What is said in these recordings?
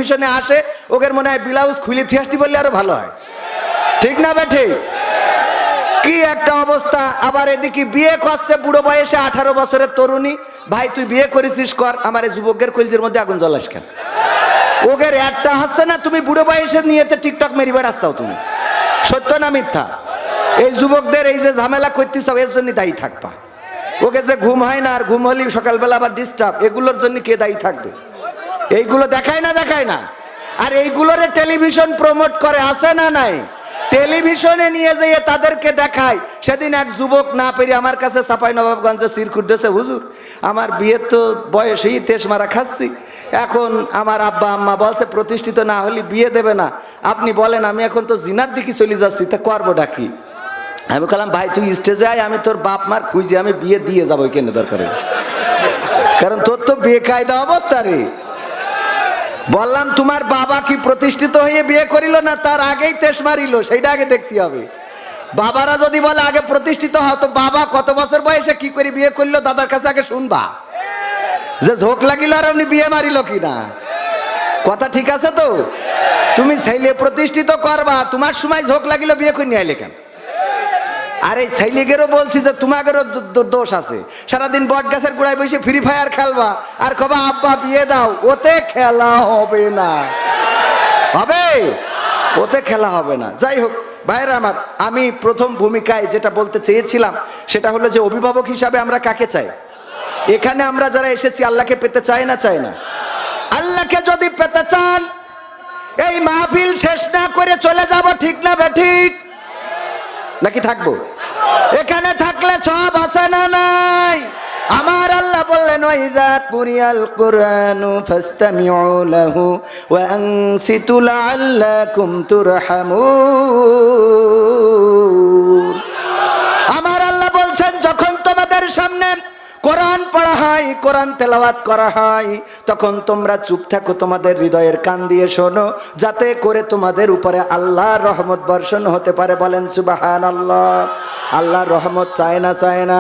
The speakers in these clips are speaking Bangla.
টেলিভিশনে আসে, ওদের মনে হয় ব্লাউজ খুলে থিয়াসটি বললে আরো ভালো হয়, ঠিক না বেঠে? কি একটা অবস্থা। আবার এদিকে বিয়ে করছে বুড়ো বয়সে, 18 বছরের তরুণী। ভাই তুই বিয়ে করেছিস কর, আমার এই যুবকের কলজের মধ্যে আগুন জ্বলাস কেন? ওদের একটা হচ্ছে না, তুমি বুড়ো বয়সে নিয়েতে টিকটক মেরি বেড়াচ্ছাও তুমি, সত্য না মিথ্যা? এই যুবকদের এই যে ঝামেলা করতেছাও এর জন্য দায়ী থাকবা। ওকে যে ঘুম হয় না, আর ঘুম হলেই সকালবেলা আবার ডিস্টার্ব, এগুলোর জন্য কে দায়ী থাকবে? এইগুলো দেখায় না? আর এইগুলোরে টেলিভিশন প্রমোট করে, আছে না নাই? টেলিভিশনে নিয়ে যেয়ে তাদেরকে দেখায়। সেদিন এক যুবক না পেরে আমার কাছে চাঁপাইনবাবগঞ্জে সিরকুট দিয়েছে, হুজুর আমার বিয়ের তো বয়সেই তেস মারা খাচ্ছি, এখন আমার আব্বা আম্মা বলছে প্রতিষ্ঠিত না হলে বিয়ে দেবে না, আপনি বলেন আমি এখন তো জিনার দিকে চলে যাচ্ছি, তা করবোটা কি? আমি বললাম ভাই তুই স্টেজে আয়, আমি তোর বাপ মার খুঁজে আমি বিয়ে দিয়ে যাবো, কেন দরকারে, কারণ তোর তো বেকায়দা অবস্থা রে। বললাম তোমার বাবা কি প্রতিষ্ঠিত হয়ে বিয়ে করিল না তার আগেই তেস মারিল, সেইটা আগে দেখতে হবে। বাবারা যদি বলে আগে প্রতিষ্ঠিত হও, তো বাবা কত বছর বয়সে কি করে বিয়ে করলো দাদার কাছে আগে শুনবা, যে ঝোঁক লাগিল আর আপনি বিয়ে মারিল কিনা। কথা ঠিক আছে তো? তুমি ছেলে প্রতিষ্ঠিত করবা, তোমার সময় ঝোঁক লাগিল বিয়ে করে নিয়ে আইলে কেন? আর এই ছেলেগেরও বলছি যে তোমাদেরও দোষ আছে, সারাদিন বট গাছের গোড়ায় বসে ফ্রি ফায়ার খেলবা আর কবা আব্বা বিয়ে দাও, ওতে খেলা হবে না, হবে? ওতে খেলা হবে না। যাই হোক ভাইরা আমার, আমি প্রথম ভূমিকায় যেটা বলতে চেয়েছিলাম সেটা হলো যে অভিভাবক হিসাবে আমরা কাকে চাই? এখানে আমরা যারা এসেছি আল্লাহকে পেতে চাই না চাই না? আল্লাহকে যদি পেতে চান এই মাহফিল শেষ না করে চলে যাব, ঠিক না বেঠিক? নাকি থাকবো? এখানে থাকলে সব আছে না নাই? আমার আল্লাহ বললেন ওয়াইযা কুরিয়াল কুরআনু ফাসতামিউ লাহু ওয়া আনসিতু লাআল্লাকুম তুরহামুন। আমার আল্লাহ বলছেন যখন তোমাদের সামনে কোরআন পড়া হয়, কোরআন তেলাওয়াত করা হয়, তখন তোমরা চুপ থাকো, তোমাদের হৃদয়ের কান দিয়ে শোনো, যাতে করে তোমাদের উপরে আল্লাহর রহমত বর্ষণ হতে পারে। বলেন সুবহানাল্লাহ। আল্লাহর রহমত চায় না চায় না?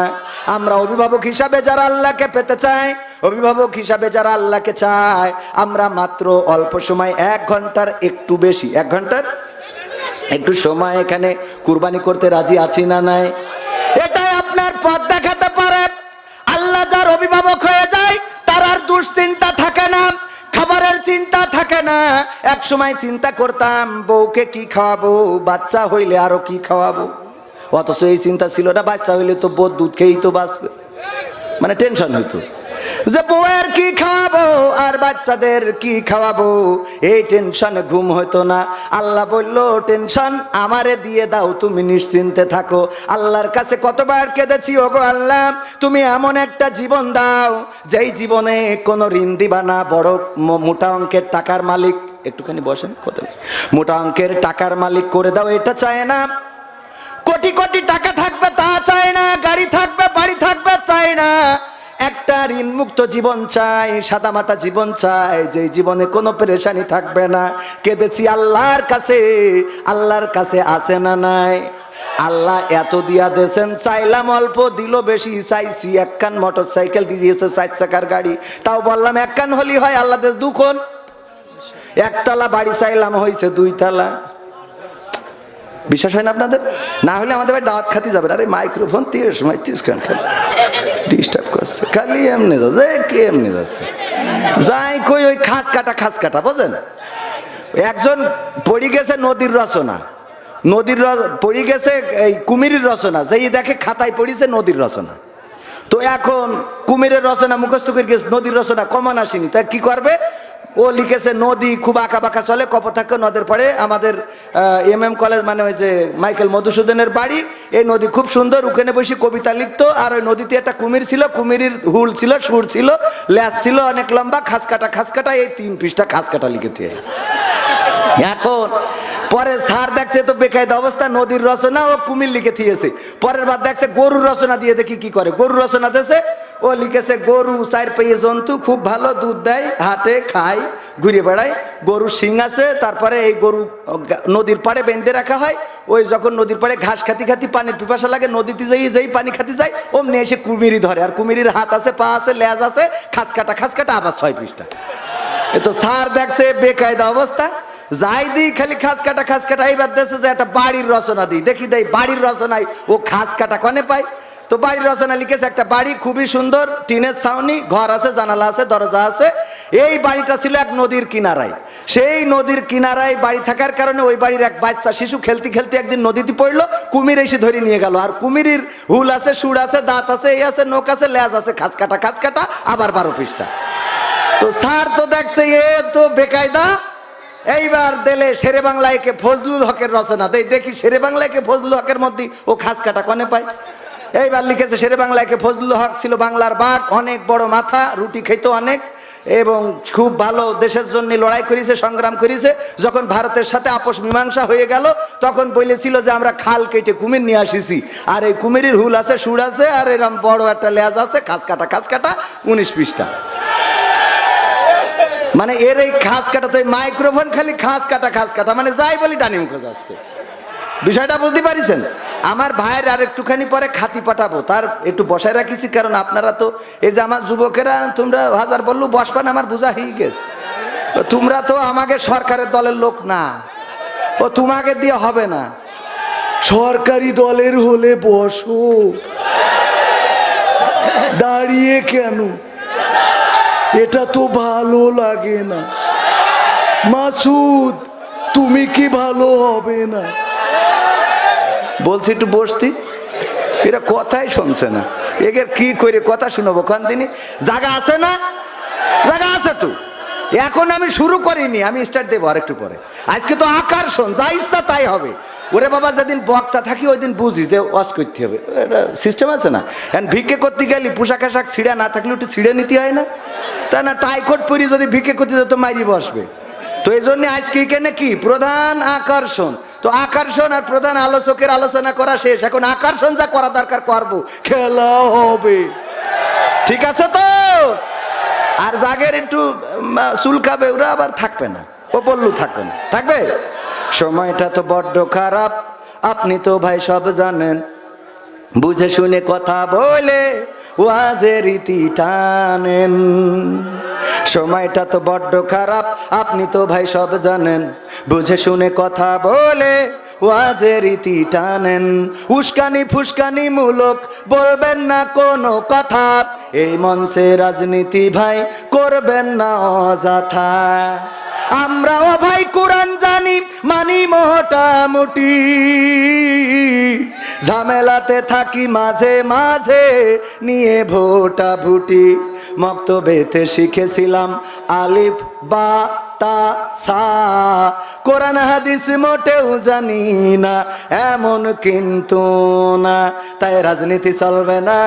আমরা অভিভাবক হিসাবে যারা আল্লাহকে পেতে চাই, অভিভাবক হিসাবে যারা আল্লাহকে চায়, আমরা মাত্র অল্প সময় 1 ঘন্টার একটু বেশি, 1 ঘন্টার একটু সময় এখানে কুরবানি করতে রাজি আছি না নাই? এটাই আপনার পথ দেখাতে পারে। আল্লাহ যার অভিভাবক হয়ে যায় তার আর দুশ্চিন্তা থাকে না, খাবারের চিন্তা থাকে না। এক সময় চিন্তা করতাম বউকে কি খাওয়াবো, বাচ্চা হইলে আরো কি খাওয়াবো, অথচ এই চিন্তা ছিল না বাচ্চা হইলে তো বউ দুধ খেয়েই তো বাঁচবে, মানে টেনশন হইতো যে বউয়ের কি খাওয়াবো আর বাচ্চাদের কি খাওয়াবো, এই টেনশনে ঘুম হতো না। আল্লাহ বলল টেনশন আমারে দিয়ে দাও, তুমি নিশ্চিন্তে থাকো। আল্লাহর কাছে কতবার কেঁদেছি, ওগো আল্লাহ তুমি এমন একটা জীবন দাও যেই জীবনে কোনো ঋণ দিবা না, বড় মোটা অঙ্কের টাকার মালিক, একটুখানি বসেন, কথা মোটা অঙ্কের টাকার মালিক করে দাও, এটা চায় না। কোটি কোটি টাকা থাকবে তা চায় না, গাড়ি থাকবে বাড়ি থাকবে চায় না, একটা ঋণ মুক্ত জীবন চাই, সাদামাটা জীবন চাই, যে জীবনে কোনো পেরেশানি থাকবে না। কেঁদেছি আল্লাহর কাছে, আল্লাহর কাছে আছে না নাই? আল্লাহ এত দিয়া দেন, চাইলাম অল্প দিল বেশি, চাইছি 1 কান মোটর সাইকেল দিয়েছে 4 চাকার গাড়ি, তাও বললাম 1 কান হলি হয়, আল্লাহ দেশ 2 কোণ। 1 তলা বাড়ি চাইলাম হয়েছে 2 তলা। বিশ্বাস হয় না আপনাদের? না হলে আমাদের ভাই দাওয়াত খাতে যাবেন। আরে মাইক্রোফোন 30 খান খালি ডিস্টার্ব করছে, খালি এমনি যাচ্ছে, কে এমনি যাচ্ছে যাই কই ওই খাস কাটা বোঝেন। একজন পড়ে গেছে নদীর রচনা, পড়ে গেছে এই কুমিরের রচনা, যেই দেখে খাতায় পড়িছে নদীর রচনা, তো এখন কুমিরের রচনা মুখস্থ করে গেছে, নদীর রচনা কমন আসেনি, তা কি করবে? ও লিখেছে নদী খুব আঁকা বাঁকা চলে, কপোতাক্ষ নদের পড়ে আমাদের MM কলেজ, মানে ওই যে মাইকেল মধুসূদনের বাড়ি, এই নদী খুব সুন্দর, ওখানে বসে কবিতা লিখতো। আর ওই নদীতে একটা কুমির ছিল, কুমিরের হুল ছিল, সুর ছিল, ল্যাস ছিল অনেক লম্বা, খাস কাটা, এই 3 পৃষ্ঠা খাস কাটা লিখেছে। এখন পরে স্যার দেখছে তো বেকায়দা অবস্থা, নদীর রচনা ও কুমির লিখে দিয়েছে। পরের বার দেখছে গরুর রচনা দিয়ে, দেখি কি করে, গরুর রচনা দিয়েছে, ও লিখেছে গরু 4 পায়ে জন্তু, খুব ভালো দুধ দেয়, হাটে খায়, ঘুরে বেড়ায়, গরু শিং আছে, তারপরে এই গরু নদীর পাড়ে বেঁধে রাখা হয়, ওই যখন নদীর পাড়ে ঘাস খাতি পানির পিপাসা লাগে, নদীতে যেই পানি খাতে যায় অমনি এসে কুমিরি ধরে, আর কুমিরির হাত আছে, পা আছে, লেজ আছে, খাস কাটা, আবার 6 পৃষ্ঠা। এ তো স্যার দেখছে বেকায়দা অবস্থা, যাই দিই খালি খাস কাটা এইবার দেখছে যে একটা বাড়ির রচনা দিই, দেখি দেই বাড়ির রচনায় ও খাস কাটা কনে পায়। তো বাড়ির রচনা লিখেছে একটা বাড়ি খুবই সুন্দর, টিনের ছাউনি, ঘর আছে, জানালা আছে, দরজা আছে। এই বাড়িটা ছিল এক নদীর কিনারায়। সেই নদীর কিনারায় বাড়ি থাকার কারণে ওই বাড়ির এক বাচ্চা শিশু খেলতে খেলতে একদিন নদীতে পড়লো, কুমির এসে ধরে নিয়ে গেল। আর কুমিরের হুল আছে, সুর আছে, দাঁত আছে, এই আছে, নোক আছে, লেজ আছে, খাস কাটা আবার 12 পৃষ্ঠা। তো স্যার তো দেখছে এ তো বেকায়দা, এইবার দিলে শেরে বাংলায় কে ফজলুল হকের রচনা দেই, দেখি শেরে বাংলায় কে ফজলুল হকের মধ্যে ও খাস কাটা কনে পায়। এইবার লিখেছে শেরে বাংলায় কে ফজলুল হক ছিল বাংলার বাঘ, অনেক বড় মাথা, রুটি খেত অনেক এবং খুব ভালো দেশের জন্য লড়াই করেছে, সংগ্রাম করেছে। যখন ভারতের সাথে আপোষ মীমাংসা হয়ে গেল তখন বলেছিল যে আমরা খাল কেটে কুমির নিয়ে আসিছি, আর এই কুমিরের হুল আছে, সুর আছে, আর এরকম বড় একটা লেজ আছে, খাস কাটা 19 পৃষ্ঠা। মানে এর এই খাস কাটা তো মাইক্রোফোন খালি খাস কাটা মানে যাই বলি ডানি মুখে যাচ্ছে। বিষয়টা বুঝতে পারিছেন? আমার ভাইয়ের আর একটুখানি পরে খাতি পাঠাবো, তার একটু বসায় রাখিছি, কারণ আপনারা তো এই যে আমার যুবকেরা তোমরা হাজার বললু বসবান আমার বোঝা হয়ে গেছে। তোমরা তো আমাকে সরকারের দলের লোক না, ও তোমাকে দিয়ে হবে না। সরকারি দলের হলে বসো, দাঁড়িয়ে কেন? এটা তো ভালো লাগে না। মাসুদ তুমি কি ভালো হবে না? বলছি একটু বসতি, এরা কথাই শুনছে না, এদের কি করে কথা শুনবো? কোন দিনই জায়গা আছে না? জায়গা আছে তো। এখন আমি শুরু করিনি, আমি স্টার্ট দেবো আর একটু পরে। আজকে তো আকর্ষণ, যা ইচ্ছা তাই হবে। ওরে বাবা যেদিন বক্তা থাকি ওই দিন বুঝি যে ওয়াজ করতে হবে, এটা সিস্টেম আছে না। এখন ভিক্ষে করতে গেলি পোশাক আশাক ছিঁড়া না থাকলে একটু ছিঁড়ে নিতে হয় না? তা না টাইকোট পরি যদি ভিক্ষে করতে যেত মাইরি বসবে। তো এই জন্য আজকে এখানে কি প্রধান আকর্ষণ, তো আকর্ষণ আর প্রধান আলোচকের আলোচনা করা শেষ, এখন আকর্ষণ যা করা দরকার করবো, খেলা হবে, ঠিক আছে তো? আর জাগের একটু চুলকাবে ওরা আবার থাকবে না, ও বললু থাকবে না, থাকবে। সময়টা তো বড্ড খারাপ, আপনি তো ভাই সব জানেন, বুঝে শুনে কথা বলে ওয়াজের রীতি টানেন। সময়টা তো বড্ড খারাপ, আপনি তো ভাই সব জানেন, বুঝে শুনে কথা বলে ওয়াজের রীতি টানেন। উস্কানি ফুস্কানি মূলক বলবেন না কোনো কথা, এই মঞ্চে রাজনীতি ভাই করবেন না অযথা। আমরাও ভাই কোরআন জানি, মানি মোটামুটি, ঝামেলাতে থাকি মাঝে মাঝে নিয়ে ভোটা ভুটি। মক্তবেতে শিখেছিলাম আলিফ বা তা সা, কোরআন হাদিস মোটেও জানি না এমন কিন্তু না। তাই রাজনীতি চলবে না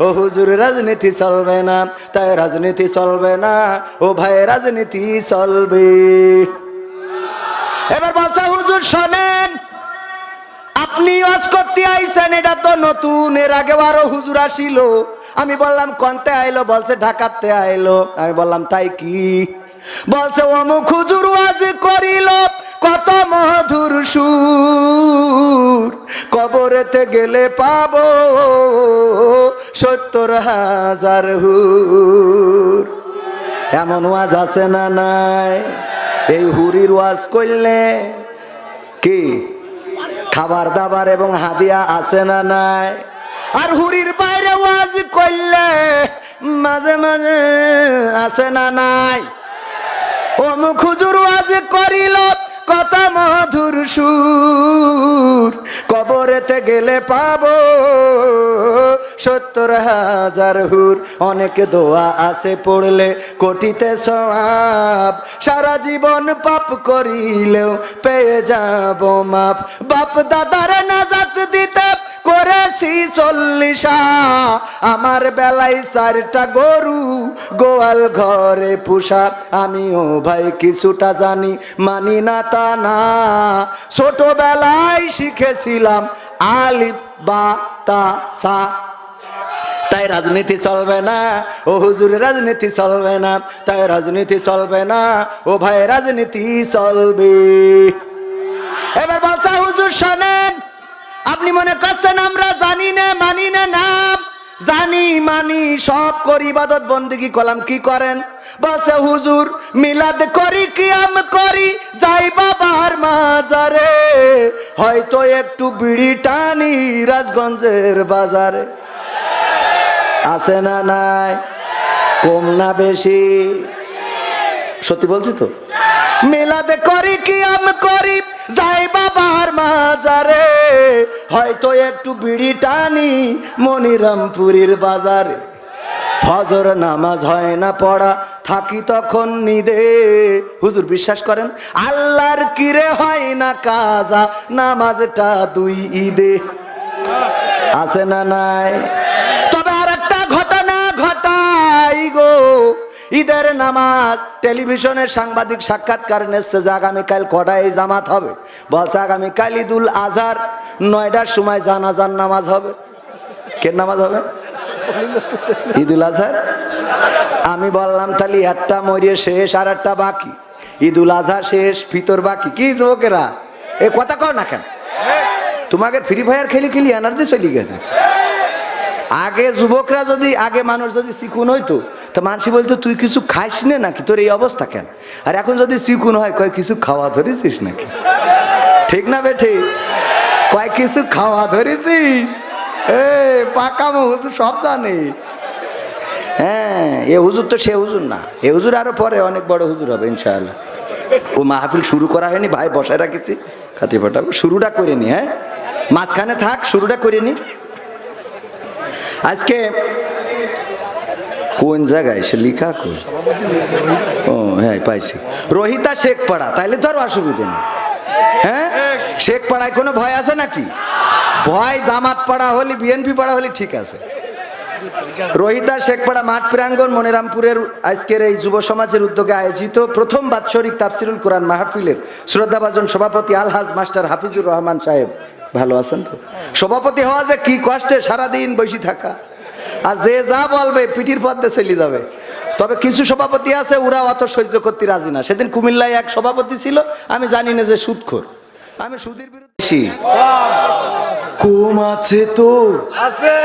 ও হুজুর, রাজনীতি চলবে না, তাই রাজনীতি চলবে না ও ভাই, রাজনীতি চলবে। এবার বলছে হুজুর শোনেন, আপনি ওয়াজ করতে আইছেন, এটা তো নতুন, এর আগে আরো হুজুর আসিল। আমি বললাম কোনতে আইলো? বলছে ঢাকাতে আইলো। আমি বললাম তাই কি? বলছে অমুক হুজুর ওয়াজ করিল, কত মধুর সুর, কবরেতে গেলে পাবো 70,000 হুর। এমন ওয়াজ আছে না নাই? এই হুরির ওয়াজ করলে কি খাবার দাবার এবং হাদিয়া আছে না নাই? আর হুরির বাইরে ওয়াজ করলে মাঝে মাঝে আছে না নাই? অমুক হুজুর ওয়াজ করিল, কত মধুর সুর, কবরেতে গেলে পাবো 70,000 হুর। অনেক দোয়া আছে পড়লে কোটিতে সওয়াব, সারা জীবন পাপ করিলেও পেয়ে যাব মাফ। বাপ দাদার নাজাত দিতে করেছি 40, আমার বেলায় 4টা গরু গোয়াল ঘরে পোষা। আমিও ভাই কিছুটা জানি, মানি না তা না, ছোটবেলায় শিখেছিলাম আলিফ বা তা সা। তাই রাজনীতি চলবে না ও হুজুর, রাজনীতি চলবে না, তাই রাজনীতি চলবে না ও ভাই, রাজনীতি চলবে। এবার বলছে হুজুর শোনেন, আপনি মনে করছেন আমরা জানি না মানি না নাম, জানি মানি সব করি, ইবাদত বন্দেগি করলাম, কি করেন? বলছে হুজুর মিলাদ করি, কিয়াম করি, যাই বাবার মাজারে, হয়তো একটু বিড়ি টানি রাজগঞ্জের বাজারে। আছে না নাই? কম না বেশি? সত্যি বলছি তো। মিলাদ করি, কিয়াম করি, যাই বাবার মাজারে, হয়তো একটু বিড়ি টানি মনিরামপুরীর বাজারে। ফজর নামাজ হয় না পড়া, থাকি তখন নিদে। হুজুর বিশ্বাস করেন আল্লাহর কিরে হয় না কাজা, নামাজটা 2 ঈদে। আছে না নাই? তবে আর একটা ঘটনা ঘটাই গো, ঈদের নামাজ টেলিভিশনের সাংবাদিক সাক্ষাৎকার নিচ্ছে যে আগামীকাল কটায় জামাত হবে? বলছে আগামীকাল ঈদুল আজহার 9টার সময় জানাজার নামাজ হবে। কে নামাজ হবে? ঈদুল আজহার। আমি বললাম তাহলে একটা মরিয়ে শেষ, আর একটা বাকি। ঈদুল আজহা শেষ, ফিতর বাকি। কি যুবকেরা এ কথা কও না কেন? তোমাকে ফ্রি ফায়ার খেলি খেলি এনার্জি চলি গেছে। আগে যুবকরা যদি, আগে মানুষ যদি চিকুন হইতো তো মানুষ বলতো তুই কিছু খাইস না নাকি, তোর এই অবস্থা কেন? আর এখন যদি চিকুন হয় কয় কিছু খাওয়া ধরেছিস নাকি? ঠিক না বেঠি? কয় কিছু খাওয়া ধরেছিস? পাকামো হুজুর সব জানে। হ্যাঁ, এ হুজুর তো সে হুজুর না, এ হুজুর আরো পরে অনেক বড় হুজুর হবে ইনশাআল্লাহ। ও মাহফিল শুরু করা হয়নি ভাই, বসায় রাখেছি, খাতি ফাটাবো। শুরুটা করে নি, হ্যাঁ মাঝখানে থাক, শুরুটা করে নি। আজকে কোন জায়গায় সে লিখা কই? ও হ্যাঁ পাইছি, রোহিতা শেখ পাড়া। তাইলে তো আর অসুবিধা নেই। হ্যাঁ, শেখ পাড়ায় কোনো ভয় আছে নাকি? ভয় জামাত পাড়া হলে, বিএনপি পাড়া হলে ঠিক আছে। রোহিতা শেখপাড়া মাঠ প্রাঙ্গণ মনিরামপুরের আজকের এই যুব সমাজের উদ্যোগে আয়োজিত প্রথম বাৎসরিক তাফসিরুল কোরআন মাহফিলের শ্রদ্ধাভাজন সভাপতি আলহাজ মাস্টার হাফিজুর রহমান সাহেব, ভালো আছেন তো? সভাপতি হওয়া যে কি কষ্টে, সারাদিন বসে থাকা, আর যে যা বলবে পিঠির পথে চলে যাবে। তবে কিছু সভাপতি আছে ওরা অত সহ্য করতে রাজি না। সেদিন কুমিল্লায় এক সভাপতি ছিল, আমি জানি না যে সুদখোর, আমি সুদের বিরুদ্ধে। কম আছে তো আছে,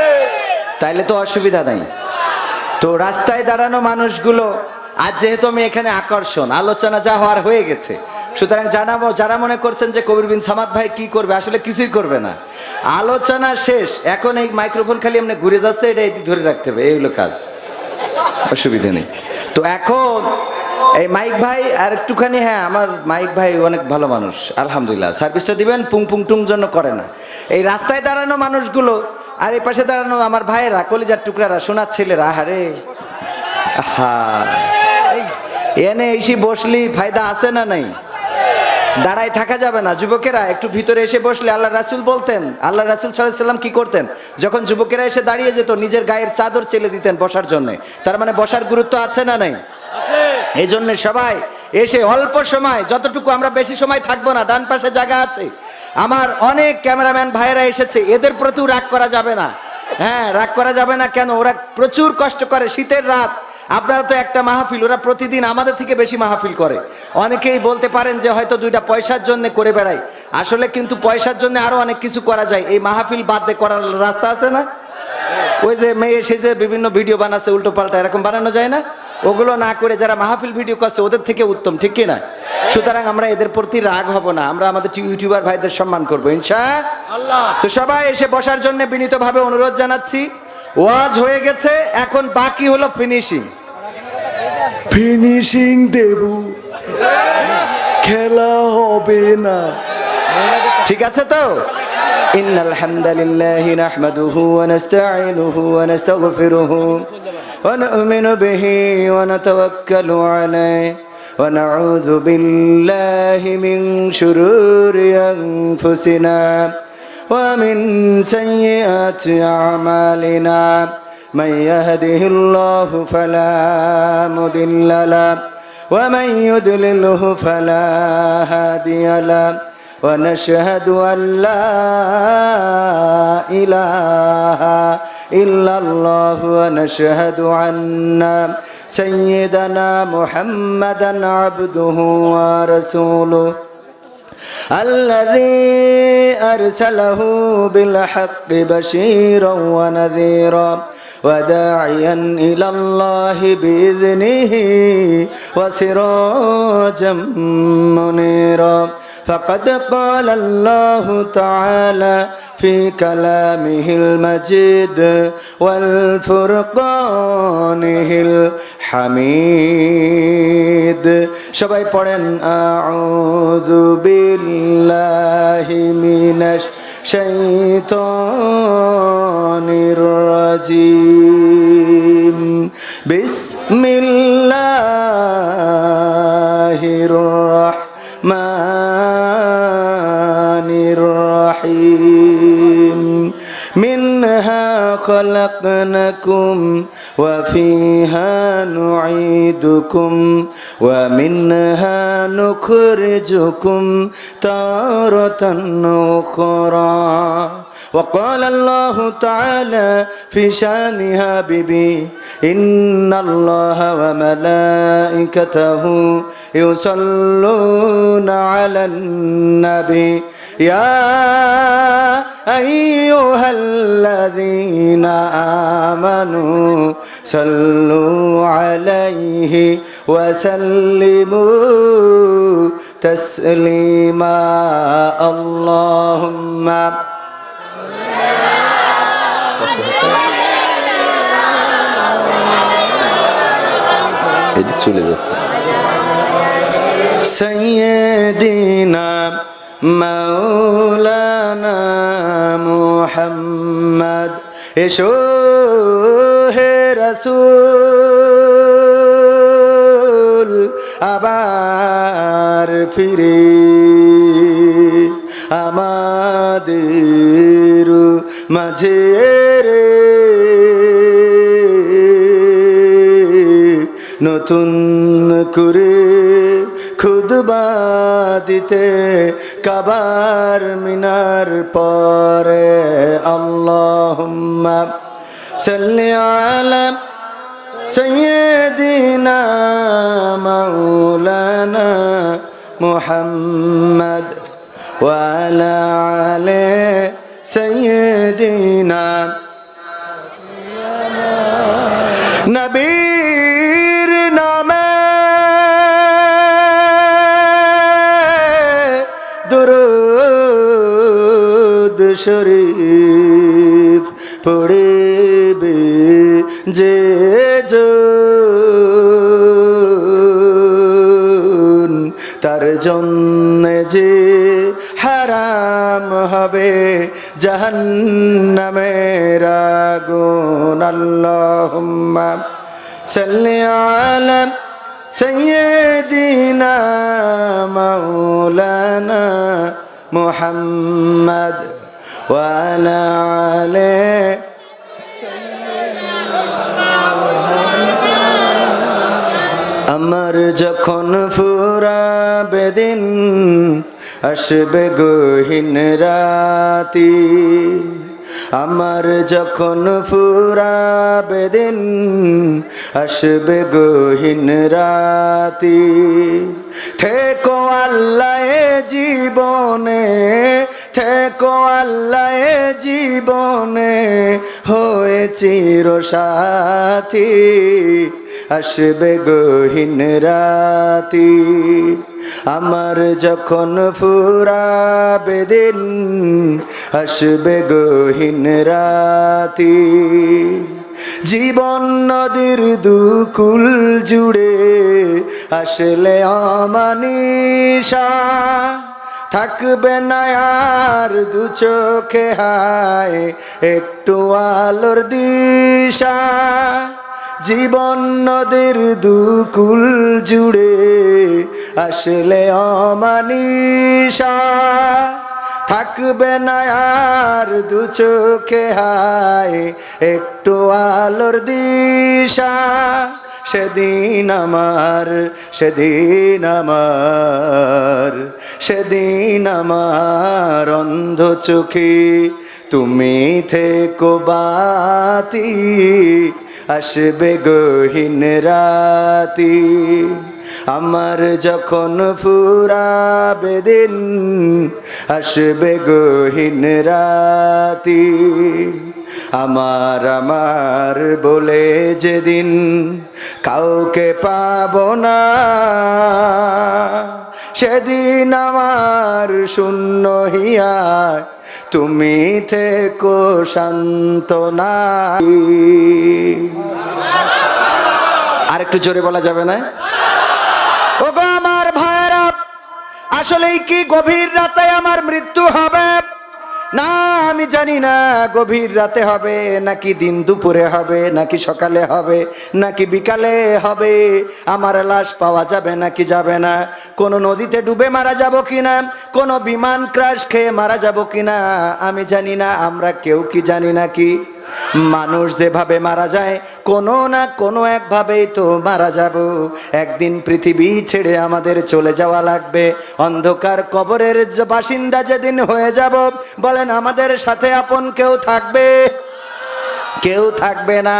তাইলে তো অসুবিধা নাই। তো রাস্তায় দাঁড়ানো মানুষগুলো আজ যেহেতু আমি এখানে আকর্ষণ, আলোচনা যা হওয়ার হয়ে গেছে, সুতরাং জানাবো যারা মনে করছেন যে কবির বিন সামাদ ভাই কি করবে, আসলে কিছুই করবে না। আলোচনা শেষ, এখন এই মাইক্রোফোন খালি এমনি ঘুরে যাচ্ছে, এটা এদিক ধরে রাখতে হবে, এই হলো কাজ, অসুবিধা নেই। তো এখন এই মাইক ভাই আর একটুখানি, হ্যাঁ আমার মাইক ভাই অনেক ভালো মানুষ আলহামদুলিল্লাহ, সার্ভিসটা দিবেন, পুং পুং টুং জন্য করে না। এই রাস্তায় দাঁড়ানো মানুষগুলো আর এই পাশে দাঁড়ানো আমার ভাইয়েরা, কলিজার টুকরারা, সোনার ছেলেরা, আহারে হা, এনে এসে বসলি ফায়দা আছে না নাই? দাঁড়ায় থাকা যাবে না। যুবকেরা একটু ভিতরে এসে বসলে, আল্লাহ রাসূল বলতেন, আল্লাহ রাসূল সাল্লাল্লাহু আলাইহি ওয়াসাল্লাম কি করতেন? যখন যুবকেরা এসে দাঁড়িয়ে যেত, নিজের গায়ের চাদর চেলে দিতেন বসার জন্য। তার মানে বসার গুরুত্ব আছে না নাই? এই জন্য সবাই এসে অল্প সময়, যতটুকু, আমরা বেশি সময় থাকবো না, ডান পাশে জায়গা আছে। আমার অনেক ক্যামেরাম্যান ভাইয়েরা এসেছে, এদের প্রতিও রাগ করা যাবে না। হ্যাঁ, রাগ করা যাবে না কেন? ওরা প্রচুর কষ্ট করে, শীতের রাত। আপনারা তো একটা মাহফিল, ওরা প্রতিদিন আমাদের থেকে বেশি মাহফিল করে। অনেকেই বলতে পারেন যে হয়তো 2টা পয়সার জন্য করে বেড়াই, আসলে কিন্তু পয়সার জন্য আরো অনেক কিছু করা যায়। এই মাহফিল বাদ দিয়ে করার রাস্তা আছে না? ওই যে মেয়ে এসে যে বিভিন্ন ভিডিও বানাচ্ছে উল্টো পাল্টা, এরকম বানানো যায় না? ওগুলো না করে যারা মাহফিল ভিডিও করছে ওদের থেকে উত্তম, ঠিক কিনা? সুতরাং আমরা এদের প্রতি রাগ হব না, আমরা আমাদের ইউটিউবার ভাইদের সম্মান করবো ইনশাআল্লাহ। তো সবাই এসে বসার জন্য বিনীতভাবে অনুরোধ জানাচ্ছি। ওয়াজ হয়ে গেছে, এখন বাকি হলো ফিনিশিং। ফিনিশিং দেব, খেলা হবে না, ঠিক আছে তো? ইন্নাল হামদালিল্লাহি নাহমাদুহু ওয়া নাস্তাঈনুহু ওয়া নাস্তাগফিরুহু ওয়া নু'মিনু বিহি ওয়া নাতাওয়াক্কালু আলাইহি ওয়া নাউযু বিল্লাহি মিন শুরুরি আনফুসিনা ওয়া মিন সাইয়্যাতি আমালিনা। من يهده الله فلا مضل له ومن يضلله فلا هادي له ونشهد أن لا إله إلا الله ونشهد أن سيدنا محمدا عبده ورسوله الذي أرسله بالحق بشيرا ونذيرا وداعيا إلى الله بإذنه وسراجا منيرا فقد قال الله تعالى في كلامه المجيد والفرقانه الحميد সবাই পড়েন আউযু বিল্লাহি মিনাশ শাইতানির রাজিম বিসমিল্লাহির রাহমানির রহিম منها خلقناكم وفيها نعيدكم ومنها نخرجكم تارة أخرى وقال الله تعالى في شانها ببي إن الله وملائكته يصلون على النبي يا أيها الذين آمنوا صلوا عليه وسلموا تسليما اللهم سيدنا মাওলানা মুহাম্মদ এসো হে রাসূল আবার ফিরে আমাদের মাঝে রে নতুন করে খুতবা দিতে কাবার মিনার পরে আল্লাহুম্মা সাল্লি আলা সাইয়্যিদিনা মাওলানা মুহাম্মদ ওয়া আলা আলি সাইয়্যিদিনা নবীর নামে দুরূদ শরীফ পড়বে যে জন তার জন্য যে হারাম হবে জাহান্নামের আগুন আল্লাহুম্মা সাল্লি আলা সাইয়্যিদিনা মাওলানা মুহাম্মদ ওয়া আলা আলি আমার যখন ফুরাবে দিন আসবে গহীন রাতি আমার যখন ফুরাবে দিন আসবে গহীন রাতি থেকো আল্লাহ জীবনে থেকো আল্লাহ জীবনে হয়ে চির সাথী আসবে গহীন রাতি আমার যখন ফুরাবে দিন আসবে গহীন রাতি জীবন নদীর দুকুল জুড়ে আসলে অমানিশা থাকবে না আর দু চোখে হায় একটু আলোর দিশা জীবন নদীর দুকুল জুড়ে আসলে অমানিশা থাকবে না আর দু চোখে হায় একটু আলোর দিশা সেদিন আমার সেদিন আমার সেদিন আমার অন্ধ চোখে তুমি থেকো বাতি আসবে গহীন রাতি আমার যখন ফুরাবে দিন আসবে গহীন রাতি, আমার বলে যেদিন কাউকে পাবো না, সেদিন আমার শূন্য হিয়ায় তুমি থেকো সান্ত্বনা। আর একটু জোরে বলা যাবে না? ওগো আমার ভাইরা, আসলেই কি গভীর রাতে আমার মৃত্যু হবে? না, আমি জানি না গভীর রাতে হবে নাকি দিন দুপুরে হবে নাকি সকালে হবে নাকি বিকালে হবে। আমার লাশ পাওয়া যাবে নাকি যাবে না, কোনো নদীতে ডুবে মারা যাব কিনা, কোনো বিমান ক্র্যাশ খেয়ে মারা যাব কিনা আমি জানি না। আমরা কেউ কি জানি নাকি? মানুষ যেভাবে মারা যায় কোনো না কোনো একভাবেই তো মারা যাব। একদিন পৃথিবী ছেড়ে আমাদের চলে যাওয়া লাগবে। অন্ধকার কবরের বাসিন্দা যেদিন হয়ে যাব, বলেন আমাদের সাথে আপন কেউ থাকবে? কেউ থাকবে না।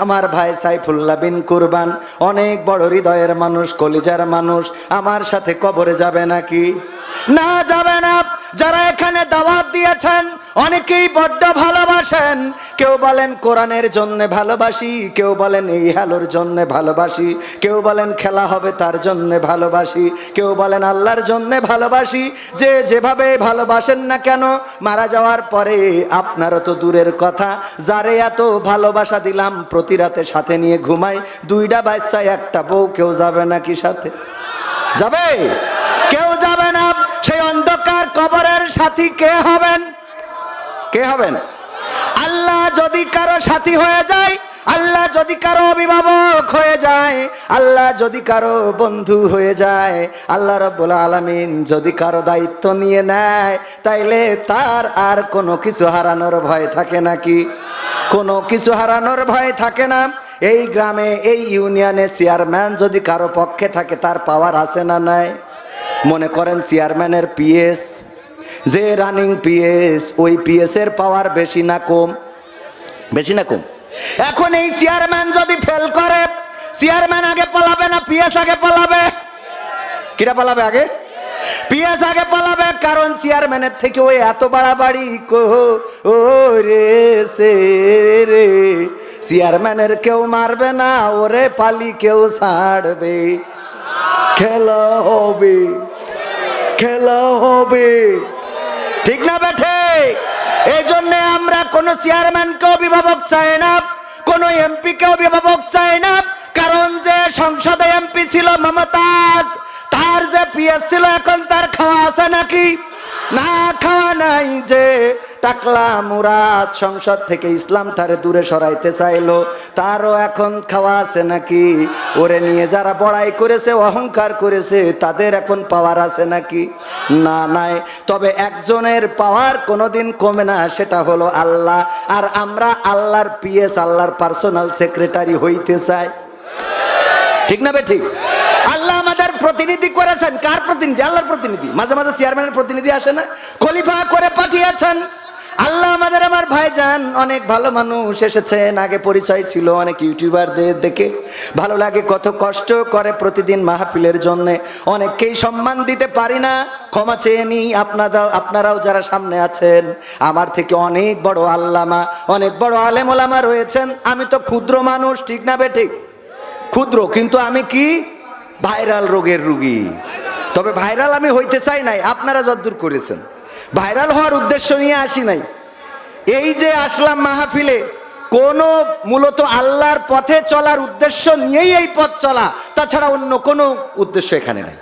আমার ভাই সাইফুল্লাহ বিন কুরবান অনেক বড় হৃদয়ের মানুষ, কলিজার মানুষ, আমার সাথে কবরে যাবে নাকি? না, যাবে না। যারা এখানে দাওয়াত দিয়েছেন অনেকেই বড্ড ভালোবাসেন। কেউ বলেন কোরআনের জন্য ভালোবাসি, কেউ বলেন এই হালোর জন্য ভালোবাসি, কেউ বলেন খেলা হবে তার জন্য ভালোবাসি, কেউ বলেন আল্লাহর জন্য ভালোবাসি। যে যেভাবে ভালোবাসেন না কেন, মারা যাওয়ার পরে আপনারও তো দূরের কথা, যারে এত ভালোবাসা দিলাম প্রতি রাতে সাথে নিয়ে ঘুমাই, দুইটা বাচ্চা একটা বউ, কেউ যাবে নাকি সাথে? যাবে? কেউ যাবে না। সেই অন্ধকার কবরের সাথী কে হবেন? কে হবেন? আল্লাহ যদি কারো সাথী হয়ে যায়, আল্লাহ যদি কারো অভিভাবক হয়ে যায়, আল্লাহ যদি কারো বন্ধু হয়ে যায়, আল্লাহ রাব্বুল আলামিন যদি কারো দায়িত্ব নিয়ে নেয়, তাইলে তার আর কোনো কিছু হারানোর ভয় থাকে নাকি? কোনো কিছু হারানোর ভয় থাকে না। এই গ্রামে এই ইউনিয়নে চেয়ারম্যান যদি কারো পক্ষে থাকে, তার পাওয়ার আছে না নাই? মনে করেন চেয়ারম্যানের পিএস, যে রানিং পিএস, ওই পিএস এর পাওয়ার বেশি না কম? বেশি না কম? এখন এই চেয়ারম্যান যদি ফেল করে, চেয়ারম্যান আগে পালাবে না পিএস আগে পালাবে? কিরা পালাবে আগে? পিএস আগে পালাবে। কারণ চেয়ারম্যানের থেকে ওই এত বাড়াবাড়ি ও রে সে রে, চেয়ারম্যানের কেউ মারবে না, ওরে পালি কেউ ছাড়বে। খেলা হবে, খেলা হবে, ঠিক না বেঠে? এই জন্য আমরা কোন চেয়ারম্যানকে অভিভাবক চাই না, কোন এমপি কে অভিভাবক চাই না। কারণ যে সংসদে এমপি ছিল মমতাজ, তার যে পিএস ছিল, এখন তার খাওয়া আছে নাকি? না, খাওয়া নাই। যে টাকলা মুরাদ সংসদ থেকে ইসলামটারে দূরে সরাইতে চাইলো, তারও এখন খাওয়া আছে নাকি? ওরে নিয়ে যারা বড়াই করেছে, অহংকার করেছে, তাদের এখন পাওয়ার আছে নাকি? না, নাই। তবে একজনের পাওয়ার কোনোদিন কমে না, সেটা হলো আল্লাহ। আর আমরা আল্লাহর পিএস, আল্লাহর পার্সোনাল সেক্রেটারি হইতে চাই, ঠিক না বে ঠিক? আল্লাহ আমাদের প্রতিনিধি করেছেন। কার প্রতিনিধি? আল্লাহর প্রতিনিধি। মাঝে মাঝে চেয়ারম্যানের প্রতিনিধি আসে না? খলিফা করে পাঠিয়েছেন আল্লাহ আমাদের। আমার ভাইজান অনেক ভালো মানুষ এসেছেন, আগে পরিচয় ছিল অনেক ইউটিউবারদের দেখে ভালো লাগে, কত কষ্ট করে প্রতিদিন মাহফিলের জন্য। অনেককেই সম্মান দিতে পারি না, ক্ষমা চেয়ে নিই। আপনারাও যারা সামনে আছেন, আমার থেকে অনেক বড় আল্লামা, অনেক বড় আলেম ওলামা রয়েছেন। আমি তো ক্ষুদ্র মানুষ, ঠিক না বে ঠিক? ক্ষুদ্র, কিন্তু আমি কি? ভাইরাল রোগের রুগী। তবে ভাইরাল আমি হইতে চাই নাই, আপনারা যতদূর করেছেন। ভাইরাল হওয়ার উদ্দেশ্য নিয়ে আসি নাই। এই যে আসলাম মাহফিলে, কোনো মূলত আল্লাহর পথে চলার উদ্দেশ্য নিয়েই এই পথ চলা, তাছাড়া অন্য কোনো উদ্দেশ্য এখানে নাই।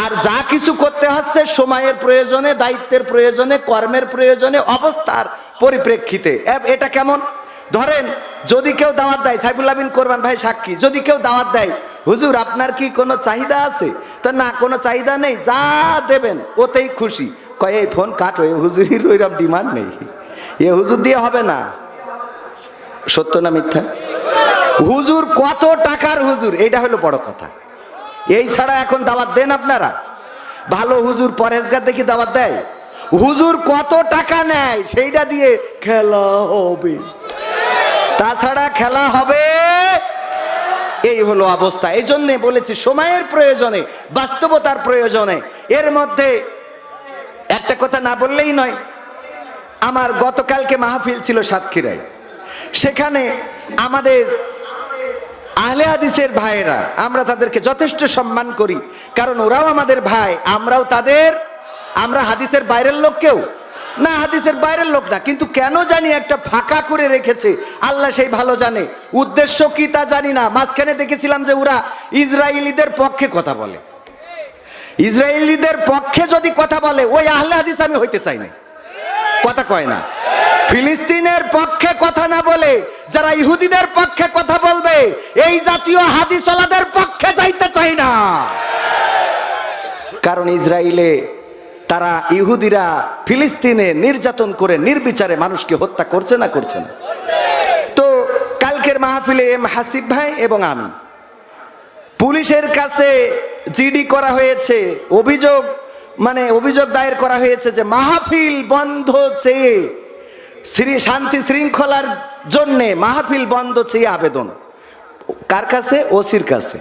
আর যা কিছু করতে হচ্ছে সময়ের প্রয়োজনে, দায়িত্বের প্রয়োজনে, কর্মের প্রয়োজনে, অবস্থার পরিপ্রেক্ষিতে। এটা কেমন? ধরেন যদি কেউ দাওয়াত দেয়, সাইফুল্লাহ বিন কোরবান ভাই সাক্ষী, যদি কেউ দাওয়াত দেয়, হুজুর আপনার কি কোনো চাহিদা আছে? তো না, কোনো চাহিদা নেই, যা দেবেন ওতেই খুশি। কয় এই ফোন কাট, হয়ে হুজুরির ওইরকম ডিমান্ড নেই, এ হুজুর দিয়ে হবে না। সত্য না মিথ্যা? হুজুর কত টাকার হুজুর, এইটা হলো বড় কথা। এই ছাড়া এখন দাওয়াত দেন আপনারা? ভালো হুজুর পরেশগার দেখি দাওয়াত দেয়? হুজুর কত টাকা নেয় সেইটা দিয়ে খেলা হবে, তাছাড়া খেলা হবে এই হলো অবস্থা। এই জন্যে বলেছি সময়ের প্রয়োজনে, বাস্তবতার প্রয়োজনে। এর মধ্যে একটা কথা না বললেই নয়, আমার গতকালকে মাহফিল ছিল সাতক্ষীরায়। সেখানে আমাদের আহলে হাদিসের ভাইয়েরা, আমরা তাদেরকে যথেষ্ট সম্মান করি, কারণ ওরাও আমাদের ভাই, আমরাও তাদের। আমরা হাদিসের বাইরের লোক কেউ না, হাদিসের বাইরের লোক না, কিন্তু কেন জানি একটা ফাঁকা করে রেখেছে, আল্লাহ সেই ভালো জানে। উদ্দেশ্য কি তা জানি না। মাঝখানে দেখেছিলাম যে ওরা ইসরায়েলিদের পক্ষে কথা বলে। ইসরায়েলিদের পক্ষে যদি কথা বলে, ওই আহলে হাদিস আমি হইতে চাই না, কথা কয় না। ফিলিস্তিনের পক্ষে কথা না বলে যারা ইহুদিদের পক্ষে কথা বলবে, এই জাতীয় হাদিসওয়ালাদের পক্ষে যাইতে চাই না। কারণ ইসরায়েলে তারা, ইহুদিরা ফিলিস্তিনে নির্যাতন করে নির্বিচারে মানুষকে হত্যা করছে না, করছে না। তো কালকের মাহফিলে এম হাসিব ভাই এবং আমি, পুলিশের কাছে জিডি করা হয়েছে, অভিযোগ দায়ের করা হয়েছে যে মাহফিল বন্ধ চেয়ে, শান্তি শৃঙ্খলার জন্যে মাহফিল বন্ধ চেয়ে আবেদন। কার কাছে? ওসির কাছে,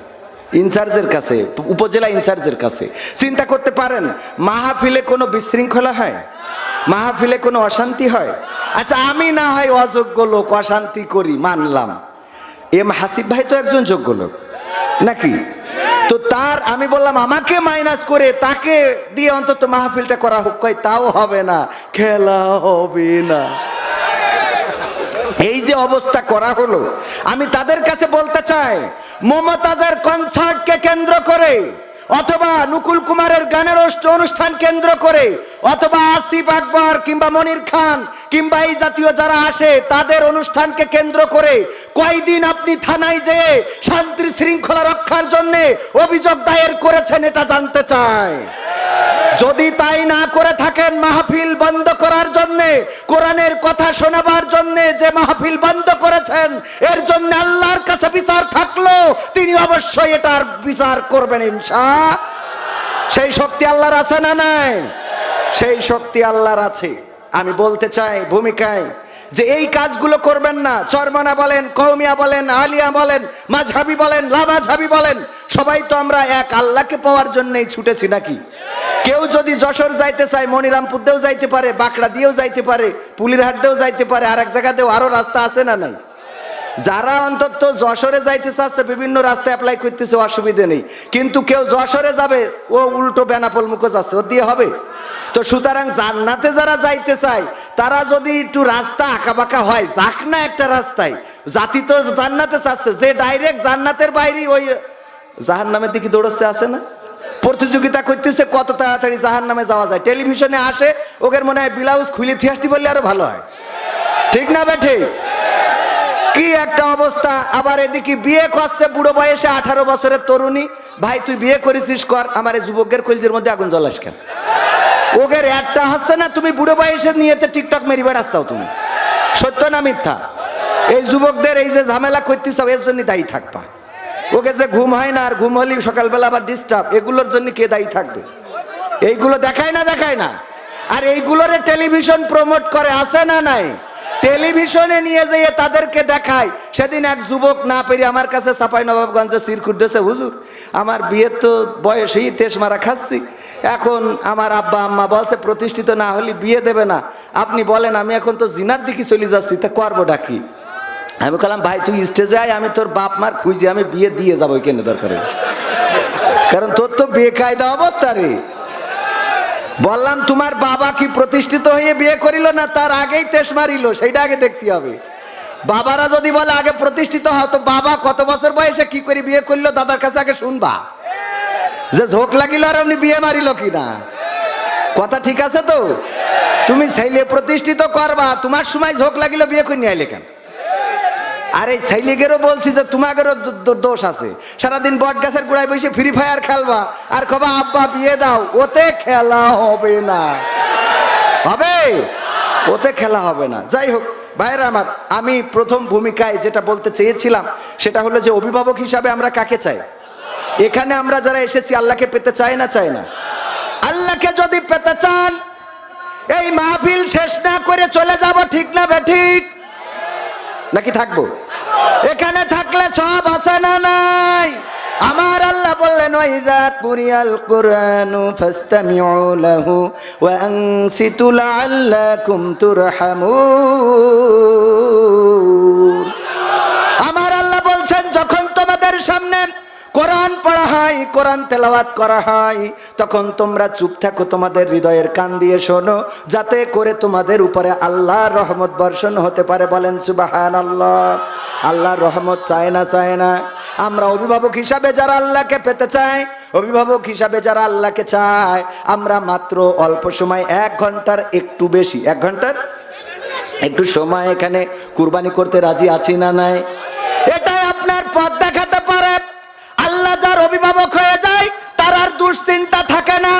ইনচার্জের কাছে, উপজেলা ইনচার্জের কাছে। চিন্তা করতে পারেন, মাহফিলে কোনো বিশৃঙ্খলা হয়? মাহফিলে কোনো অশান্তি হয়? আচ্ছা, আমি না হয় অযোগ্য লোক, অশান্তি করি, মানলাম। এম হাসিব ভাই তো একজন যোগ্য লোক নাকি? তো তার, আমি বললাম আমাকে মাইনাস করে তাকে দিয়ে অন্তত মাহফিলটা করা হোক। কয় তাও হবে না, খেলা হবে না। এই যে অবস্থা করা হলো, আমি তাদের কাছে বলতে চাই, মমতাজের কনসার্টকে কেন্দ্র করে, অথবা নকুল কুমারের গানের অনুষ্ঠান কেন্দ্র করে, অথবা আসিফ আকবর কিংবা মনির খান কিংবা এই জাতীয় যারা আসে তাদের অনুষ্ঠানকে কেন্দ্র করে কয়দিন আপনি থানায় যেয়ে শান্তি শৃঙ্খলা রক্ষার জন্য অভিযোগ দায়ের করেছেন, এটা জানতে চাই। যদি তাই না করে থাকেন, মাহফিল বন্ধ করার জন্য, কোরআনের কথা শোনাবার জন্য যে মাহফিল বন্ধ করেছেন, এর জন্য আল্লাহর কাছে বিচার থাকলো, তিনি অবশ্যই এটার বিচার করবেন ইনশাআল্লাহ। সেই শক্তি আল্লাহর আছে না নাই? সেই শক্তি আল্লাহর আছে। আমি বলতে চাই ভূমিকায় যে এই কাজগুলো করবেন না। চরমনা বলেন, কওমিয়া বলেন, আলিয়া বলেন, মাঝহাবি বলেন, লামাঝহাবি বলেন, সবাই তো আমরা এক আল্লাহকে পাওয়ার জন্যই ছুটেছি নাকি? কেউ যদি যশোর যাইতে চায়, মনিরামপুর দিয়েও যাইতে পারে, বাঁকড়া দিয়েও যাইতে পারে, পুলিরহাট দিয়েও যাইতে পারে, আর এক জায়গাতেও আরো রাস্তা আছে না নাই? যারা অন্তত যশোরে যাইতে চাচ্ছে, বিভিন্ন রাস্তায় অ্যাপ্লাই করতেছে, অসুবিধে নেই। কিন্তু কেউ যশোরে যাবে, ও উল্টো বেনাপোল মুখে যাচ্ছে, ও দিয়ে হবে? তো সুতরাং জান্নাতে যারা যাইতে চায়, তারা যদি একটু রাস্তা আঁকাবাঁকা হয়, যাক না একটা রাস্তায়। জাতি তো জান্নাতে চাচ্ছে, যে ডাইরেক্ট জান্নাতের বাইরে ওই জাহান্নামের দিকে দৌড়চ্ছে, আছে না? প্রতিযোগিতা করতেছে কত তাড়াতাড়ি জাহান্নামে যাওয়া যায়। টেলিভিশনে আসে, ওদের মনে হয় ব্লাউজ খুলে থিয়াসটি বললে আরো ভালো হয়, ঠিক না বেঠে? কি একটা অবস্থা। আবার এদিকে বিয়ে করছে বুড়ো বয়সে 18 বছরের তরুণী। ভাই তুই বিয়ে করেছিস, কর, আমার এই যুবকের কলজের মধ্যে আগুন জ্বলাস কেন? ওগের একটা হচ্ছে না, তুমি বুড়ো বয়সে নিয়েতে টিকটক মেরি বেড়াচ্ছাও, তুমি সত্য না মিথ্যা? এই যুবকদের এই যে ঝামেলা করতেছ, এর জন্য দায়ী থাকবা। ওকে যে ঘুম হয় না, আর ঘুম হলেই সকালবেলা আবার ডিস্টার্ব, এগুলোর জন্য কে দায়ী থাকবে? এইগুলো দেখায় না, দেখায় না? আর এইগুলোরে টেলিভিশন প্রমোট করে, আছে না নাই? টেলিভিশনে নিয়ে যেয়ে তাদেরকে দেখায়। সেদিন এক যুবক না পেরে আমার কাছে চাঁপাইনবাবগঞ্জে সিরকুট দিয়েছে, হুজুর আমার বিয়ের তো বয়সেই তেস মারা খাচ্ছি, এখন আমার আব্বা আম্মা বলছে প্রতিষ্ঠিত না হলে বিয়ে দেবে না, আপনি বলেন, আমি এখন তো জিনার দিকে চলে যাচ্ছি, তা করবো ডাকি? আমি বললাম ভাই তুই স্টেজে আয়, আমি তোর বাপ মার খুঁজি, আমি বিয়ে দিয়ে যাবো, কেন দরকারে? কারণ তোর তো বেকায়দা অবস্থা রে। বললাম তোমার বাবা কি প্রতিষ্ঠিত হয়ে বিয়ে করিল না তার আগেই তেস মারিল, সেইটা আগে দেখতে হবে। বাবারা যদি বলে আগে প্রতিষ্ঠিত হও, তো বাবা কত বছর বয়সে কি করে বিয়ে করলো দাদার কাছে আগে শুনবা, যে ঝোঁক লাগিল আর আপনি বিয়ে মারিল কিনা। কথা ঠিক আছে তো? তুমি ছেলে প্রতিষ্ঠিত করবা, তোমার সময় ঝোঁক লাগিল বিয়ে করে নিয়ে আইলে কেন? আর এই ছেলেগেরও বলছি যে তোমাদেরও দোষ আছে, সারাদিন বট গাছের গোড়ায় বসে ফ্রি ফায়ার খেলবা আর কবা আব্বা বিয়ে দাও, ওতে খেলা হবে না। হবে? ওতে খেলা হবে না। যাই হোক ভাইরা আমার, আমি প্রথম ভূমিকায় যেটা বলতে চেয়েছিলাম সেটা হলো যে অভিভাবক হিসাবে আমরা কাকে চাই? এখানে আমরা যারা এসেছি আল্লাহকে পেতে চাই না, চাই না? আল্লাহকে যদি পেতে চান, এই মাহফিল শেষ না করে চলে যাব, ঠিক না বেঠিক? নাকি থাকবো? এখানে থাক থাকলে সব আছে না নাই? আমার আল্লাহ বললেন ওয়াইযা কুরিয়াল কুরআনু ফাসতামিউ লাহু ওয়া আনসিতু লাআল্লাকুম তুরহামুন। আমার আল্লাহ বলছেন যখন তোমাদের সামনে কোরআন পড়া হয়, কোরআন তেলাওয়াত করা হয়, তখন তোমরা চুপ থাকো, তোমাদের হৃদয়ের কান দিয়ে শোনো, যাতে করে তোমাদের উপরে আল্লাহর রহমত বর্ষণ হতে পারে। বলেন সুবহানাল্লাহ। আল্লাহর রহমত চায় না? চায় না? আমরা অভিভাবক হিসাবে যারা আল্লাহকে পেতে চাই, অভিভাবক হিসাবে যারা আল্লাহকে চায়, আমরা মাত্র অল্প সময় 1 ঘন্টার একটু বেশি, 1 ঘন্টার একটু সময় এখানে কুরবানি করতে রাজি আছি না নাই? এটাই আপনার পথ দেখাতে পারে। আল্লাহ যার অভিভাবক হয়ে যায় তার আর দুশ্চিন্তা থাকে না,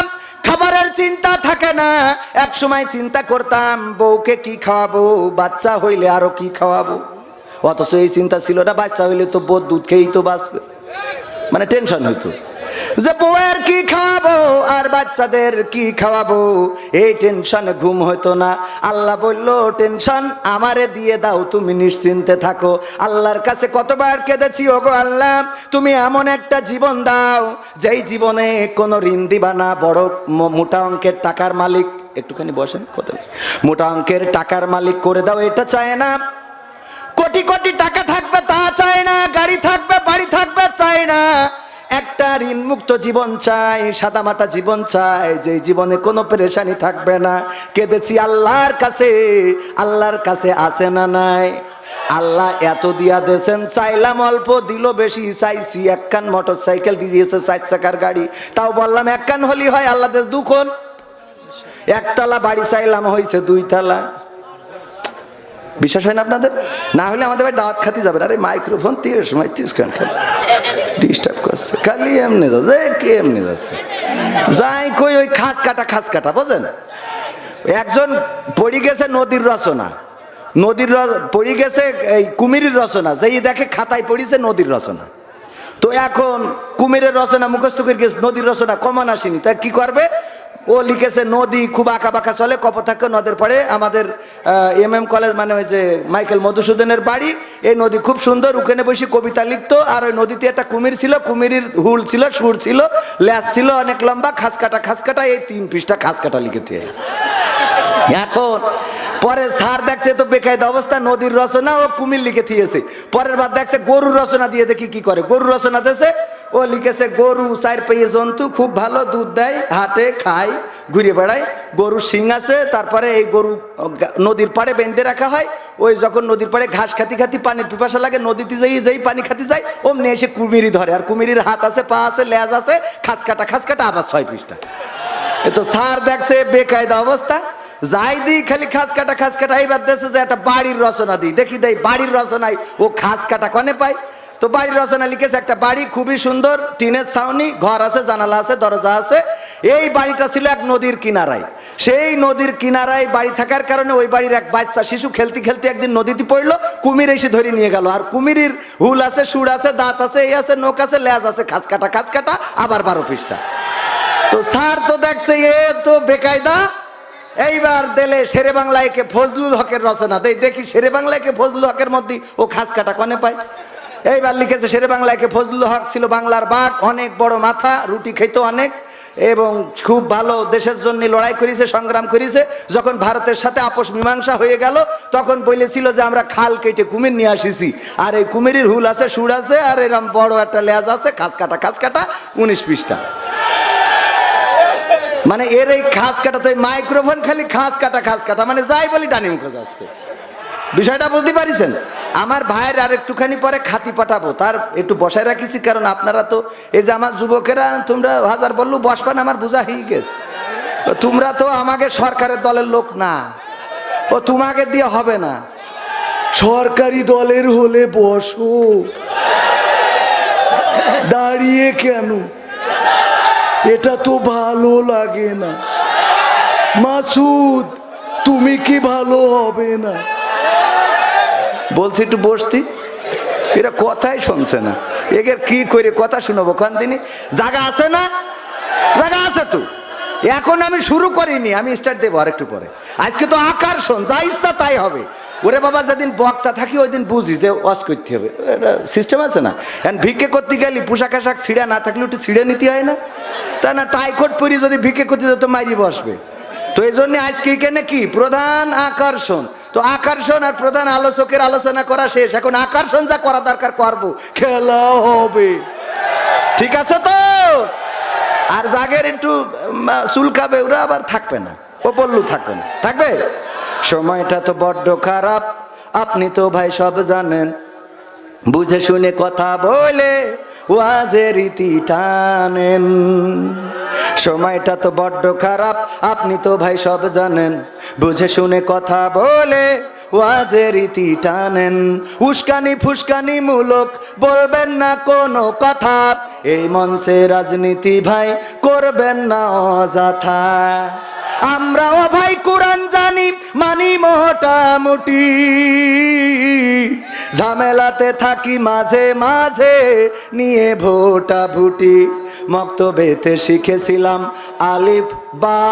খাবারের চিন্তা থাকে না। এক সময় চিন্তা করতাম বউকে কি খাওয়াবো, বাচ্চা হইলে আরো কি খাওয়াবো, অথচ এই চিন্তা ছিল না বাচ্চা হইলে তো বউ দুধ খেয়েই তো বাঁচবে। মানে টেনশন হইতো যে বউয়ের কি খাওয়াবো আর বাচ্চাদের কি খাওয়াবো, এই টেনশনে ঘুম হতো না। আল্লাহ বলল টেনশন আমারে দিয়ে দাও, তুমি নিশ্চিন্তে থাকো। আল্লাহর কাছে কতবার কেঁদেছি, ওগো আল্লাহ তুমি এমন একটা জীবন দাও যেই জীবনে কোনো ঋণ দিবা না, বড় মোটা অঙ্কের টাকার মালিক, একটুখানি বসেন, কত মোটা অঙ্কের টাকার মালিক করে দাও, এটা চায় না। কোটি কোটি টাকা থাকবে তা চায় না, গাড়ি থাকবে বাড়ি থাকবে চায় না, একটা ঋণ মুক্ত জীবন চাই, সাদামাটা জীবন চাই, যে জীবনে কোনো পেরেশানি থাকবে না। কেঁদেছি আল্লাহর কাছে, আল্লাহর কাছে আছে না নাই? আল্লাহ এত দিয়া দেন, চাইলাম অল্প দিল বেশি, চাইছি 1 কান মোটর সাইকেল দিয়েছে 4 চাকার গাড়ি, তাও বললাম 1 কান হলি হয়, আল্লাহ দেশ 2 কোণ। 1 তলা বাড়ি চাইলাম হয়েছে 2 তলা। বিশ্বাস হয় না আপনাদের? না হলে আমাদের ভাই দাওয়াত খাতে যাবেন। আরে মাইক্রোফোন 30 খান খালি ডিস্টার্ব করছে, খালি এমনি যাচ্ছে, কে এমনি যাচ্ছে যাই কই ওই খাস কাটা বোঝেন। একজন পড়ে গেছে নদীর রচনা, পড়ে গেছে এই কুমিরের রচনা, যেই দেখে খাতায় পড়িছে নদীর রচনা। তো এখন কুমিরের রচনা মুখস্থ করে গেছে, নদীর রচনা কমন আসেনি, তা কি করবে? ও লিখেছে নদী খুব আঁকা বাঁকা চলে, কপোতাক্ষ নদের পড়ে আমাদের MM কলেজ, মানে ওই যে মাইকেল মধুসূদনের বাড়ি, এই নদী খুব সুন্দর, ওখানে বসে কবিতা লিখতো। আর ওই নদীতে একটা কুমির ছিল, কুমিরের হুল ছিল, সুর ছিল, ল্যাস ছিল অনেক লম্বা, খাস কাটা, এই 3 পৃষ্ঠা খাস কাটা লিখেছে। এখন পরে স্যার দেখছে তো বেকায়দা অবস্থা, নদীর রচনা ও কুমির লিখে দিয়েছে। পরের বার দেখছে গরুর রচনা দিয়ে, দেখি কি করে, গরুর রচনা দিয়েছে, ও লিখেছে গরু 4 পায়ে জন্তু, খুব ভালো দুধ দেয়, হাটে খায়, ঘুরে বেড়ায়, গরু শিং আছে, তারপরে এই গরু নদীর পাড়ে বেঁধে রাখা হয়, ওই যখন নদীর পাড়ে ঘাস খাতি পানির পিপাসা লাগে, নদীতে যেই পানি খাতি যায় অমনি এসে কুমিরি ধরে, আর কুমিরির হাত আছে, পা আছে, লেজ আছে, খাস কাটা আবার 6 পৃষ্ঠা। এ তো স্যার দেখছে বেকায়দা অবস্থা, যাই দিই খালি খাস কাটা। এইবার দেখছে যে একটা বাড়ির রচনা দিই, দেখি দেয় বাড়ির রচনায় ও খাস কাটা কনে পায়। তো বাড়ির রচনা লিখেছে একটা বাড়ি খুবই সুন্দর, টিনের ছাউনি, ঘর আছে, জানালা আছে, দরজা আছে। এই বাড়িটা ছিল এক নদীর কিনারায়। সেই নদীর কিনারায় বাড়ি থাকার কারণে ওই বাড়ির এক বাচ্চা শিশু খেলতে একদিন নদীতে পড়লো, কুমির এসে ধরে নিয়ে গেল। আর কুমিরের হুল আছে, সুর আছে, দাঁত আছে, এই আছে, নোক আছে, লেজ আছে, খাস কাটা আবার 12 পৃষ্ঠা। তো স্যার তো দেখছে এ তো বেকায়দা, এইবার দিলে শেরে বাংলায় কে ফজলুল হকের রচনা, দেখি শেরে বাংলায় কে ফজলুল হকের মধ্যে ও খাস কাটা কনে পায়। এইবার লিখেছে শেরে বাংলায় কে ফজলুল হক ছিল বাংলার বাঘ, অনেক বড় মাথা, রুটি খেত অনেক, এবং খুব ভালো দেশের জন্য লড়াই করেছে, সংগ্রাম করেছে। যখন ভারতের সাথে আপোষ মীমাংসা হয়ে গেল তখন বলেছিল যে আমরা খাল কেটে কুমির নিয়ে আসিছি, আর এই কুমিরের হুল আছে, সুর আছে, আর এরকম বড় একটা লেজ আছে, খাস কাটা 19 পৃষ্ঠা। মানে এর এই খাস কাটা, তো মাইক্রোফোন খালি খাস কাটা, মানে যাই বলি ডানি মুখে যাচ্ছে। বিষয়টা বুঝতে পারিছেন? আমার ভাইয়ের আর একটুখানি পরে খাতি পাঠাবো, তার একটু বসায় রাখিছি, কারণ আপনারা তো এই যে আমার যুবকেরা, তোমরা হাজার বললু বসবান, আমার বোঝা হয়ে গেছে। তোমরা তো আমাকে সরকারের দলের লোক না, ও তোমাকে দিয়ে হবে না, সরকারি দলের হলে বসো, দাঁড়িয়ে কেন, এটা তো ভালো লাগে না। মাসুদ তুমি কি ভালো হবে না? বলছি একটু বসতি, এরা কথাই শুনছে না, এদের কি করে কথা শুনবো খান তিনি? জায়গা আছে না? জায়গা আছে তো। এখন আমি শুরু করিনি, আমি স্টার্ট দেবো আর একটু পরে। আজকে তো আকর্ষণ, যা ইচ্ছা তাই হবে। ওরে বাবা যেদিন বক্তা থাকি ওই দিন বুঝি যে ওয়াজ করতে হবে, এটা সিস্টেম আছে না। এখন ভিক্ষে করতে গেলি পোশাক আশাক ছিঁড়া না থাকলে একটু ছিঁড়ে নিতে হয় না, তা না টাইকোট পরি যদি ভিক্ষে করতে যেত মাইরি বসবে। তো এই জন্য আজকে এখানে কি প্রধান আকর্ষণ, তো আকর্ষণ আর প্রধান আলোচকের আলোচনা করা শেষ, এখন আকর্ষণ যা করা দরকার করবো, খেলা হবে, ঠিক আছে তো? আর জাগের একটু চুলকাবে ওরা আবার থাকবে না, ও বললু থাকবে না, থাকবে। সময়টা তো বড্ড খারাপ, আপনি তো ভাই সব জানেন, বুঝে শুনে কথা বলে ওয়াজের রীতি টানেন। সময়টা তো বড্ড খারাপ, আপনি তো ভাই সব জানেন, বুঝে শুনে কথা বলে ওয়াজের রীতি টানেন। উস্কানি ফুসকানি মূলক বলবেন না কোনো কথা, এই মঞ্চে রাজনীতি ভাই করবেন না অযথা। আমরাও ভাই কোরআন জানি মানি মোটামুটি, ঝামেলাতে থাকি মাঝে মাঝে নিয়ে ভোটা ভুটি। মক্তবেতে শিখেছিলাম আলিফ বা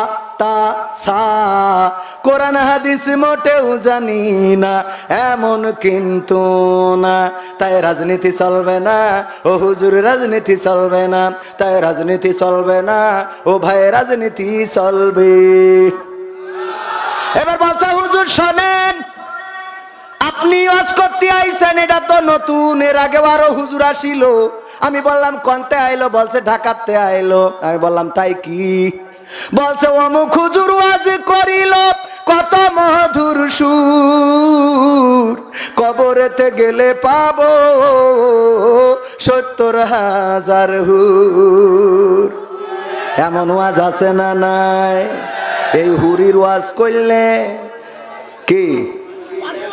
তা সা, কোরআন হাদিস মোটেও জানি না এমন কিন্তু না, তাই রাজনীতি চলবে না ও হুজুর, রাজনীতি চলবে না, তাই রাজনীতি চলবে না ও ভাই, রাজনীতি চলবে। এবার বলছে হুজুর শোনেন, আপনি ওয়াজ করতে আইছেন এটা তো নতুন, এর আগে আরো হুজুর আসিল। আমি বললাম কোনতে আইলো, বলছে ঢাকাতে আইলো। আমি বললাম তাই কি? বলছে অমুক হুজুর ওয়াজ করিল কত মধুর সুর, কবরেতে গেলে পাবো ৭০,০০০ হুর। এমন ওয়াজ আছে না নাই? এই হুরির ওয়াজ করলে কি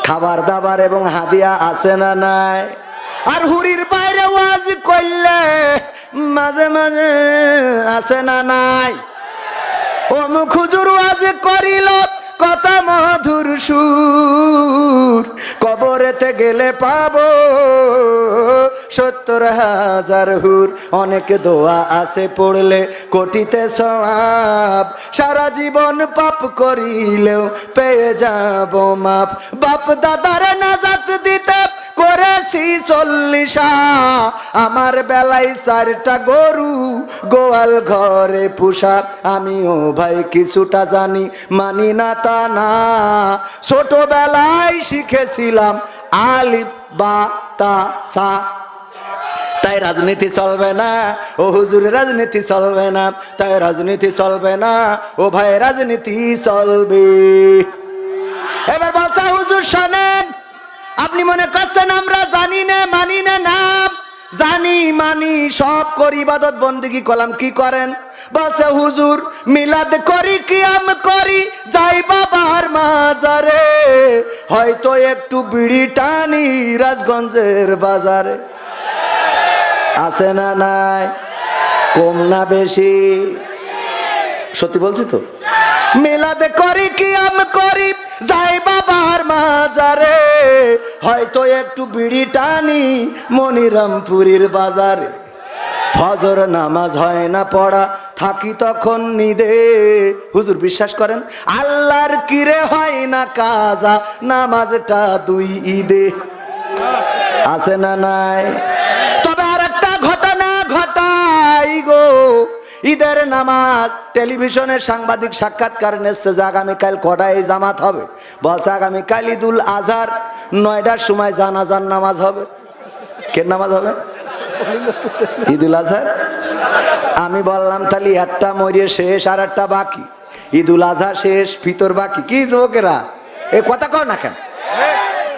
খাবার দাবার এবং হাদিয়া আছে না নাই? আর হুরির বাইরে ওয়াজ করলে মাঝে মাঝে আছে না নাই? অমুক হুজুর ওয়াজ করিল কত মধুর সুর, কবরেতে গেলে পাবো ৭০,০০০ হুর। অনেক দোয়া আছে পড়লে কোটিতে সওয়াব, সারা জীবন পাপ করিলেও পেয়ে যাব মাপ। বাপ দাদার নাজাত দিতে করেছি ৪০, আমার বেলায় ৪টা গরু গোয়াল ঘরে পোষা। আমিও ভাই কিছুটা জানি মানি না তা না, ছোটবেলায় শিখেছিলাম আলিফ বা তা সা, তাই রাজনীতি চলবে না ও হুজুর, রাজনীতি চলবে না, তাই রাজনীতি চলবে না ও ভাই, রাজনীতি চলবে। এবার বলছে হুজুর শোনেন, আপনি মনে করছেন আমরা জানি না মানি না, নাম জানি মানি সব করি, ইবাদত বন্দেগি করলাম, কি করেন? বলছে হুজুর মিলাদ করি, কিয়াম করি, যাই বাবার মাজারে, হয়তো একটু বিড়ি টানি রাজগঞ্জের বাজারে। আছে না নাই? কম না বেশি? সত্যি বলছি তো। মিলাদ করি, কিয়াম করি, যাই বাবার মাজারে, হয়তো একটু বিড়ি টানি মনিরামপুরীর বাজারে। ফজর নামাজ হয় না পড়া, থাকি তখন নিদে। হুজুর বিশ্বাস করেন আল্লাহর কিরে হয় না কাজা, নামাজটা 2 ঈদে। আছে না নাই? তবে আর একটা ঘটনা ঘটাই গো, ঈদের নামাজ টেলিভিশনের সাংবাদিক সাক্ষাৎকার নিচ্ছে যে আগামীকাল কটায় জামাত হবে। বলছে আগামীকাল ঈদুল আজহার 9টার সময় জানাজার নামাজ হবে। কে নামাজ হবে? ঈদুল আজহার। আমি বললাম তাহলে একটা মরিয়ে শেষ আর একটা বাকি, ঈদুল আজহা শেষ ফিতর বাকি। কি যুবকেরা এ কথা কও না কেন?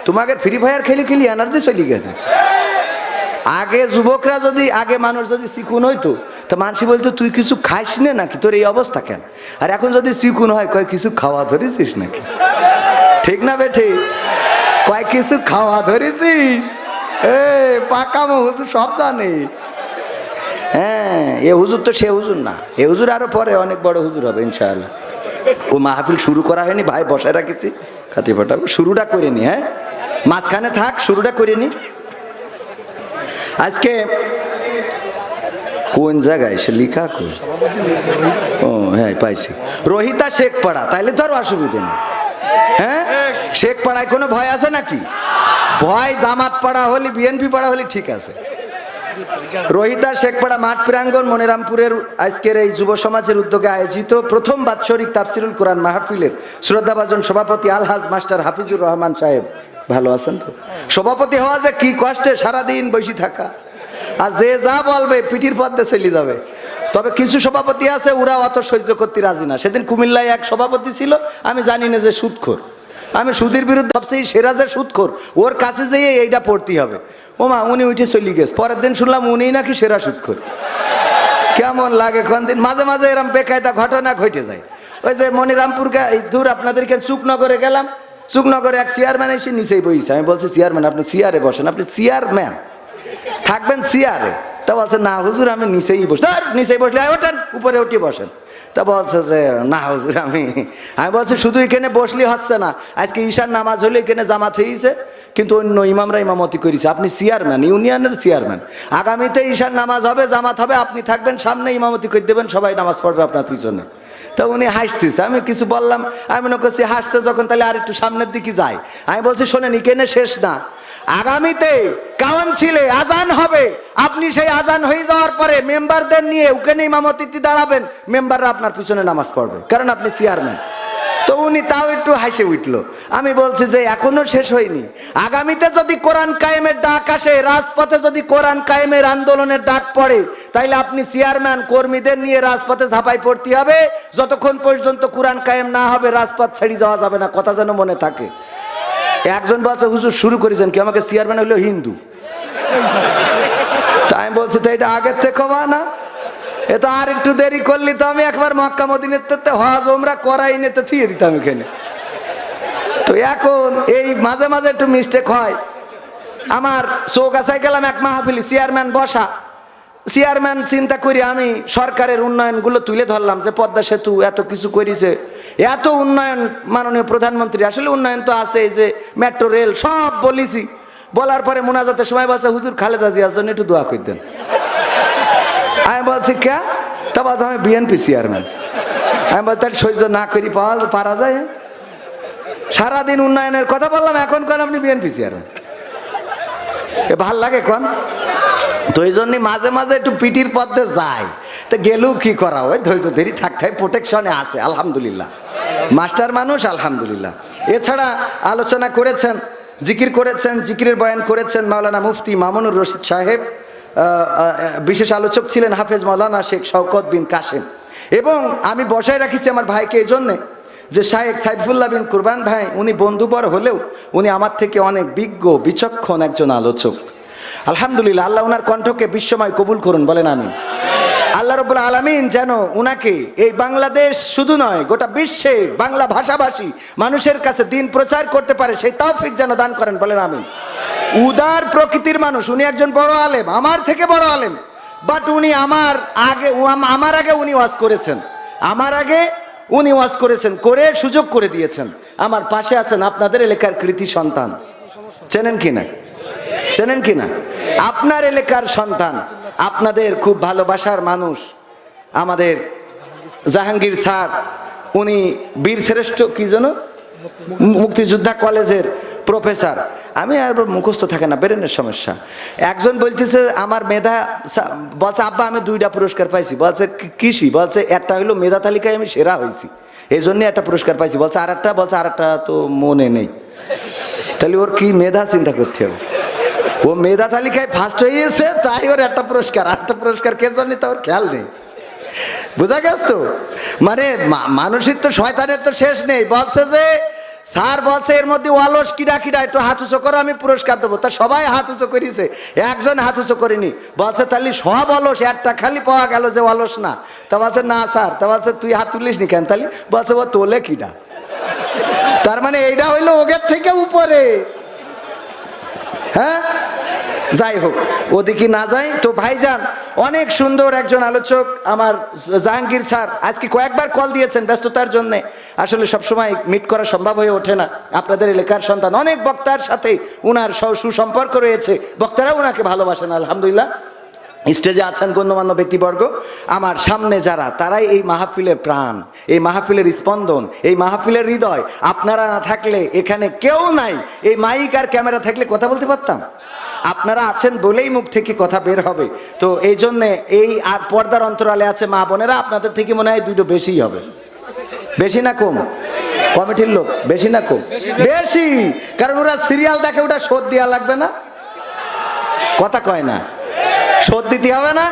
তোমাকে ফ্রি ফায়ার খেলি খেলি এনার্জি চলি গেছে। আগে যুবকরা যদি, আগে মানুষ যদি চিকুন হইতো তো মানুষ বলতো তুই কিছু খাইস না নাকি, তোর এই অবস্থা কেন? আর এখন যদি চিকুন হয় কয় কিছু খাওয়া ধরেছিস নাকি? ঠিক না বেঠি? কয় কিছু খাওয়া ধরেছিস? পাকামো হুজুর সব জানে। হ্যাঁ, এ হুজুর তো সে হুজুর না, এ হুজুর আরো পরে অনেক বড় হুজুর হবে ইনশাআল্লাহ। ও মাহফিল শুরু করা হয়নি ভাই, বসায় রাখেছি, খাতি ফাটাবো, শুরুটা করে নি। হ্যাঁ, মাঝখানে থাক, শুরুটা করে নি। আজকে কোন জায়গায় সে লিখা কই? ও হ্যাঁ পাইছি, রোহিতা শেখ পাড়া, তাইলে তো আর অসুবিধা নেই। হ্যাঁ, শেখ পাড়ায় কোনো ভয় আছে নাকি? ভয় জামাত পাড়া হলে, বিএনপি পাড়া হলে ঠিক আছে। রোহিতা শেখপাড়া মাঠ প্রাঙ্গণ মনিরামপুরের আজকের এই যুব সমাজের উদ্যোগে আয়োজিত প্রথম বাৎসরিক তাফসিরুল কোরআন মাহফিলের শ্রদ্ধাভাজন সভাপতি আলহাজ মাস্টার হাফিজুর রহমান সাহেব, ভালো আছেন তো? সভাপতি হওয়া যে কি কষ্টে, সারাদিন বসে থাকা, আর যে যা বলবে পিঠির পথে চলে যাবে। তবে কিছু সভাপতি আছে ওরা অত সহ্য করতে রাজি না। সেদিন কুমিল্লায় এক সভাপতি ছিল, আমি জানি না যে সুদখোর, আমি সুদের বিরুদ্ধে ভাবছি সেরা যে সুদখোর, ওর কাছে যেয়ে এইটা পড়তে হবে। ওমা উনি উঠে চলে গেছে, পরের দিন শুনলাম উনি নাকি সেরা সুদখোর। কেমন লাগে কোন দিন, মাঝে মাঝে এরম বেকায়দা ঘটনা ঘটে যায়। ওই যে মনিরামপুরকে দূর আপনাদেরকে চুকনগরে গেলাম, চুকনগরে এক চেয়ারম্যান এসে নিচেই বইছে। আমি বলছি চেয়ারম্যান আপনি চেয়ারে বসেন, আপনি চেয়ারম্যান থাকবেন চেয়ারে? তা বলছে না হুজুর আমি নিচেই বসে। নিচেই বসলে ওঠেন, উপরে উঠে বসেন। তা বলছে যে না হুজুর আমি বলছি শুধু এখানে বসলে হচ্ছে না, আজকে ঈশার নামাজ হলে এখানে জামাত হয়েছে, কিন্তু অন্য ইমামরা ইমামতি করেছে, আপনি চেয়ারম্যান, ইউনিয়নের চেয়ারম্যান, আগামীতে ঈশার নামাজ হবে, জামাত হবে, আপনি থাকবেন সামনে, ইমামতি করে দেবেন, সবাই নামাজ পড়বে আপনার পিছনে। তা উনি হাসতেছে, আমি কিছু বললাম, আমি মনে করছি হাসছে যখন তাহলে আর একটু সামনের দিকে যাই। আমি বলছি শোনেন এখানে শেষ না, আগামীতে কাউন্সিলে আজান হবে, আপনি সেই আজান হয়ে যাওয়ার পরে মেম্বারদের নিয়ে ওখানে ইমামতিতে দাঁড়াবেন, মেম্বাররা আপনার পিছনে নামাজ পড়বে, কারণ আপনি চেয়ারম্যান। তো উনি তাও একটু হাসে উঠলো। আমি বলছি যে এখনো শেষ হয়নি, আগামীতে যদি কোরআন কায়েমের ডাক আসে, রাজপথে যদি কোরআন কায়েমের আন্দোলনের ডাক পড়ে, তাইলে আপনি চেয়ারম্যান কর্মীদের নিয়ে রাজপথে ঝাঁপাই পড়তে হবে। যতক্ষণ পর্যন্ত কোরআন কায়েম না হবে রাজপথ ছেড়ে যাওয়া যাবে না, কথা যেন মনে থাকে। একজন বলছে হুজুর শুরু করেছেন কি, আমাকে চেয়ারম্যান হইলো হিন্দু। তাই আমি বলছি তো এটা আগের থেকে হওয়া না, এটা আর একটু দেরি করলি তো আমি একবার মক্কা মদিনাতে হজ ওমরা করাই নিতে থিয়ে দিতাম এখানে। তো এখন এই মাঝে মাঝে একটু মিস্টেক হয়। আমার চৌগাছায় গেলাম এক মাহফিলি, চেয়ারম্যান বসা, চেয়ারম্যান চিন্তা করি আমি সরকারের উন্নয়নগুলো তুলে ধরলাম, যে পদ্মা সেতু এত কিছু করেছে, এত উন্নয়ন মাননীয় প্রধানমন্ত্রী, আসলে উন্নয়ন তো আছে, যে মেট্রো রেল সব বলেছি। বলার পরে মোনাজাতের সময় বলছে হুজুর খালেদা জিয়ার জন্য একটু দোয়া করে দেন। আমি বলছি কে? তা বলছে আমি বিএনপি চেয়ারম্যান। আমি বলছি তাহলে সহ্য না করি পারা যায়? সারাদিন উন্নয়নের কথা বললাম, এখন কোন আপনি বিএনপি চেয়ারম্যান, এ ভাল লাগে কোন? তো এই জন্যই মাঝে মাঝে একটু পিটির পথে যায়। তো গেলেও কি করা, ওই ধৈর্য ধরি থাকতে হয়, প্রোটেকশনে আছে আলহামদুলিল্লাহ, মাস্টার মানুষ আলহামদুলিল্লাহ। এছাড়া আলোচনা করেছেন, জিকির করেছেন, জিকিরের বয়ান করেছেন মাওলানা মুফতি মামুনুর রশিদ সাহেব, বিশেষ আলোচক ছিলেন হাফেজ মাওলানা শেখ শওকত বিন কাসেম। এবং আমি বসায় রাখিছি আমার ভাইকে এই জন্যে যে শায়েখ সাইফুল্লাহ বিন কুরবান ভাই, উনি বন্ধুবর হলেও উনি আমার থেকে অনেক বিজ্ঞ বিচক্ষণ একজন আলোচক। আলহামদুলিল্লাহ, আল্লাহ ওনার কণ্ঠকে বিশ্বময় কবুল করুন, বলেন আমিন। আল্লাহ রাব্বুল আলামিন যেন উনাকে এই বাংলাদেশ শুধু নয় গোটা বিশ্বে বাংলা ভাষাভাষী মানুষের কাছে দিন প্রচার করতে পারে, সেই তৌফিক যেন দান করেন, বলেন আমিন। উদার প্রকৃতির মানুষ, উনি একজন বড় আলেম, আমার থেকে বড় আলেম, বাট উনি আমার আগে উনি ওয়াজ করেছেন, আমার আগে উনি ওয়াজ করেছেন, করে সুযোগ করে দিয়েছেন। আমার পাশে আছেন আপনাদের এলাকার কৃতি সন্তান, চেনেন কিনা? চেনেন কিনা? আপনার এলাকার সন্তান, আপনাদের খুব ভালোবাসার মানুষ, আমাদের জাহাঙ্গীর স্যার, উনি বীর শ্রেষ্ঠ কি যেন মুক্তিযোদ্ধা কলেজের প্রফেসর। আমি আর মুখস্থ থাকে না, ব্রেনের সমস্যা। একজন বলতেছে আমার মেধা, বলছে আব্বা আমি 2টা পুরস্কার পাইছি। বলছে কৃষি, বলছে একটা হইলো মেধা তালিকায় আমি সেরা হয়েছি, এই জন্যই একটা পুরস্কার পাইছি। বলছে আরেকটা, বলছে আরেকটা তো মনে নেই। তাহলে ওর কি মেধা চিন্তা করতে হবে, ও মেধা তালিকায় ফার্স্ট হয়েছে তাই ওর একটা পুরস্কার, আরেকটা পুরস্কার কে জন্য তা ওর খেয়াল নেই। বোঝা গেছ তো? মানে মানুষের তো শয়তানের তো শেষ নেই। বলছে যে স্যার বলছে এর মধ্যে অলস কিডা কিডা, একটু হাত উঁচু করো আমি পুরস্কার দেবো। তা সবাই হাত উঁচু করেছে, একজন হাত উঁচু করেনি। বলছে তাহলে সব অলস, একটা খালি পাওয়া গেল যে অলস না। তা বলছে না স্যার। তা বলছে তুই হাত তুলিস নি কেন? তাহলে বলছে ও তোলে কিডা। তার মানে এইটা হইলো ওগের থেকে উপরে। হ্যাঁ, যাই হোক, ওদিকে না যাই তো। ভাইজান অনেক সুন্দর একজন আলোচক আমার জাহাঙ্গীর স্যার, আজকে কয়েকবার কল দিয়েছেন ব্যস্ততার জন্য, আসলে সবসময় মিট করা সম্ভব হয়ে ওঠে না। আপনাদের এলাকার সন্তান, অনেক বক্তার সাথে উনার সুসম্পর্ক রয়েছে, বক্তারাও উনাকে ভালোবাসেন আলহামদুলিল্লাহ। স্টেজে আছেন গণ্যমান্য ব্যক্তিবর্গ, আমার সামনে যারা, তারাই এই মাহফিলের প্রাণ, এই মাহফিলের স্পন্দন, এই মাহফিলের হৃদয়। আপনারা না থাকলে এখানে কেউ নাই। এই মাইক আর ক্যামেরা থাকলে কথা বলতে পারতাম? আপনারা আছেন বলেই মুখ থেকে কথা বের হবে। তো এই জন্যে এই আর পর্দার অন্তরালে আছে মা বোনেরা, আপনাদের থেকে মনে হয় দুটো বেশিই হবে। বেশি না কম? কমিটির লোক বেশি না কম? বেশি। কারণ ওরা সিরিয়াল দেখে, ওটা শোধ দেওয়া লাগবে না? কথা কয় না? শোধ দিতে হবে না?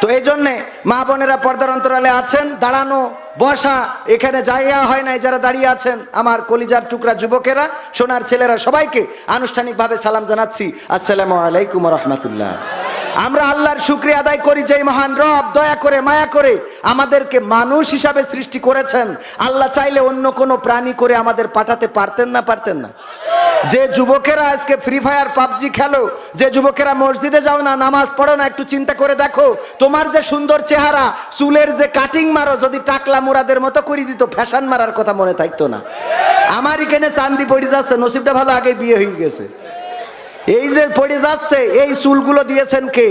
তো এই জন্যে মা বোনেরা পর্দার অন্তরালে আছেন, দাঁড়ানো বসা এখানে জায়গা হয় নাই, যারা দাঁড়িয়ে আছেন আমার কলিজার টুকরা যুবকেরা, সোনার ছেলেরা, সবাইকে আনুষ্ঠানিকভাবে সালাম জানাচ্ছি, আসসালামু আলাইকুম ওয়া রাহমাতুল্লাহ। আমরা আল্লাহর শুকরিয়া আদায় করি যে মহান রব দয়া করে মায়া করে আমাদেরকে মানুষ হিসাবে সৃষ্টি করেছেন। আল্লাহ চাইলে অন্য কোনো প্রাণী করে আমাদের পাঠাতে পারতেন না? পারতেন না? যে যুবকেরা আজকে ফ্রি ফায়ার পাবজি খেলো, যে যুবকেরা মসজিদে যাও না, নামাজ পড়ো না, একটু চিন্তা করে দেখো, তোমার যে সুন্দর চেহারা, চুলের যে কাটিং মারো, যদি টাকলা মুরাদের মতো করে দিত, ফ্যাশন মারার কথা মনে থাকতো না। আমার এখানে চান্দি পড়ে যাচ্ছে, নসিবটা ভালো, আগে বিয়ে হয়ে গেছে। এই যে পড়ে যাচ্ছে, এই চুলগুলো দিয়েছেন কে?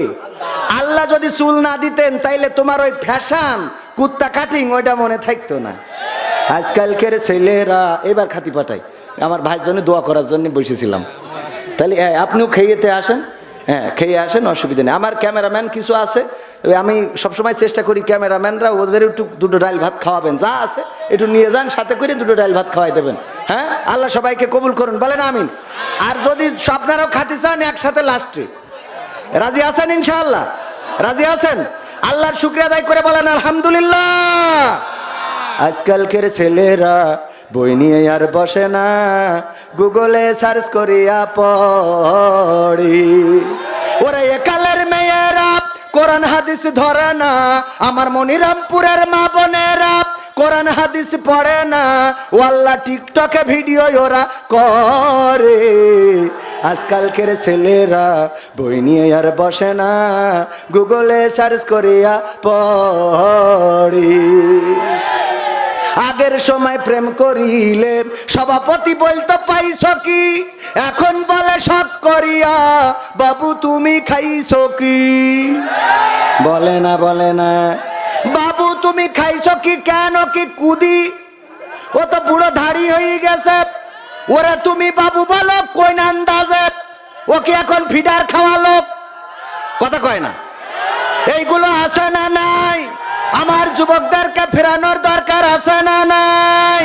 আল্লাহ যদি চুল না দিতেন তাইলে তোমার ওই ফ্যাশন কুত্তা কাটিং ওইটা মনে থাকতো না। আজকালকের ছেলেরা, এবার খাতি পাঠাই, আমার ভাইয়ের জন্য দোয়া করার জন্য বসেছিলাম। তাহলে আপনিও খেয়েতে আসেন, হ্যাঁ খেয়ে আসেন, অসুবিধা নেই। আমার ক্যামেরাম্যান কিছু আছে, আমি সবসময় চেষ্টা করি ক্যামেরাম্যানরা ওদের একটু দুটো ডাল ভাত খাওয়াবেন, যা আছে একটু নিয়ে যান, সাথে করে দুটো ডাল ভাত খাওয়াই দেবেন। হ্যাঁ, আল্লাহ সবাইকে কবুল করুন, বলেন আমিন। আর যদি আপনারাও খাতে চান একসাথে লাস্টে, রাজি আছেন? ইনশাআল্লাহ রাজি আছেন? আল্লাহর শুকরিয়া আদায় করে বলেন আলহামদুলিল্লাহ। আজকালকের ছেলেরা বই নিয়ে আর বসে না, গুগলে সার্চ করিয়া পড়ি। ওরা একালের মেয়েরা কোরআন হাদিস ধরে না, আমার মনিরামপুরের মা বোনেরা কোরআন হাদিস পড়ে না, ও আল্লাহ টিকটকে ভিডিও ওরা করে। আজকালকের ছেলেরা বই নিয়ে আর বসে না, গুগলে সার্চ করিয়া পড়ি। আগের সময় প্রেম করিলে সভাপতি বলতো পাইছো কি, এখন বলে শখ করিয়া বাবু তুমি খাইছো কি? বলে না, বলে না, বাবু তুমি খাইছো কি? কেন কি কুদি? ও তো বুড়ো ধাড়ি হয়ে গেছে, ওরা তুমি বাবু বলো কোন আন্দাজে? ও কি এখন ফিডার খাওয়া লোক? কথা কয় না? এইগুলো আছে না নাই? আমার যুবকদেরকে ফেরানোর দরকার আছে না নাই?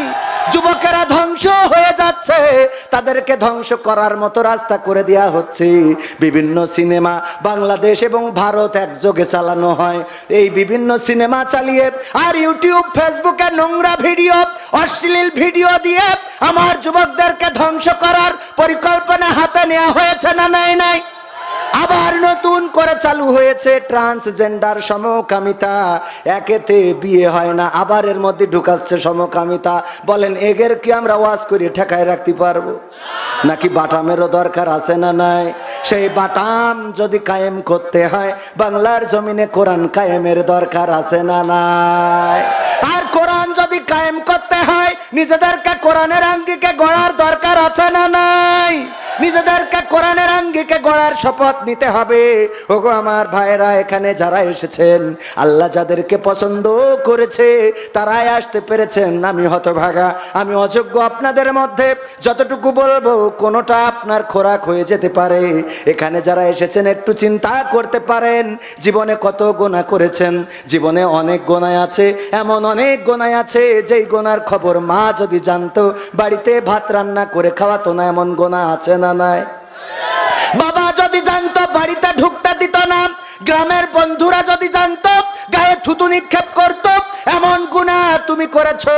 যুবকেরা ধ্বংস হয়ে যাচ্ছে, তাদেরকে ধ্বংস করার মতো রাস্তা করে দেয়া হচ্ছে। বিভিন্ন সিনেমা বাংলাদেশ এবং ভারত একযোগে চালানো হয়। এই বিভিন্ন সিনেমা চালিয়ে আর ইউটিউব ফেসবুকে নোংরা ভিডিও, অশ্লীল ভিডিও দিয়ে আমার যুবকদেরকে ধ্বংস করার পরিকল্পনা হাতে নেওয়া হয়েছে না নাই? নাই। আবার নতুন করে চালু হয়েছে ট্রান্সজেন্ডার, সমকামিতা। একেতে বিয়ে হয় না, আবার এর মধ্যে ঢুকাচ্ছে সমকামিতা। বলেন এগের কি আমরা ওয়াজ করে ঠেকায় রাখতে পারবো? নাকি বাটামেরও দরকার আছে না নাই? সেই বাটাম যদি কায়েম করতে হয়, বাংলার জমিনে কোরআন কায়েমের দরকার আছে না নাই? আর কোরআন যদি কায়েম করতে হয়, নিজেদেরকে কোরআনের আঙ্গিকে গড়ার দরকার আছে না নাই? নিজেদেরকে কোরআনের আঙ্গিকে গড়ার শপথ নিতে হবে। ওগো আমার ভাইরা, এখানে যারা এসেছেন, আল্লাহ যাদেরকে পছন্দ করেছে তারাই আসতে পেরেছেন। আমি হতভাগা, আমি অযোগ্য। আপনাদের মধ্যে যতটুকু বলবো কোনোটা আপনার খোরাক হয়ে যেতে পারে। এখানে যারা এসেছেন একটু চিন্তা করতে পারেন, জীবনে কত গোনা করেছেন। জীবনে অনেক গোনায় আছে, এমন অনেক গোনায় আছে যেই গোনার খবর মা যদি জানতো বাড়িতে ভাত রান্না করে খাওয়াতো না। এমন গোনা আছে না নাই? বাবা যদি জানতো বাড়িতে ঢুকতে দিত না। গ্রামের বন্ধুরা যদি জানতো গায়ে থুতু নিক্ষেপ করতো। এমন গুনাহ তুমি করেছো।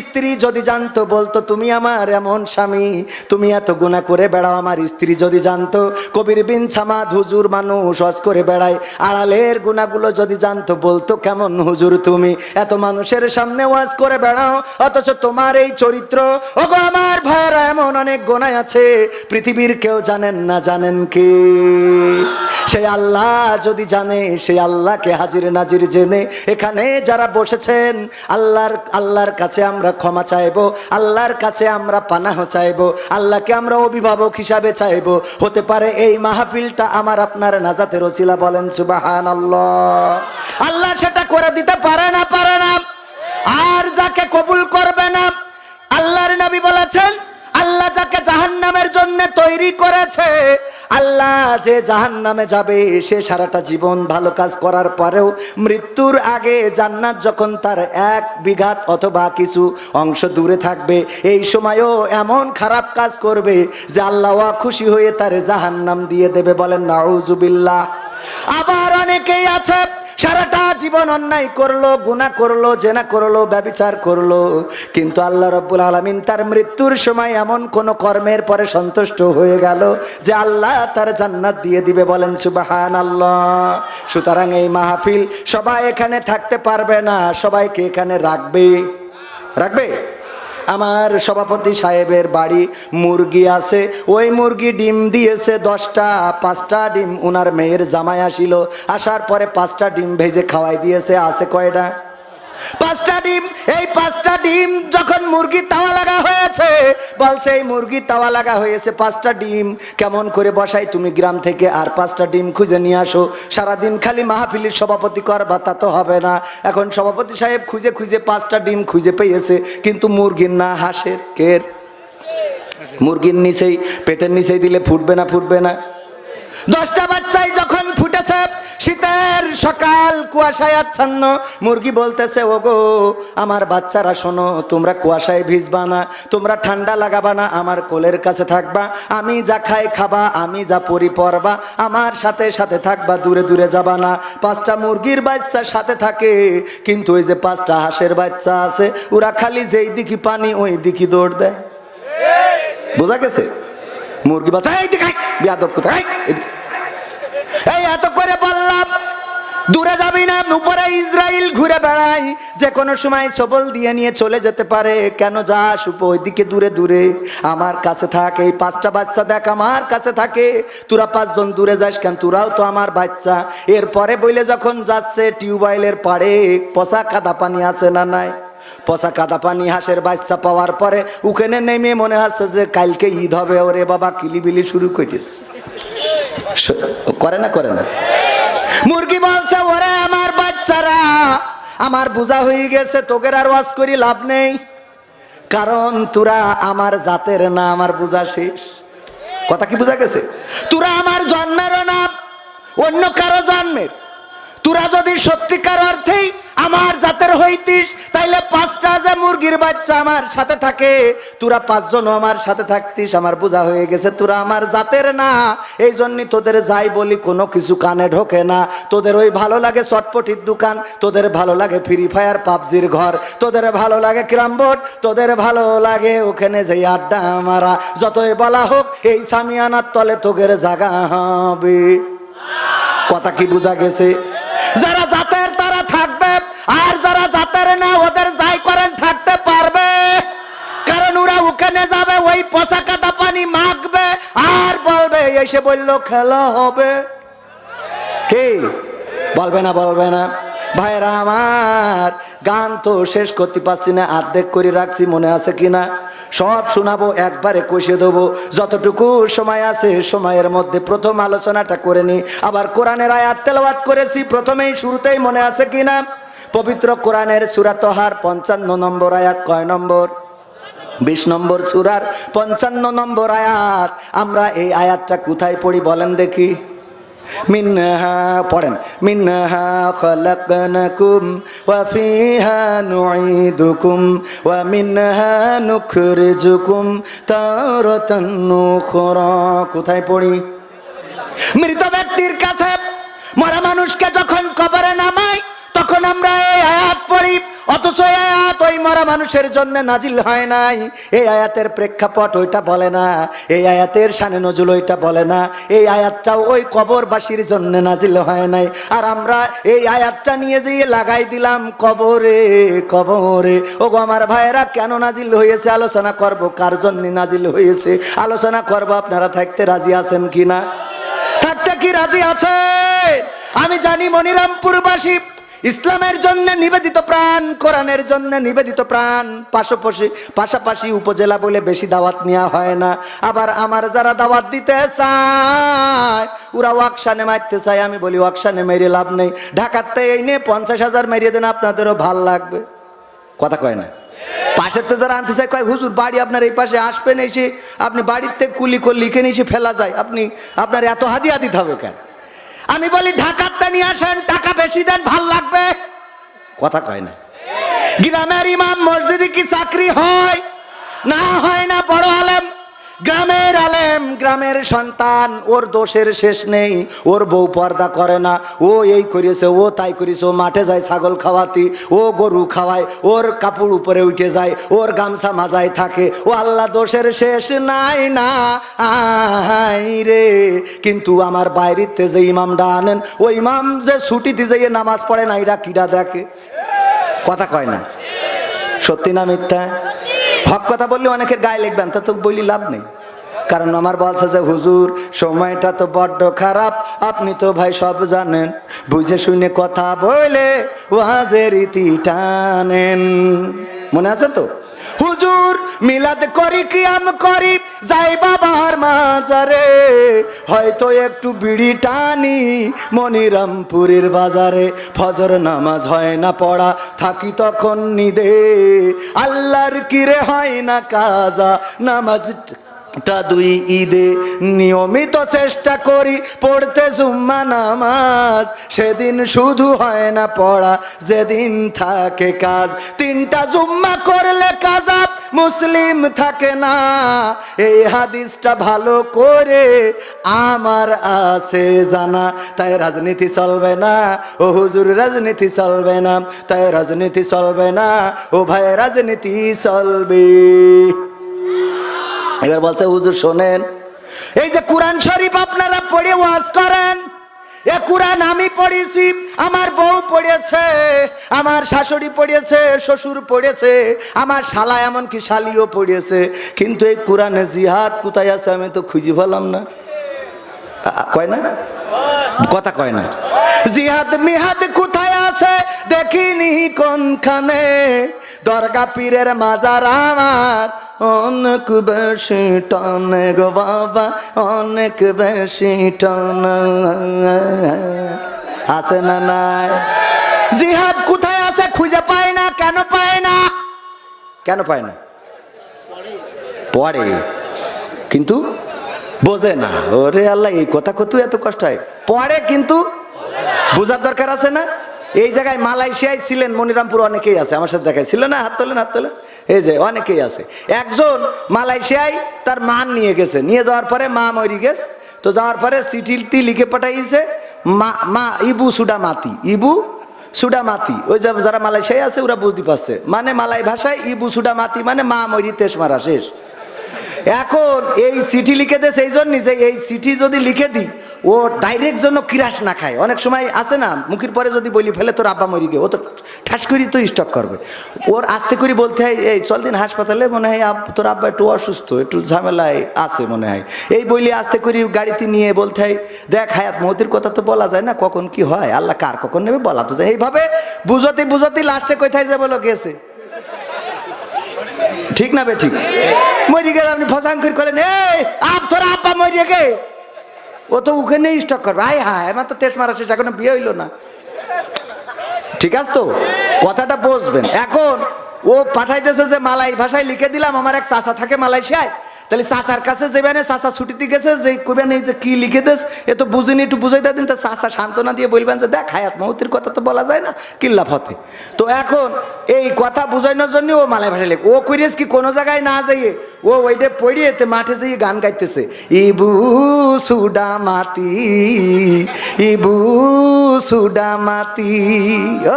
স্ত্রী যদি জানতো বলতো তুমি আমার এমন স্বামী, তুমি এত গুনাহ করে বেড়াও। আমার স্ত্রী যদি জানতো, কবির বিন সামাদ হুজুর মানুষ ওয়াজ করে বেড়ায়, আড়ালের গুনাহগুলো যদি জানতো বলতো কেমন হুজুর তুমি এত মানুষের সামনে ওয়াজ করে বেড়াও, অথচ তোমার এই চরিত্র। ওগো আমার ভাইরা, এমন অনেক গুনাহ আছে পৃথিবীর কেউ জানেন না। জানেন কি? সেই আল্লাহ যদি জানে, সেই আল্লাহকে হাজির নাজির জেনে এখানে যারা বসেছেন, আল্লাহর কাছে আমরা ক্ষমা চাইবো, আল্লাহর কাছে আমরা পানাহ চাইবো, আল্লাহকে আমরা অভিভাবক হিসাবে চাইবো। হতে পারে এই মাহফিলটা আমার আপনার নাজাতের ওসিলা, বলেন সুবহানাল্লাহ। আল্লাহ সেটা করে দিতে পারে না, পারে না। আর যাকে কবুল করবে না, আল্লাহর নবী বলেছেন, আল্লাহ যাকে জাহান্নামের জন্য তৈরি করেছে, আল্লাহ যে জাহান্নামে যাবে সে সারাটা জীবন ভালো কাজ করার পরেও মৃত্যুর আগে জান্নাত যখন তার 1 বিঘাত অথবা কিছু অংশ দূরে থাকবে, এই সময়ও এমন খারাপ কাজ করবে যে আল্লাহ খুশি হয়ে তার জাহান্নাম দিয়ে দেবে, বলেন নাউজুবিল্লাহ। আবার অনেকেই আছে সারাটা জীবন অন্যায় করলো, গুনাহ করলো, জেনা করলো, ব্যভিচার করলো, কিন্তু আল্লাহ রাব্বুল আলামিন তার মৃত্যুর সময় এমন কোন কর্মের পরে সন্তুষ্ট হয়ে গেল যে আল্লাহ তার জান্নাত দিয়ে দিবে, বলেন সুবহানাল্লাহ। সুতরাং এই মাহফিল সবাই এখানে থাকতে পারবে না, সবাইকে এখানে রাখবে। আমার সভাপতি সাহেবের বাড়ি মুরগি আছে, ওই মুরগি ডিম দিয়েছে 10টা, 5টা ডিম উনার মেয়ের জামাই আসিল, আসার পরে 5টা ডিম ভেজে খাওয়াই দিয়েছে। আছে কয়টা? 5টা ডিম। এই 5টা ডিম যখন মুরগি তাওয়া লাগা হয়েছে, বলছে এই মুরগি তাওয়া লাগা হয়েছে, 5টা ডিম কেমন করে বসাই, তুমি গ্রাম থেকে আর 5টা ডিম খুঁজে নিয়ে আসো। সারাদিন খালি মাহফিলের সভাপতি করবা, তা তো হবে না। এখন সভাপতি সাহেব খুঁজে 5টা ডিম খুঁজে পেয়েছে, কিন্তু মুরগির না হাঁসের। কের? মুরগির নিচেই, পেটের নিচেই দিলে ফুটবে না? 10টা বাচ্চাই যখন ফুটেছে, শীতের সকাল, কুয়াশায় আচ্ছন্ন, মুরগি বলতেছে, ওগো আমার বাচ্চারা শোনো, তোমরা কুয়াশায় ভিজবা না, তোমরা ঠান্ডা লাগাবা না, আমার কোলের কাছে থাকবা, আমি যা খাই খাবা, আমি যা পরি পরবা, আমার সাথে সাথে থাকবা, দূরে যাবা না। 5টা মুরগির বাচ্চা সাথে থাকে, কিন্তু ওই যে 5টা হাঁসের বাচ্চা আছে, ওরা খালি যেই দিকে পানি ওই দিকে দৌড় দেয়। বোঝা গেছে? মুরগি বাচ্চা এই দিকে বিয়াদব কোথায়, এই এত করে বললাম দূরে যাবি না, উপরে ইসরাইল ঘুরে বেড়াই, যে কোনো সময় সবল দিয়ে নিয়ে চলে যেতে পারে। কেন যাস ওইদিকে দূরে? আমার কাছে থাক, এই 5টা বাচ্চা দেখ আমার কাছে থাকে, তোরা 5 জন দূরে যাস কেন? তোরাও তো আমার বাচ্চা। এরপরে বইলে যখন যাচ্ছে টিউবওয়েলের পাড়ে, পচা কাদা পানি আছে না নাই? পচা কাদা পানি হাঁসের বাচ্চা পাওয়ার পরে ওখানে নেমে মনে হচ্ছে যে কালকে ঈদ হবে, ওরে বাবা কিলিবিলি শুরু করেছে। করে না? মুরগি বলছে, ওরে আমার বাচ্চারা, আমার বোঝা হয়ে গেছে, তোকে আর ওয়াজ করি লাভ নেই, কারণ তোরা আমার জাতের না, আমার বোঝা শেষ। কথা কি বোঝা গেছে? তোরা আমার জন্মেরও না, অন্য কারো জন্মের। তোরা যদি সত্যিকার অর্থেই আমার জাতের হইতিস, তাইলে 5টা যে মুরগির বাচ্চা আমার সাথে থাকে, তোরা 5 জন আমার সাথে থাকতিস। আমার বোঝা হয়ে গেছে তোরা আমার জাতের না, এই জন্যই তোদের যাই বলি কোনো কিছু কানে ঢোকে না। তোদের ওই ভালো লাগে চটপটির দোকান, তোদের ভালো লাগে ফ্রি ফায়ার পাবজির ঘর, তোদের ভালো লাগে ক্যারাম বোর্ড, তোদের ভালো লাগে ওখানে যে আড্ডা মারা। যতই বলা হোক এই সামিয়ানার তলে তোদের জায়গা হবে। কথা কি বোঝা গেছে? যারা জাতের তারা থাকবে, আর যারা জাতের না ওদের যাই করেন থাকতে পারবে, কারণ ওরা ওখানে যাবে, ওই পচা কাদা পানি মাখবে, আর বলবে এসে বললো খেলা হবে। কি বলবে না? ভাইরা আমার, গান তো শেষ করতে পারছি না, অর্ধেক করে রাখছি, মনে আছে কিনা? সব শোনাবো, একবারে কষে দেবো। যতটুকু সময় আছে সময়ের মধ্যে প্রথম আলোচনাটা করে নি। আবার কোরআনের আয়াত তেলাওয়াত করেছি প্রথমেই, শুরুতেই মনে আছে কিনা? পবিত্র কোরআনের সূরা তাহার 55 নম্বর আয়াত। কয় নম্বর? 20 নম্বর সূরার 55 নম্বর আয়াত। আমরা এই আয়াতটা কোথায় পড়ি বলেন দেখি? মিনহা পড়েন, মিনহা খলাকনাকুম ওয়া ফিহা নুঈদুকুম ওয়া মিনহা নুখরিজুকুম তারাতান উখরা। কোথায় পড়ি? মৃত ব্যক্তির কাছে, মরা মানুষকে যখন কবরে নামায় তখন আমরা এই আয়াত পড়ি, অথচ এই আয়াত ওই মরা মানুষের জন্য নাজিল হয় নাই। এই আয়াতের প্রেক্ষাপট ওইটা বলে না, এই আয়াতের শানে নজুল ওইটা বলে না, এই আয়াতটাও ওই কবরবাসীর জন্য নাজিল হয় নাই। আর আমরা এই আয়াতটা নিয়ে যেয়ে লাগাই দিলাম কবরে। ও গো আমার ভাইয়েরা, কেন নাজিল হয়েছে আলোচনা করব, কার জন্য নাজিল হয়েছে আলোচনা করব। আপনারা থাকতে রাজি আছেন কিনা? থাকতে কি রাজি আছে? আমি জানি মনিরামপুরবাসী ইসলামের জন্য নিবেদিত প্রাণ, কোরআনের জন্য নিবেদিত প্রাণ। পাশাপাশি উপজেলা বলে বেশি দাওয়াত নেওয়া হয় না। আবার আমার যারা দাওয়াত দিতে চায় ওরা ওয়াকশানে মারতে চায়। আমি বলি ওয়াকশানে মেরে লাভ নেই, ঢাকাতে এই নিয়ে 50,000 মেরিয়ে দেন, আপনাদেরও ভাল লাগবে। কথা কয় না? পাশের তো যারা আনতে চায় কয় হুজুর বাড়ি আপনার এই পাশে, আসবেন এসে আপনি বাড়িতে কুলি করে লিখে নিয়ে এসে ফেলা যায়, আপনার এত হাদিয়া দিতে হবে কেন? আমি বলি ঢাকাতে নিয়ে আসেন, টাকা বেশি দেন, ভাল লাগবে। কথা কয় না? গ্রামের ইমাম মসজিদে কি চাকরি হয়? না হয় না। বড় আলেম, গ্রামের আলেম, গ্রামের সন্তান, ওর দোষের শেষ নেই। ওর বউ পর্দা করে না, ও এই করেছে, ও তাই করেছে, ও মাঠে যায় ছাগল খাওয়াতি, ও গরু খাওয়ায়, ওর কাপড় উপরে উঠে যায়, ওর গামছা মাজায় থাকে, ও আল্লাহ দোষের শেষ নাই না আই রে। কিন্তু আমার বাইরেতে যে ইমামটা আনেন, ওই ইমাম যে ছুটিতে যাইয়ে নামাজ পড়ে না, এরা কিরা দেখে? কথা কয় না? সত্যি না মিথ্যা? হক কথা বললে অনেকের গায়ে লিখবেন, তা তো বলি লাভ নেই। কারণ আমার বলছে যে হুজুর সময়টা তো বড্ড খারাপ, আপনি তো ভাই সব জানেন, বুঝে শুনে কথা বলে ওয়াজের ইতি টানেন। মনে আছে তো? হুজুর মিলাদ করি, কিয়াম করি, যাই বাবার মাজারে, হয়তো একটু বিড়ি টানি মনিরামপুরের বাজারে। ফজর নামাজ হয় না পড়া, থাকি তখন নিদে, আল্লাহর কিরে হয় না কাজা, নামাজটা 2 ঈদে। নিয়মিত চেষ্টা করি পড়তে জুম্মা নামাজ, সেদিন শুধু হয় না পড়া, যেদিন থাকে কাজ। 3টা জুম্মা করলে কাজা মুসলিম থাকে না, এই হাদিসটা ভালো করে আমার আছে জানা। তাই রাজনীতি চলবে না ও হুজুর, রাজনীতি চলবে না, তাই রাজনীতি চলবে না ও ভাই, রাজনীতি চলবে। এবার বলছে হুজুর শোনেন, এই যে কোরআন শরীফ আপনারা পড়ে ওয়াজ করেন, এ কোরআন আমি পড়েছি, আমার বউ পড়েছে, আমার শাশুড়ি পড়েছে, শ্বশুর পড়েছে, আমার শালা এমনকি শালিও পড়েছে, কিন্তু এই কোরআনে জিহাদ কোথায় আছে আমি তো খুঁজে পেলাম না। কয় না? কথা কয় না? জিহাদ মিহাদ কোথায় আছে দেখিনি কোনখানে, দরগা পীরের মাজার আমার অনেক বেশি টানে গো বাবা, অনেক বেশি টানা আছে না নাই? জিহাদ কোথায় আছে খুঁজে পায় না। কেন পায় না? কেন পায় না? পড়ে কিন্তু বোঝে না। ওরে আল্লাহ, এই কথা কত এত কষ্ট হয়? পড়ে কিন্তু বোঝার দরকার আছে না? এই জায়গায় মালয়েশিয়ায় ছিলেন মনিরামপুর অনেকেই আছে, আমার সাথে দেখায় ছিল না, হাত তোলেন, হাত তোলেন, এই যে অনেকেই আছে। একজন মালয়েশিয়ায় তার মা নিয়ে গেছে, নিয়ে যাওয়ার পরে মা মরি গেছে, তো যাওয়ার পরে চিঠি লিখে পাঠাইছে মা ইবু সুডামাতি, ইবু সুডামাতি। ওই যারা মালয়েশিয়ায় আছে ওরা বুঝতে পারছে, মানে মালয় ভাষায় ইবু সুডামাতি মানে মা মরি তেস মারা শেষ। এখন এই চিঠি লিখে দেয় সেই জন্য যে এই চিঠি যদি লিখে দিই ও ডাইরেক্ট জন্য কিরাস না খায়। অনেক সময় আছে না, মুখের পরে যদি বলি ফেলে তোর আব্বা মরি গে, ও তো ঠাস করি তো স্টক করবে। ওর আস্তে করে বলতে হয় এই চল দিন হাসপাতালে, মনে হয় তোর আব্বা একটু অসুস্থ, একটু ঝামেলায় আছে মনে হয়, এই বলি আস্তে করে গাড়িতে নিয়ে বলতে হয় দেখ হায়াত মৌতের কথা তো বলা যায় না, কখন কি হয়, আল্লাহ কার কখন নেবে বলা তো যায়। এইভাবে বুঝতে বুঝতে লাস্টে কোথায় যে বলো গেছে। ঠিক না বে ঠিক? মরি গেলে আপনি ফসাঙ্কির করলেন এই তোর আব্বা মরিয়ে গে, ও তো ওখানে স্টক করবে। হায় হায়, আমার তো তেজ মারা শেষ, এখনো বিয়ে হইলো না। ঠিক আছে তো, কথাটা বুঝবেন। এখন ও পাঠাইতেছে যে মালাই ভাষায় লিখে দিলাম, আমার এক চাচা থাকে মালয়েশিয়ায়, তাহলে চাচার কাছে যাবেন, চাচা ছুটিতে গেছে, যে কইবেন এই যে কি লিখে দেস এ তো বুঝিনি, একটু বুঝাই দিন। তা চাচা সান্ত্বনা দিয়ে বলবেন যে দেখ হায়াত মৌতের কথা তো বলা যায় না, কিল্লা ফতে। তো এখন এই কথা বুঝানোর জন্য ও মালয় ভাষায় লেখ, ও করিস কি কোনো জায়গায় না যাইয়ে ও ওইটা পড়িয়ে মাঠে যেয়ে গান গাইতেছে, ইবু সুডা মাতি, ইবু সুডা মাতি।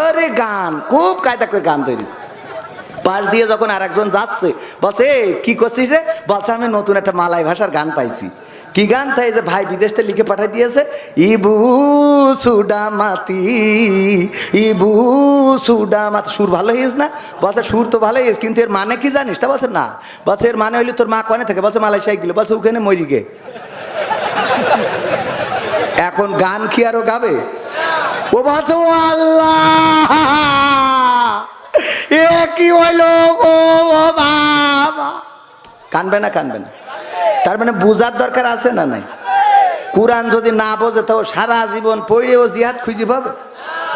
আরে গান খুব কায়দা করে গান তৈরি। পাশ দিয়ে যখন আর একজন যাচ্ছে বলছে কি করছিস রে, বলছে আমি নতুন একটা মালয় ভাষার গান পাইছি। কি গান? তাই যে ভাই বিদেশ থেকে লিখে পাঠিয়ে দিয়েছে, ইবু সুডা মাতি, ইবু সুডা মাতি। সুর ভালো হয়েছে না? বলছে সুর তো ভালো হয়েছে, কিন্তু এর মানে কি জানিস? তা বলছে না। বলছে এর মানে হইলে তোর মা কনে থাকে? বলছে মালয়েশিয়ায় গেল। বলছে ওখানে মরি গে। এখন গান কি আরো গাবে? ও বাঁচো আল্লাহ, এ কি হইল গো বাবা। কানবে না? কানবে না? তার মানে বুঝার দরকার আছে না নাই? কোরআন যদি না বোঝে তো সারা জীবন পড়েও জিহাদ খুঁজি পাবে?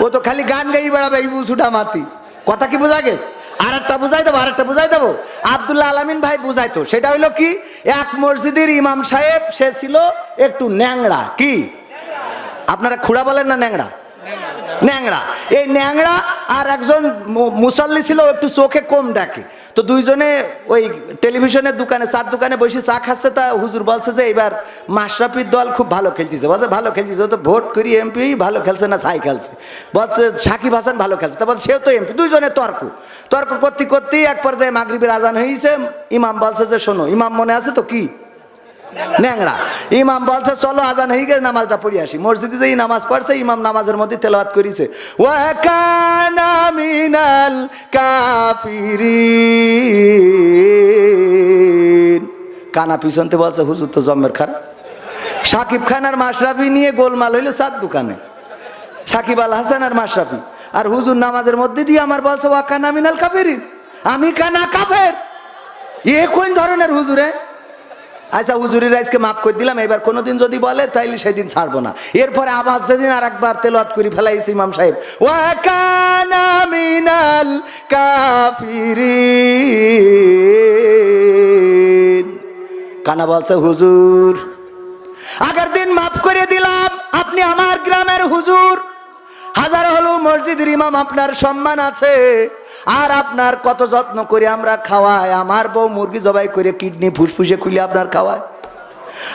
ও তো খালি গান গাই বেড়াবে এই বুঝুটা মাতি। কথা কি বোঝা গেছে? আরেকটা বুঝাই দেবো, আরেকটা বুঝাই দেবো। আব্দুল্লাহ আলামিন ভাই বুঝাইতো, সেটা হইলো কি, এক মসজিদের ইমাম সাহেব, সে ছিল একটু ন্যাংরা। কি আপনারা খুড়া বলেন না ন্যাংরা? ন্যাংরা। এই ন্যাংরা আর একজন মুসল্লি ছিল একটু চোখে কম দেখে। তো দুইজনে ওই টেলিভিশনের দোকানে, চার দোকানে বসে চা খাচ্ছে। তা হুজুর বলছে যে এবার মাশরাফির দল খুব ভালো খেলতেছে। বলছে ভালো খেলতেছে, ও তো ভোট করি এমপি, ভালো খেলছে না ছাই খেলছে। বলছে সাকিব হাসান ভালো খেলছে, তা বলছে সেও তো এমপি। দুইজনে তর্ক তর্ক করতে করতেই এক পর্যায়ে মাগরিবের আজান হয়েছে। ইমাম বলছে যে শোনো, ইমাম মনে আছে তো? কি ন্যাংরা। ইমাম বলছে চলো আজান হয়ে গেছে, নামাজটা পড়ে আসি। মসজিদে যেই নামাজ পড়ছে, ইমাম নামাজের মধ্যে তেলাওয়াত করেছে, ওয়া কানা মিনাল কাফিরিন। কানা পিছনতে বলছে হুজুর তো জম্মের খারাপ। সাকিব খান আর মাশরাফি নিয়ে গোলমাল হইলো চার দোকানে, সাকিব আল হাসান আর মাশরাফি। আর হুজুর নামাজের মধ্যে দিয়ে আমার বলছে ওয়া কানা মিনাল কাফিরিন, আমি কানা কাফের। এ কোন ধরনের হুজুরে? আচ্ছা হুজুরের আজকে মাফ করে দিলাম, এবার কোনোদিন যদি বলে তাইলে সেদিন ছাড়বো না। এরপরে আবার যেদিন আর একবার তেলাওয়াত করে ফেলাইছে ইমাম সাহেব, ওয়া কানা মিনাল কাফিরিন। কানা বলছে হুজুর আগের দিন মাফ করে দিলাম, আপনি আমার গ্রামের হুজুর, হাজার হলো মসজিদের ইমাম, আপনার সম্মান আছে। আর আপনার কত যত্ন করে আমরা খাওয়াই, আমার বউ মুরগি জবাই করে কিডনি ফুসফুসে খুলে আপনার খাওয়ায়।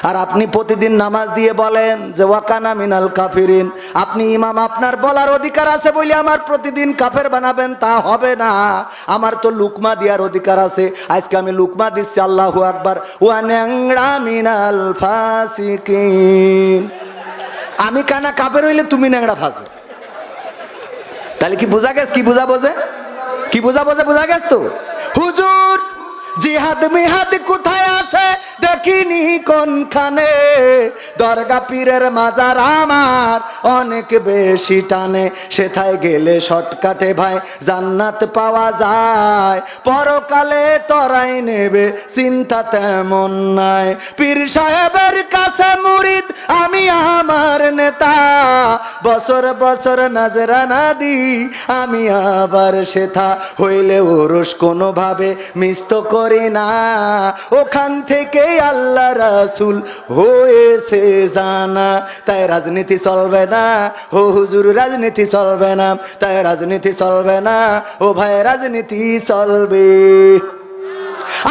আর আপনি প্রতিদিন নামাজ দিয়ে বলেন যে ওয়াকানা মিনাল কাফিরিন। আপনি ইমাম, আপনার বলার অধিকার আছে বলে আমার প্রতিদিন কাফের বানাবেন তা হবে না। আমার তো লুকমা দেওয়ার অধিকার আছে, আজকে আমি লুকমা দিচ্ছি। আল্লাহু আকবার। ওয়া ন্যাংরা মিনাল ফাসিকিন। আমি কানা কাফের হইলে তুমি ন্যাংরা ফাসে। তাহলে কি বোঝা গেছে? কি বোঝা বোঝে? কি বোঝা বোঝে? বোঝা গেছে তো? হুজুর জিহাদ মিহাদ কোথায় আছে দেখিনি কোনখানে, দরগা পীরের মাজার আমার অনেক বেশি টানে, সেথায় গেলে শর্টকাটে ভাই জান্নাত পাওয়া যায়, পরকালে তরাই নেবে চিন্তা তেমন নাই। পীর সাহেবের কাছে মুরিদ আমি আমার নেতা, বছর বছর নাজরানা দি আমি আবার সেথা, হইলে ওরস কোনোভাবে মিস্ত করি না, ওখান থেকে আল্লাহ রাসূল হয়েছে জানা। তাই রাজনীতি চলবে না ও হুজুর, রাজনীতি চলবে না, তাই রাজনীতি চলবে না ও ভাই, রাজনীতি চলবে।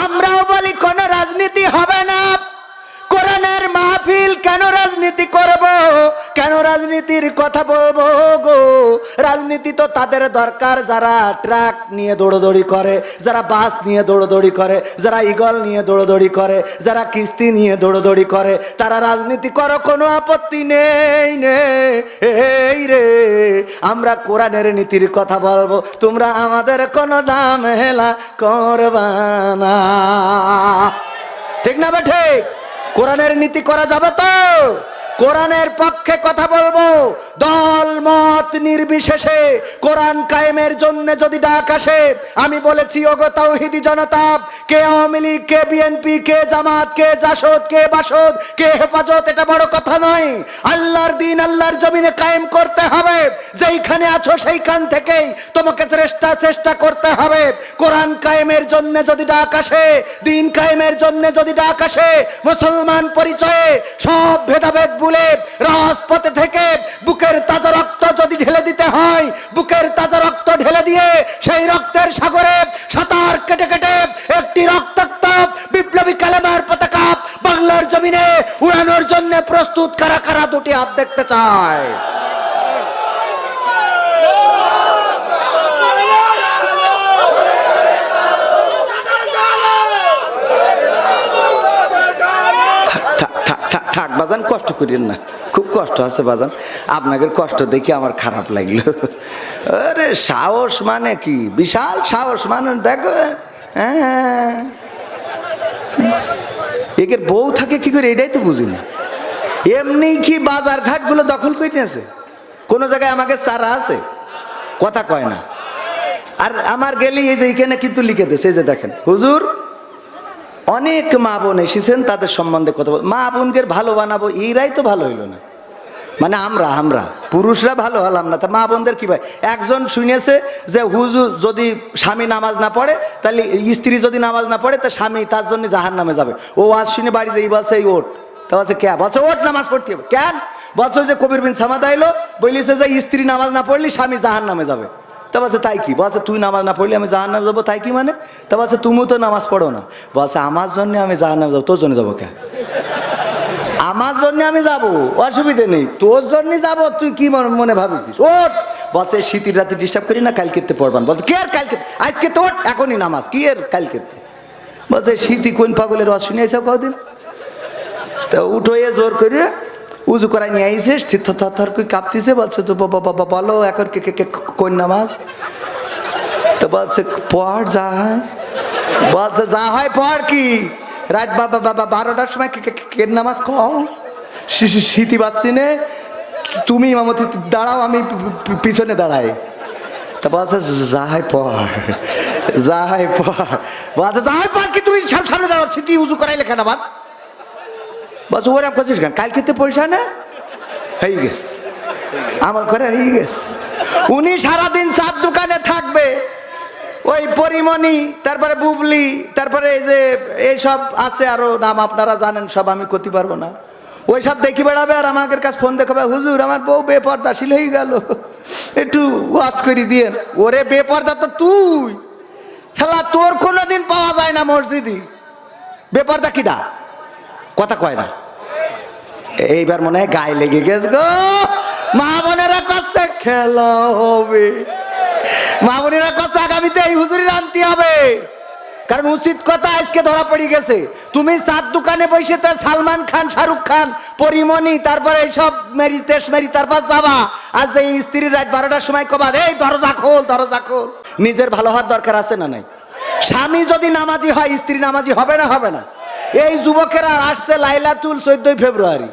আমরাও বলি কোন রাজনীতি হবে না। কোরআনের মাহফিল কেন রাজনীতি করব? কেন রাজনীতির কথা বলবো গো? রাজনীতি তো তাদের দরকার যারা ট্রাক নিয়ে দৌড়দৌড়ি করে, যারা বাস নিয়ে দৌড়দৌড়ি করে, যারা ইগল নিয়ে দৌড়দৌড়ি করে, যারা কিস্তি নিয়ে দৌড়দৌড়ি করে, তারা রাজনীতি করো, কোনো আপত্তি নেই এই রে। আমরা কোরআনের নীতির কথা বলবো, তোমরা আমাদের কোনো ঝামেলা করবা না। ঠিক না বে ঠিক? কোরআনের নীতি করা যাবে তো? কোরআনের পক্ষে কথা বলবো, দল মত নির্বিশেষে কোরআন কায়েমের জন্য যদি ডাক আসে, আমি বলেছি ওগো তাওহীদি জনতা, কে আওয়ামী লীগ, কে বিএনপি, কে জামাত, কে জাসদ, কে বাসদ, কে হেফাজত, এটা বড় কথা নয়। আল্লাহর দ্বীন আল্লাহর জমিনে কায়েম করতে হবে। যেইখানে আছো সেইখান থেকেই তোমাকে চেষ্টা করতে হবে। কোরআন কায়েমের জন্য যদি ডাক আসে, দ্বীন কায়েমের জন্য যদি ডাক আসে, মুসলমান পরিচয়ে সব ভেদাভেদ ভুলে রাজপথে থেকে বুকের তাজা রক্ত যদি ঢেলে দিতে হয়, বুকের তাজা রক্ত ঢেলে দিয়ে সেই রক্তের সাগরে সাঁতার কেটে কেটে একটি রক্তাক্ত বিপ্লবী কালেমার পতাকা বাংলার জমিনে উড়ানোর জন্য প্রস্তুত কারা কারা? দুটি হাত দেখতে চায়। থাক বাজান, কষ্ট করেন না, খুব কষ্ট আছে বাজান, আপনাদের কষ্ট দেখে আমার খারাপ লাগলো। আরে সাহস মানে কি, বিশাল সাহস মানে দেখো। হ্যাঁ, একের বউ থাকে কি করে এটাই তো বুঝি না। এমনি কি বাজার ঘাটগুলো দখল করে নিয়েছে? কোন জায়গায় আমাকে চারা আছে? কথা কয় না। আর আমার গেলি এই যে এখানে কিন্তু লিখে দিয়েছে, এই যে দেখেন, হুজুর অনেক মা বোন এসেছেন, তাদের সম্বন্ধে কথা বল। মা বোনকে ভালো বানাবো, এইরাই তো ভালো হইলো না। মানে আমরা পুরুষরা ভালো হলাম না, তা মা বোনদের কি ভাই? একজন শুনেছে যে হুজুর যদি স্বামী নামাজ না পড়ে, তাহলে স্ত্রী যদি নামাজ না পড়ে, তা স্বামী তার জন্য জাহান্নামে যাবে। ও আজ শুনে বাড়ি যাই বলছে এই ওঠ, তা বলছে কে? বলছে ওঠ, নামাজ পড়তে হবে। কেন? বলছে যে কবির বিন সামাদ আইলো, বলিছে যে স্ত্রী নামাজ না পড়লে স্বামী জাহান্নামে যাবে। তা বলছে তাই কি? বলছে তুই নামাজ না পড়লে আমি জাহান্নামে যাবো, তাই কি মানে? তা বলছে তুমিও তো নামাজ পড়ো না। বলছে আমার জন্য আমি জাহান্নামে যাবো, তোর জন্য যাবো কে? আমার জন্য আমি যাব, অসুবিধে নেই, তোর জন্য যাব, তুই কি মনে ভাবিছিস? ওঠ। বলছে শীতের রাতে ডিস্টার্ব করি না, কালকেতে পড়বান। বলছে কি আর কালকে? আজকে তো ওঠ, এখনই নামাজ, কি আর কালকেতে? বলছে শীতই কোন পাগলের রস শুনে এসে কদিন। তো উঠোয়ে জোর করে উজু করাই নিয়ে আইসিস, থর করে কাঁপতিছে। বলছে তো বাবা বলো এখন কোন নামাজ? তো বলছে পড় যা হয়। বলছে যা হয় পড় কি? রাত 12টার সময় কে নামাজ কও? শীতি বাচ্চি নে, তুমি ইমামতি দাঁড়াও, আমি পিছনে দাঁড়াই। তা বলছে যা হয় পড়, যা হয় পড়। বলছে যা হয় পড় কি? তুমি সামনে দাঁড়াও, শীতি উজু করাইলে কেন আবার? বলছে ওরা করছিস কেন? কালকে তো পয়সা না হয়ে গেছে, আমার ঘরে হয়ে গেছে। উনি সারাদিন চার দোকানে থাকবে, ওই পরিমণি, তারপরে বুবলি, তারপরে এই যে এইসব আছে আরো নাম আপনারা জানেন সব, আমি করতে পারবো না। ওই সব দেখি বেড়াবে আর আমাদের কাছে ফোন দেখাবে, হুজুর আমার বউ বেপর্দাশীল হয়ে গেল, একটু ওয়াজ করে দিয়েন। ওরে বেপর্দা তো তুই, খেলা তোর কোনোদিন পাওয়া যায় না মসজিদে। বেপর্দা কিডা? কথা কয় না। এইবার মনে হয় গায়ে লেগে গেছে গো। মা বোনেরা করছে খেলা হবে, মা বোনেরা করছে আগামীতে এই হুজুরির আনতে হবে। কারণ উচিত কথা আজকে ধরা পড়ে গেছে। তুমি চার দোকানে বসে তো সালমান খান, শাহরুখ খান, পরিমণি, তারপরে এইসব মেরি তেস মেরি, তারপর যাবা আজ যে স্ত্রীর রাত 12টার সময় কবা এই দরজা খোল, দরজা খোল। নিজের ভালো হওয়ার দরকার আছে না নাই? স্বামী যদি নামাজি হয়, স্ত্রী নামাজি হবে না? হবে না? এই যুবকেরা আসছে লাইলাতুল 14 ফেব্রুয়ারি,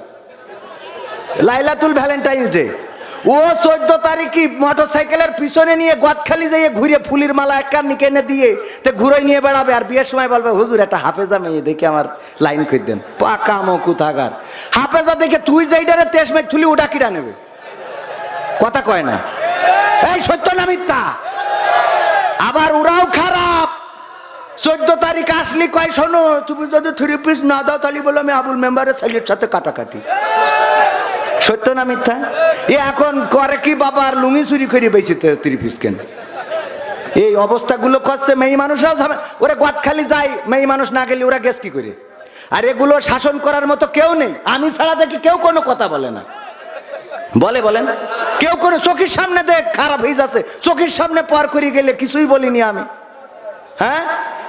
লাইলাতুল ভ্যালেন্টাইন্স ডে। ও 14 তারিখই মোটর সাইকেলের পিছনে নিয়ে গদখালি যেয়ে ঘুরে ফুলির মালা এক কান নিকে এনে দিয়ে তে ঘুরে নিয়ে বেড়াবে, আর বিয়ের সময় বলবে হুজুর একটা হাফেজা মেয়ে দেখে আমার লাইন করে দেন। পাকা মকু থাকার হাফেজা দেখে তুই যেইটারে তেজ মেঘ থুলি ওটা কিরা নেবে? কথা কয় না। এই সত্য না মিথ্যা? আবার ওরাও খারাপ। 14 তারিখ আসলি কয় শোনো, তুমি যদি 3 পিস না দাও তাহলে বলো আমি আবুল মেম্বারের ছেলের সাথে কাটাকাটি। সত্য না মিথ্যা? এখন করে কি বাবার লুঙ্গি চুরি করে বেঁচে 3 পিস কেন? এই অবস্থাগুলো করছে মেয়ে মানুষরাও। ওরা গদখালি যায়, মেয়ে মানুষ না গেলে ওরা গেছ কি করে? আর এগুলো শাসন করার মতো কেউ নেই। আমি ছাড়া দেখি কেউ কোনো কথা বলে না। বলে বলেন কেউ কোনো চোখের সামনে দেখ খারাপ হয়ে যাচ্ছে, চোখের সামনে পার করে গেলে কিছুই বলিনি আমি। হ্যাঁ,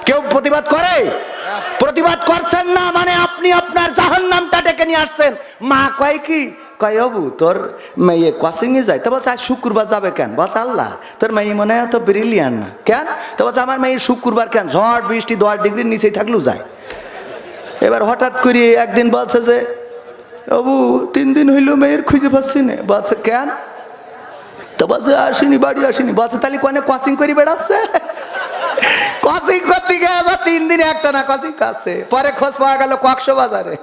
কেউ প্রতিবাদ করে? প্রতিবাদ করছেন না মানে আপনি আপনার জাহান্নামটা ডেকে নিয়ে আসছেন। মা কয় কি? কয় বাবু তোর মেয়ে কোচিংয়ে যায়। তো বলছে আজ শুক্রবার যাবে কেন? বলছে আল্লাহ তোর মেয়ে মনে হয় তো ব্রিলিয়ান না। কেন? তো বলছে আমার মেয়ে শুক্রবার কেন, ঝড় বৃষ্টি 10 ডিগ্রির নিচেই থাকলেও যায়। এবার হঠাৎ করে একদিন বলছে যে বাবু 3 দিন হইলো মেয়ের খুঁজে পাচ্ছি না। বলছে কেন? তো বলছে আসেনি, বাড়ি আসেনি। বলছে তাহলে কোনে কোচিং করে বেড়াচ্ছে? কোচিং করতে গেছে 3 দিনে একটা না কোচিং কাছে। পরে খোঁজ পাওয়া গেল কক্সবাজারে।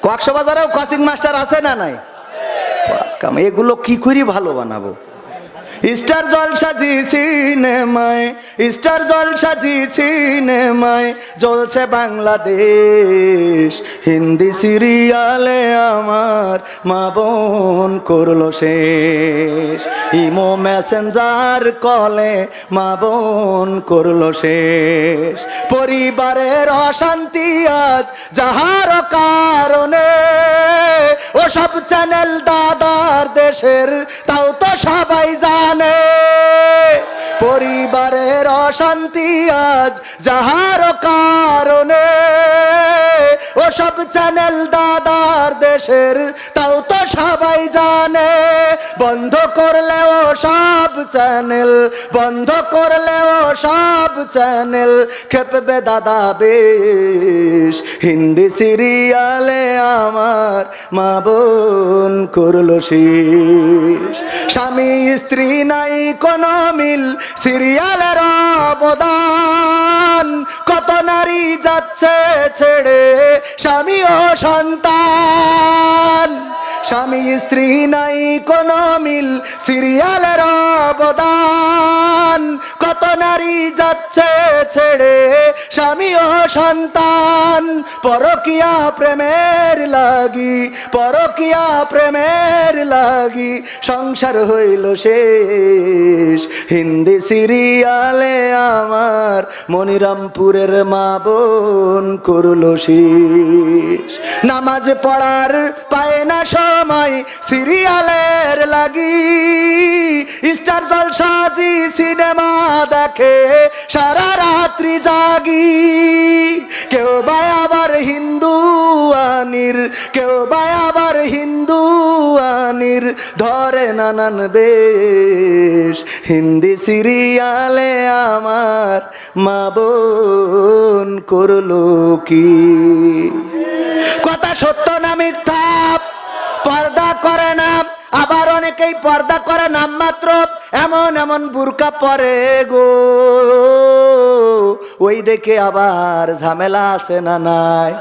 কক্সবাজারেও কোচিং মাস্টার আছে না নাই? এগুলো কি করে ভালো বানাবো? স্টার জলসা জি সিনেমায়, স্টার জলসা জি সিনেমায় জ্বলছে বাংলাদেশ। হিন্দি সিরিয়ালে আমার মা বোন করলো শেষ। ইমো মেসেঞ্জার কলে মা বোন করলো শেষ। পরিবারের অশান্তি আজ যাহার কারণে, ও সব চ্যানেল দাদার দেশের তাও তো সবাই জানে। পরিবারের অশান্তি আজ যাহার কারণে, ও সব চ্যানেল দাদার দেশের তাও তো সবাই জানে। বন্ধ করলেও সব চ্যানেল, বন্ধ করলেও সব চ্যানেল খেপবে দাদা বেশ। হিন্দি সিরিয়ালে আমার মা বোন করলো শেষ। স্বামী স্ত্রী নাই কোনো মিল, সিরিয়ালের অবদান, কত নারী যাচ্ছে ছেড়ে স্বামী ও সন্তান। স্বামী স্ত্রী নাই কোনো মিল, সিরিয়ালের অবদান, কত নারী যাচ্ছে ছেড়ে স্বামী ও সন্তান। পরকিয়া প্রেমের লাগি, পরকিয়া প্রেমের লাগি সংসার হইল শেষ। হিন্দি সিরিয়ালে আমার মনিরামপুরের মা বোন করলো শেষ। নামাজ পড়ার পায় না সময় সিরিয়ালের লাগি, স্টার জলসাজি সিনেমা দেখে সারা রাত্রি জাগি। কেউ বা আবার হিন্দু আনির, কেউ বা আবার হিন্দু আনির ধরে নানান বেশ। হিন্দি সিরিয়ালে আমার মা বোন করলো কি? কথা সত্য না মিথ্যা? পর্দা করে না, আবার অনেকেই পর্দা করে নামমাত্র, এমন এমন বুরকা পরে গো, ওই দেখে আবার ঝামেলা আছে না নাই?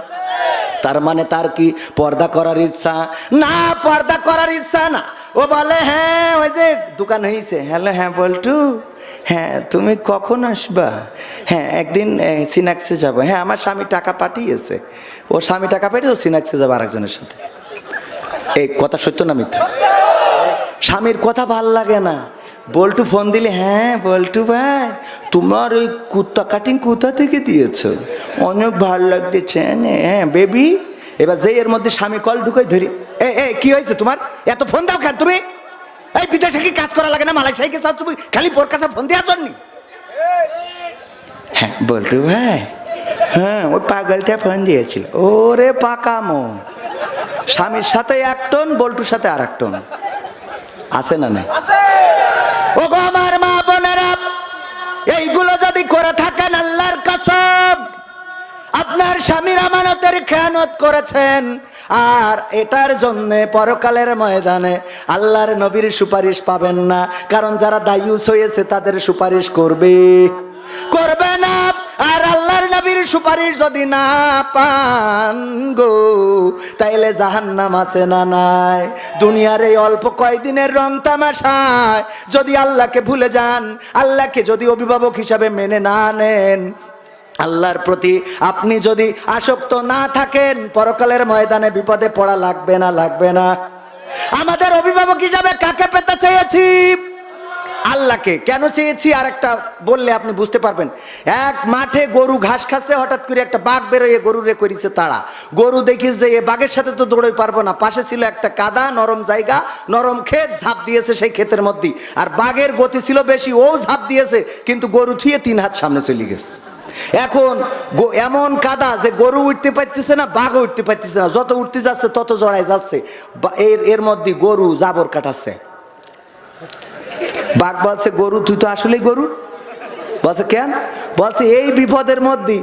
তার মানে তার কি পর্দা করার ইচ্ছা না? পর্দা করার ইচ্ছা না। ও বলে হ্যাঁ ওই যে দোকান হয়েছে। হ্যালো, হ্যাঁ বল্টু, হ্যাঁ তুমি কখন আসবা? হ্যাঁ একদিন সিনাক্সে যাবো। হ্যাঁ আমার স্বামী টাকা পাঠিয়েছে। ও স্বামী টাকা পাঠিয়ে ও সিনাক্সে যাবো আরেকজনের সাথে। এই কথা সত্য না মিথ্যা? স্বামীর কথা ভাল লাগে না। বল্টু ফোন দিলে, হ্যাঁ বল্টু ভাই তোমার ওই কুত্তা কাটিং কোথা থেকে দিয়েছো? অনেক ভালো লাগতেছে। হ্যাঁ বেবি। এবার যে এর মধ্যে স্বামী কল ঢুকাই ধরি, এ কি হয়েছে তোমার? এত ফোন দাও কেন তুমি? এই বিদেশে কি কাজ করা লাগে না? মালয়েশিয়ায় গেছো তুমি, খালি বোর কাছে ফোন দেওয়ার জন্য? হ্যাঁ বল্টু ভাই, হ্যাঁ ওই পাগলটা ফোন দিয়েছিল। ওরে পাকামো, স্বামীর সাথে এক টন, বল্টুর সাথে আর এক টন। আছে না নাই? ও গো আমার মা বোনেরা, এইগুলো যদি করে থাকেন আল্লাহর কসম আপনার স্বামীর আমানতের খেয়ানত করেছেন। আর এটার জন্য পরকালের ময়দানে আল্লাহর নবীর সুপারিশ পাবেন না। কারণ যারা দায়ুস হয়েছে তাদের সুপারিশ করবে না। আর আল্লাহর নবীর সুপারিশ যদি না পান গো, তাইলে জাহান্নাম আছে না নাই? দুনিয়ার এই অল্প কয়দিনের রং তামাশায় যদি আল্লাহকে ভুলে যান, আল্লাহকে যদি অভিভাবক হিসাবে মেনে না নেন, আল্লাহর প্রতি আপনি যদি আসক্ত না থাকেন, পরকালের ময়দানে বিপদে পড়া লাগবে না? আমাদের অভিভাবক হিসাবে কাকে পেতে চেয়েছি? আল্লাহকে। কেন চেয়েছি আর একটা বললে আপনি বুঝতে পারবেন। এক মাঠে গরু ঘাস খাচ্ছে, হঠাৎ করে একটা বাঘ বেরোয় গরুরে করেছে তাড়া। গরু দেখিস যে এ বাঘের সাথে তো দৌড়ই পারবো না। পাশে ছিল একটা কাদা নরম জায়গা, নরম ক্ষেত, ঝাঁপ দিয়েছে সেই ক্ষেতের মধ্যে। আর বাঘের গতি ছিল বেশি, ও ঝাঁপ দিয়েছে, কিন্তু গরু থুয়ে 3 হাত সামনে চলে গেছে। এখন এমন কাদা যে গরু উঠতে পারতেছে না, বাঘও উঠতে পারতেছে না। যত উঠতে যাচ্ছে তত জড়ায় যাচ্ছে। এর মধ্যে গরু জাবর কাটাচ্ছে। বাঘ বলছে, গরু তুই তো আসলেই গরু। বলছে কেন? বলছে এই বিপদের মধ্যে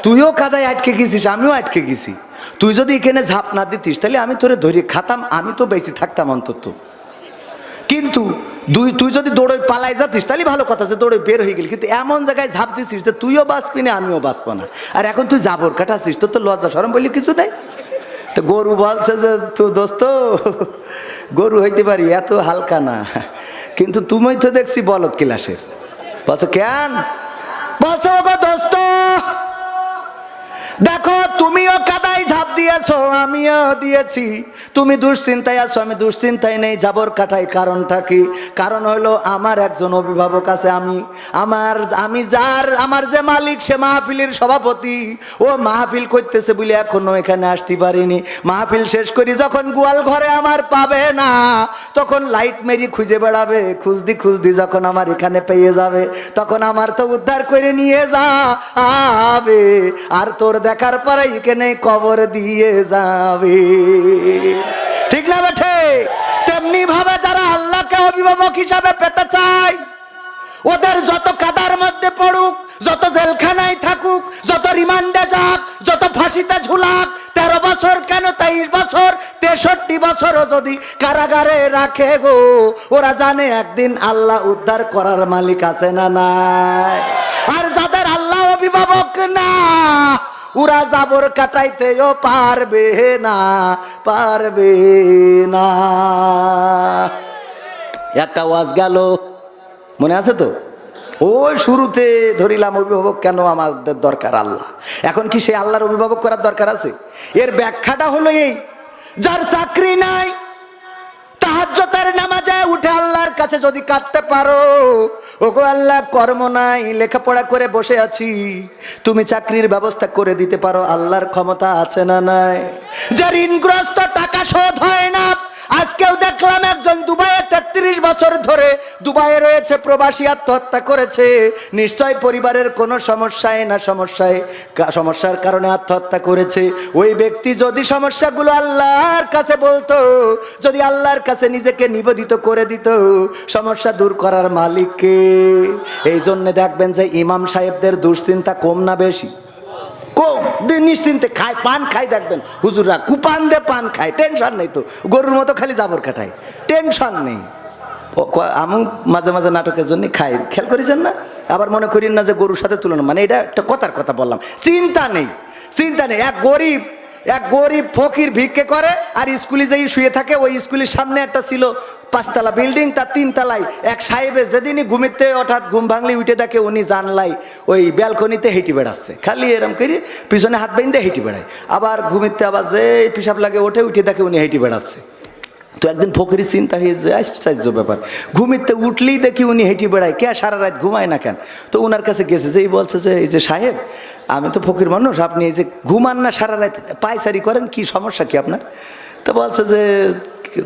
তুইও কাদায় আটকে গেছিস, আমিও আটকে গেছি। তুই যদি এখানে ঝাঁপ না দিতিস তাহলে আমি তোরে ধরে খাতাম, আমি তো বেঁচে থাকতাম অন্তত। কিন্তু তুই যদি দৌড়ে পালাই যাতিস তাহলে ভালো কথা, যে দৌড়ে বের হয়ে গেলি। কিন্তু এমন জায়গায় ঝাঁপ দিছিস যে তুইও বাঁচবি না, আমিও বাঁচবো না। আর এখন তুই জাবর কাটাছিস, তোর তো লজ্জা শরম বলি কিছু নাই। তো গরু বলছে যে তো দোস্ত, গরু হইতে পারি, এত হালকা না, কিন্তু তুমি তো দেখছি বলদ ক্লাসের। বলছে কেন? বলছে ওগো দোস্ত, দেখো তুমিও কাদায় ঝাঁপ দিয়েছো, আমিও দিয়েছি। তুমি দুশ্চিন্তায় আছো, আমি দুশ্চিন্তায় নেই, জাবর কাটাই। কারণটা কি? কারণ হলো আমার একজন অভিভাবক আছে। আমার যে মালিক, সে মাহফিলের সভাপতি। ও মাহফিল করতেছে বলে এখনো এখানে আসতে পারিনি। মাহফিল শেষ করি যখন গোয়াল ঘরে আমার পাবে না, তখন লাইট মেরি খুঁজে বেড়াবে। খুঁজদি যখন আমার এখানে পেয়ে যাবে, তখন আমার তো উদ্ধার করে নিয়ে যাবে। আর তোর দেখার পরে এখানে কবর দিয়ে যাবে। ঠিক না বেঠে? তেমনি ভাবে যারা আল্লাহকে অভিভাবক হিসাবে পেতে চাই, ওদের যত কাদার মধ্যে পড়ুক, যত জেলখানায় থাকুক, যত রিমান্ডে যাক, যত ফাঁসিতে ঝুলাক, 13 বছর কেন 23 বছর 63 বছরও যদি কারাগারে রাখে গো, ওরা জানে একদিন আল্লাহ উদ্ধার করার মালিক আছে না নাই। আর যাদের আল্লাহ অভিভাবক না, ওরা জাবর কাটাইতেও পারবে না, পারবে না। একটা ওয়াজ গেল, মনে আছে তো? ওই শুরুতে ধরিলাম অভিভাবক কেন আমাদের দরকার আল্লাহ। এখন কি সেই আল্লাহর অভিভাবক করার দরকার আছে? এর ব্যাখ্যাটা হলো এই, যার চাকরি নাই, তাহাজ্জুদের নামাজে উঠে আল্লাহর কাছে যদি কাঁদতে পারো, ওগো আল্লাহ কর্ম নাই, লেখাপড়া করে বসে আছি, তুমি চাকরির ব্যবস্থা করে দিতে পারো, আল্লাহর ক্ষমতা আছে না নাই? যে ঋণগ্রস্ত, টাকা শোধ হয় না, আজকেও দেখলাম একজন দুবাইয়ে 33 বছর ধরে দুবাইয়ে রয়েছে, প্রবাসী, আত্মহত্যা করেছে। নিশ্চয় পরিবারের কোনো সমস্যায় না সমস্যার কারণে আত্মহত্যা করেছে। ওই ব্যক্তি যদি সমস্যাগুলো আল্লাহর কাছে বলতো, যদি আল্লাহর কাছে নিজেকে নিবেদিত করে দিত, সমস্যা দূর করার মালিককে। এই জন্য দেখবেন যে ইমাম সাহেবদের দুশ্চিন্তা কম না বেশি? কম। নিশ্চিন্তে খায়, পান খায়, দেখবেন হুজুররা কুপান দে পান খায়, টেনশন নেই তো, গরুর মতো খালি জাবর কাটায়, টেনশন নেই। আমি মাঝে মাঝে নাটকের জন্য খাই, খেয়াল করেছেন না? আবার মনে করেন না যে গরুর সাথে তুলনা, মানে এটা একটা কথার কথা বললাম। চিন্তা নেই, চিন্তা নেই। এক গরিব ফকির ভিক্ষে করে আর স্কুলে যেই শুয়ে থাকে, ওই স্কুলের সামনে একটা ছিল 5 তলা বিল্ডিং, তার 3 তলায় এক সাহেবে যেদিনই ঘুমিতে হঠাৎ ঘুম ভাঙলে উঠে দেখে উনি জানলাই ওই ব্যালকনিতে হেঁটে বেড়াচ্ছে, খালি এরম করে পিছনে হাত বেঁধে হেঁটে বেড়ায়। আবার ঘুমিতে আবার যে পিসাব লাগে উঠে দেখে উনি হেঁটে বেড়াচ্ছে। তো একদিন ফকিরের চিন্তা হয়ে যায়, আশ্চর্য ব্যাপার, ঘুমিতে উঠলেই দেখি উনি হেঁটে বেড়ায়, কে সারা রাত ঘুমায় না কেন? তো ওনার কাছে গেছে, যেই বলছে যে এই যে সাহেব, আমি তো ফকির মানুষ, আপনি এই যে ঘুমান না সারা রাত, পায়চারি করেন, কি সমস্যা কি আপনার? তো বলছে যে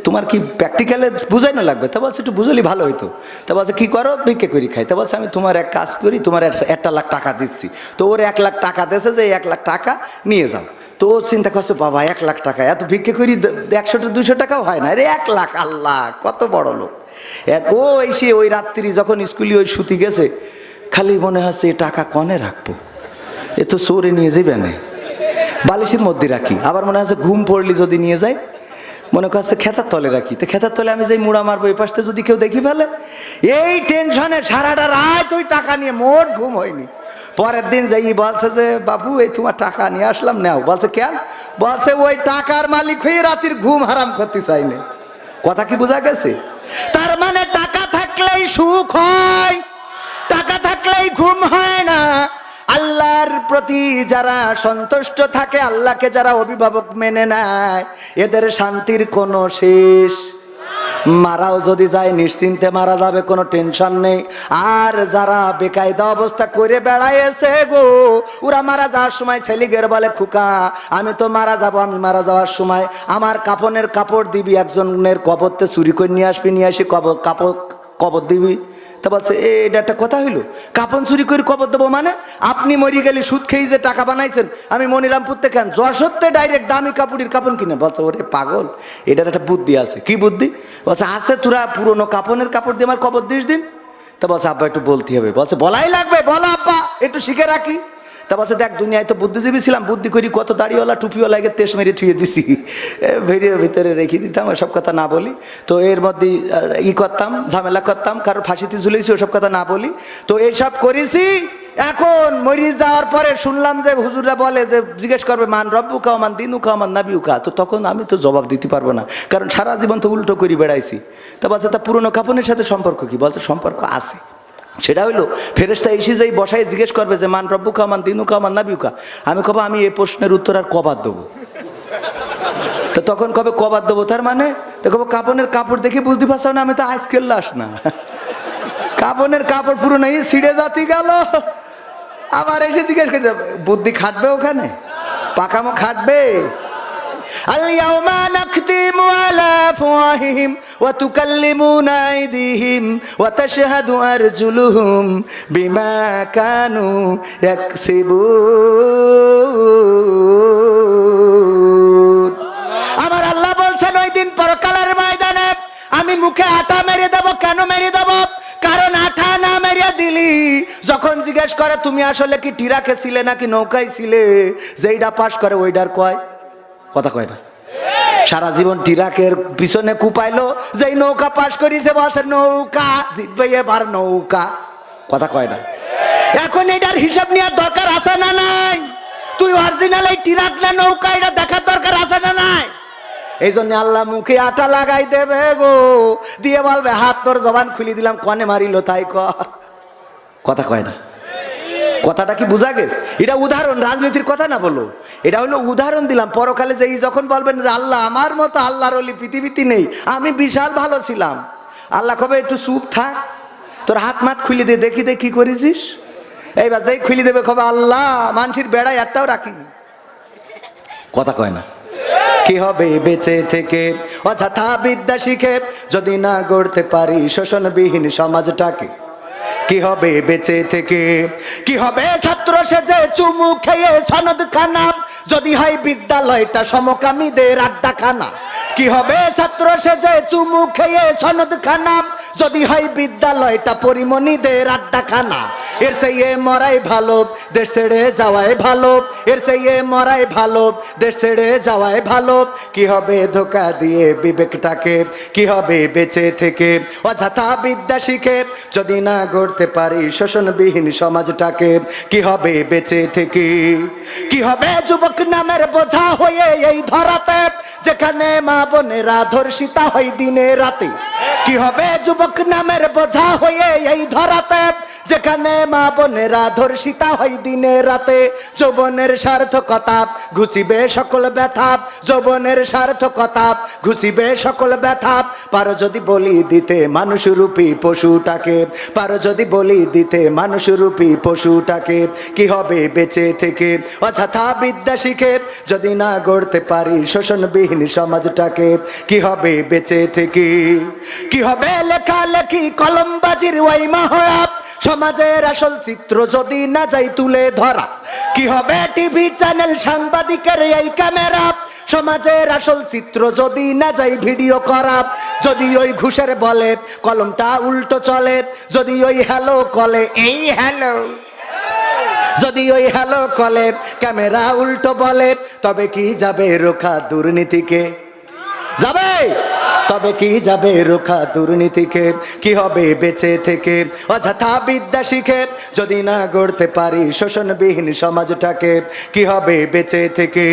তোমার কি প্র্যাকটিক্যালে বুঝাই না লাগবে? তা বলছে একটু বুঝলি ভালো হইতো। তা বলছে কি করো? ভিক্ষে করি খাই। তা বলছে আমি তোমার এক কাজ করি, তোমার 1 লাখ টাকা দিচ্ছি। তো ওর 1 লাখ টাকা দিয়েছে যে 1 লাখ টাকা নিয়ে যাও। তো ও চিন্তা করছে, বাবা 1 লাখ টাকা, এত ভিক্ষে করি 100-200 টাকাও হয় না, আরে 1 লাখ, আল্লাহ কত বড় লোক। ও এসে ওই রাত্রি যখন স্কুলে ওই শুতে গেছে, খালি মনে হচ্ছে এ টাকা কনে রাখবো, এ তো চোরে নিয়ে যাবে না, বালিশের মধ্যে রাখি। আবার মনে হচ্ছে ঘুম পড়লি যদি নিয়ে যায়, মনে করছে খেতার তলে রাখি, তো খেতার তলে আমি যাই মুড়া মারবো, এই পাশে যদি কেউ দেখি ফেলে। এই টেনশনে সারাটা রাত ওই টাকা নিয়ে মোট ঘুম হয়নি। পরের দিন যাই বলছে যে বাবু এই তোমার টাকা নিয়ে আসলাম, নাও। বলছে কেন? বলছে ওই টাকার মালিক হয়ে রাতের ঘুম হারাম করতে চাইনি। কথা কি বোঝা গেছে? তার মানে টাকা থাকলেই সুখ হয়, টাকা থাকলেই ঘুম হয় না। আল্লাহর প্রতি যারা সন্তুষ্ট থাকে, আল্লাহকে যারা অভিভাবক মেনে নেয়, এদের শান্তির কোনো শেষ। মারাও যদি যায় নিশ্চিন্তে মারা যাবে, কোনো টেনশন নেই। আর যারা বেকায়দা অবস্থা করে বেড়াইছে গো, ওরা মারা যাওয়ার সময় ছেলিগের বলে, খুকা আমি তো মারা যাব, আমি মারা যাওয়ার সময় আমার কাপনের কাপড় দিবি, একজনের কবরতে চুরি করে নিয়ে আসবি, নিয়ে আসি কবর দিবি। তা বলছে এটা একটা কথা হইল, কাপন চুরি করে কবর দেবো মানে? আপনি মরি গেলে সুদ খেয়ে যে টাকা বানাইছেন, আমি মনিরামপুর থেকে যশোরতে ডাইরেক্ট দামি কাপড়ের কাপন কিনে। বলছে ওরে পাগল, এটার একটা বুদ্ধি আছে। কি বুদ্ধি? বলছে আছে, তোরা পুরোনো কাপনের কাপড় দিয়ে আমার কবর দিস দিন। তা বলছে আব্বা একটু বলতে হবে। বলছে বলাই লাগবে, বলো আব্বা একটু শিখে রাখি। তা বলছে দেখ দুনিয়ায় তো বুদ্ধিজীবী ছিলাম, বুদ্ধি করি কত দাড়িওয়ালা টুপিওয়ালা তেস মেরে থুয়ে দিছি, ভিড়ের ভিতরে রেখে দিতাম, ওসব কথা না বলি। তো এর মধ্যে করতাম, ঝামেলা করতাম, কারোর ফাঁসিতে ঝুলেছি, ওসব কথা না বলি। তো এইসব করেছি। এখন মরি যাওয়ার পরে শুনলাম যে হুজুররা বলে যে জিজ্ঞেস করবে মান রব্বুকা মান দিনুকা মান নাবিউকা। তো তখন আমি তো জবাব দিতে পারবো না, কারণ সারা জীবন তো উল্টো করে বেড়াইছি। তা বলছে তা পুরনো কাপনের সাথে সম্পর্ক কি? বলছে সম্পর্ক আছে। সেটা হইলো ফেরেশতা এসে যেই বসায় জিজ্ঞেস করবে যে মান রব্বুকা মান দিনুকা মান নাবিউকা, আমি কব আমি এই প্রশ্নের উত্তর আর কবার দেবো? তো তখন কবে কবার দেবো? তার মানে দেখো কাপনের কাপড় দেখে বুঝতে পারছো না আমি তো আজকের লাশ না, কাপনের কাপড় পুরো নেই ছিঁড়ে যাতি গেল। আবার এসে জিজ্ঞেস করতে বুদ্ধি খাটবে ওখানে? পাকামো খাটবে? আল-ইয়াওমা নাখতিমু আলা আফওয়াহিহিম ওয়া তুকাল্লিমুনা আইদিহিম ওয়া তাশহাদু আরজুলুহুম বিমা কানু ইয়াকসিবুন। আমার আল্লাহ বলছেন ওই দিন পরকালের ময়দানে আমি মুখে আটা মেরে দেব জিজ্ঞেস করে তুমি আসলে কি টিরাকে ছিলে নাকি নৌকায় ছিলে, যেইটা পাস করে ওইটার কয়, কথা কয় না। সারা জীবন টিরাকের পিছনে কুপাইলো, যেই নৌকা পাস করিছে বলছে নৌকা জিতবে এবার নৌকা, কথা কয় না। এখন এটার হিসাব নেওয়ার দরকার আছে না নাই? তুই অরিজিনাল এই টিরাক না নৌকা এটা দেখার দরকার আছে না নাই? এই জন্য আল্লাহ মুখে আটা লাগাই দেবে গো, দিয়ে বলবে হাত তোর জবান খুলি দিলাম, কনে মারিল তাই কর, কথা কয় না। কথাটা কি বোঝা গেছে? এটা উদাহরণ, রাজনীতির কথা না বলো, এটা হলো উদাহরণ দিলাম। পরকালে যেই যখন বলবেন যে আল্লাহ আমার মতো আল্লাহর ওলি পৃথিবীতে নেই, আমি বিশাল ভালো ছিলাম, আল্লাহ কবে একটু চুপ থাক, তোর হাত মাত খুলি দে দেখি দে কি করেছিস। এইবার যেই খুলি দেবে কবে আল্লাহ মানুষের বেড়ায় একটাও রাখিনি, কথা কয় না। কি হবে বেঁচে থেকে অযথা বিদ্যা শিখে যদি না গড়তে পারি শোষণবিহীন সমাজটাকে? কি হবে বেঁচে থেকে? কি হবে ছাত্র সেজে চুমু খেয়ে সনদ খানা যদি হয় বিদ্যালয়টা সমকামীদের আড্ডাখানা? কি হবে ছাত্র সেজে চুমু খেয়ে সনদ খানা যদি হয় বিদ্যালয়টা পরিমণিদের আড্ডাখানা? এর চেয়ে মরাই ভালো দেশ ছেড়ে যাওয়াই ভালো, এর চেয়ে মরাই ভালো দেশ ছেড়ে যাওয়াই ভালো। কি হবে ধোকা দিয়ে বিবেকটাকে? কি হবে বেঁচে থেকে অযথা বিদ্যা শিখে যদি না গড়তে পারি শোষণবিহীন সমাজটাকে? কি হবে বেঁচে থেকে? কি হবে যুবক নামের বোঝা হয়ে এই ধরাতে যেখানে মা বোনেরা ধর্ষিতা হয় দিনে রাতে? কি হবে যুবক নামের বোঝা হয়ে এই ধরাতে যেখানে মা বোনেরা ধর্ষিতা হয় দিনে রাতে? যৌবনের সার্থকতা ঘুচিবে সকল ব্যথা, যৌবনের সার্থকতা ঘুচিবে সকল ব্যথা। পারো যদি বলি দিতে মানুষরূপী পশুটাকে, পারো যদি বলি দিতে মানুষরূপী পশুটাকে? কি হবে বেঁচে থেকে অযথা বিদ্যা শিখে যদি না গড়তে পারি শোষণবিহীন সমাজটাকে? কি হবে বেঁচে থেকে? কি হবে লেখালেখি কলমবাজির ওই মহড়া সমাজের আসল চিত্র যদি না যাই তুলে ধরা? কি হবে টিভি চ্যানেল সাংবাদিকের এই ক্যামেরা সমাজের আসল চিত্র যদি না যাই ভিডিও করা? যদি ওই ঘুষের বলে কলমটা উল্টো চলে, যদি ওই হ্যালো কলে এই হ্যালো, যদি ওই হ্যালো কলে ক্যামেরা উল্টো বলে, তবে কি যাবে রোখা দুর্নীতিকে? যাবে? তবে কি যাবে রোখা দুর্নীতিকে? কি হবে বেঁচে থেকে অযথা বিদ্যা শিখে যদি না গড়তে পারি শোষণবিহীন সমাজটাকে? কি হবে বেঁচে থেকে?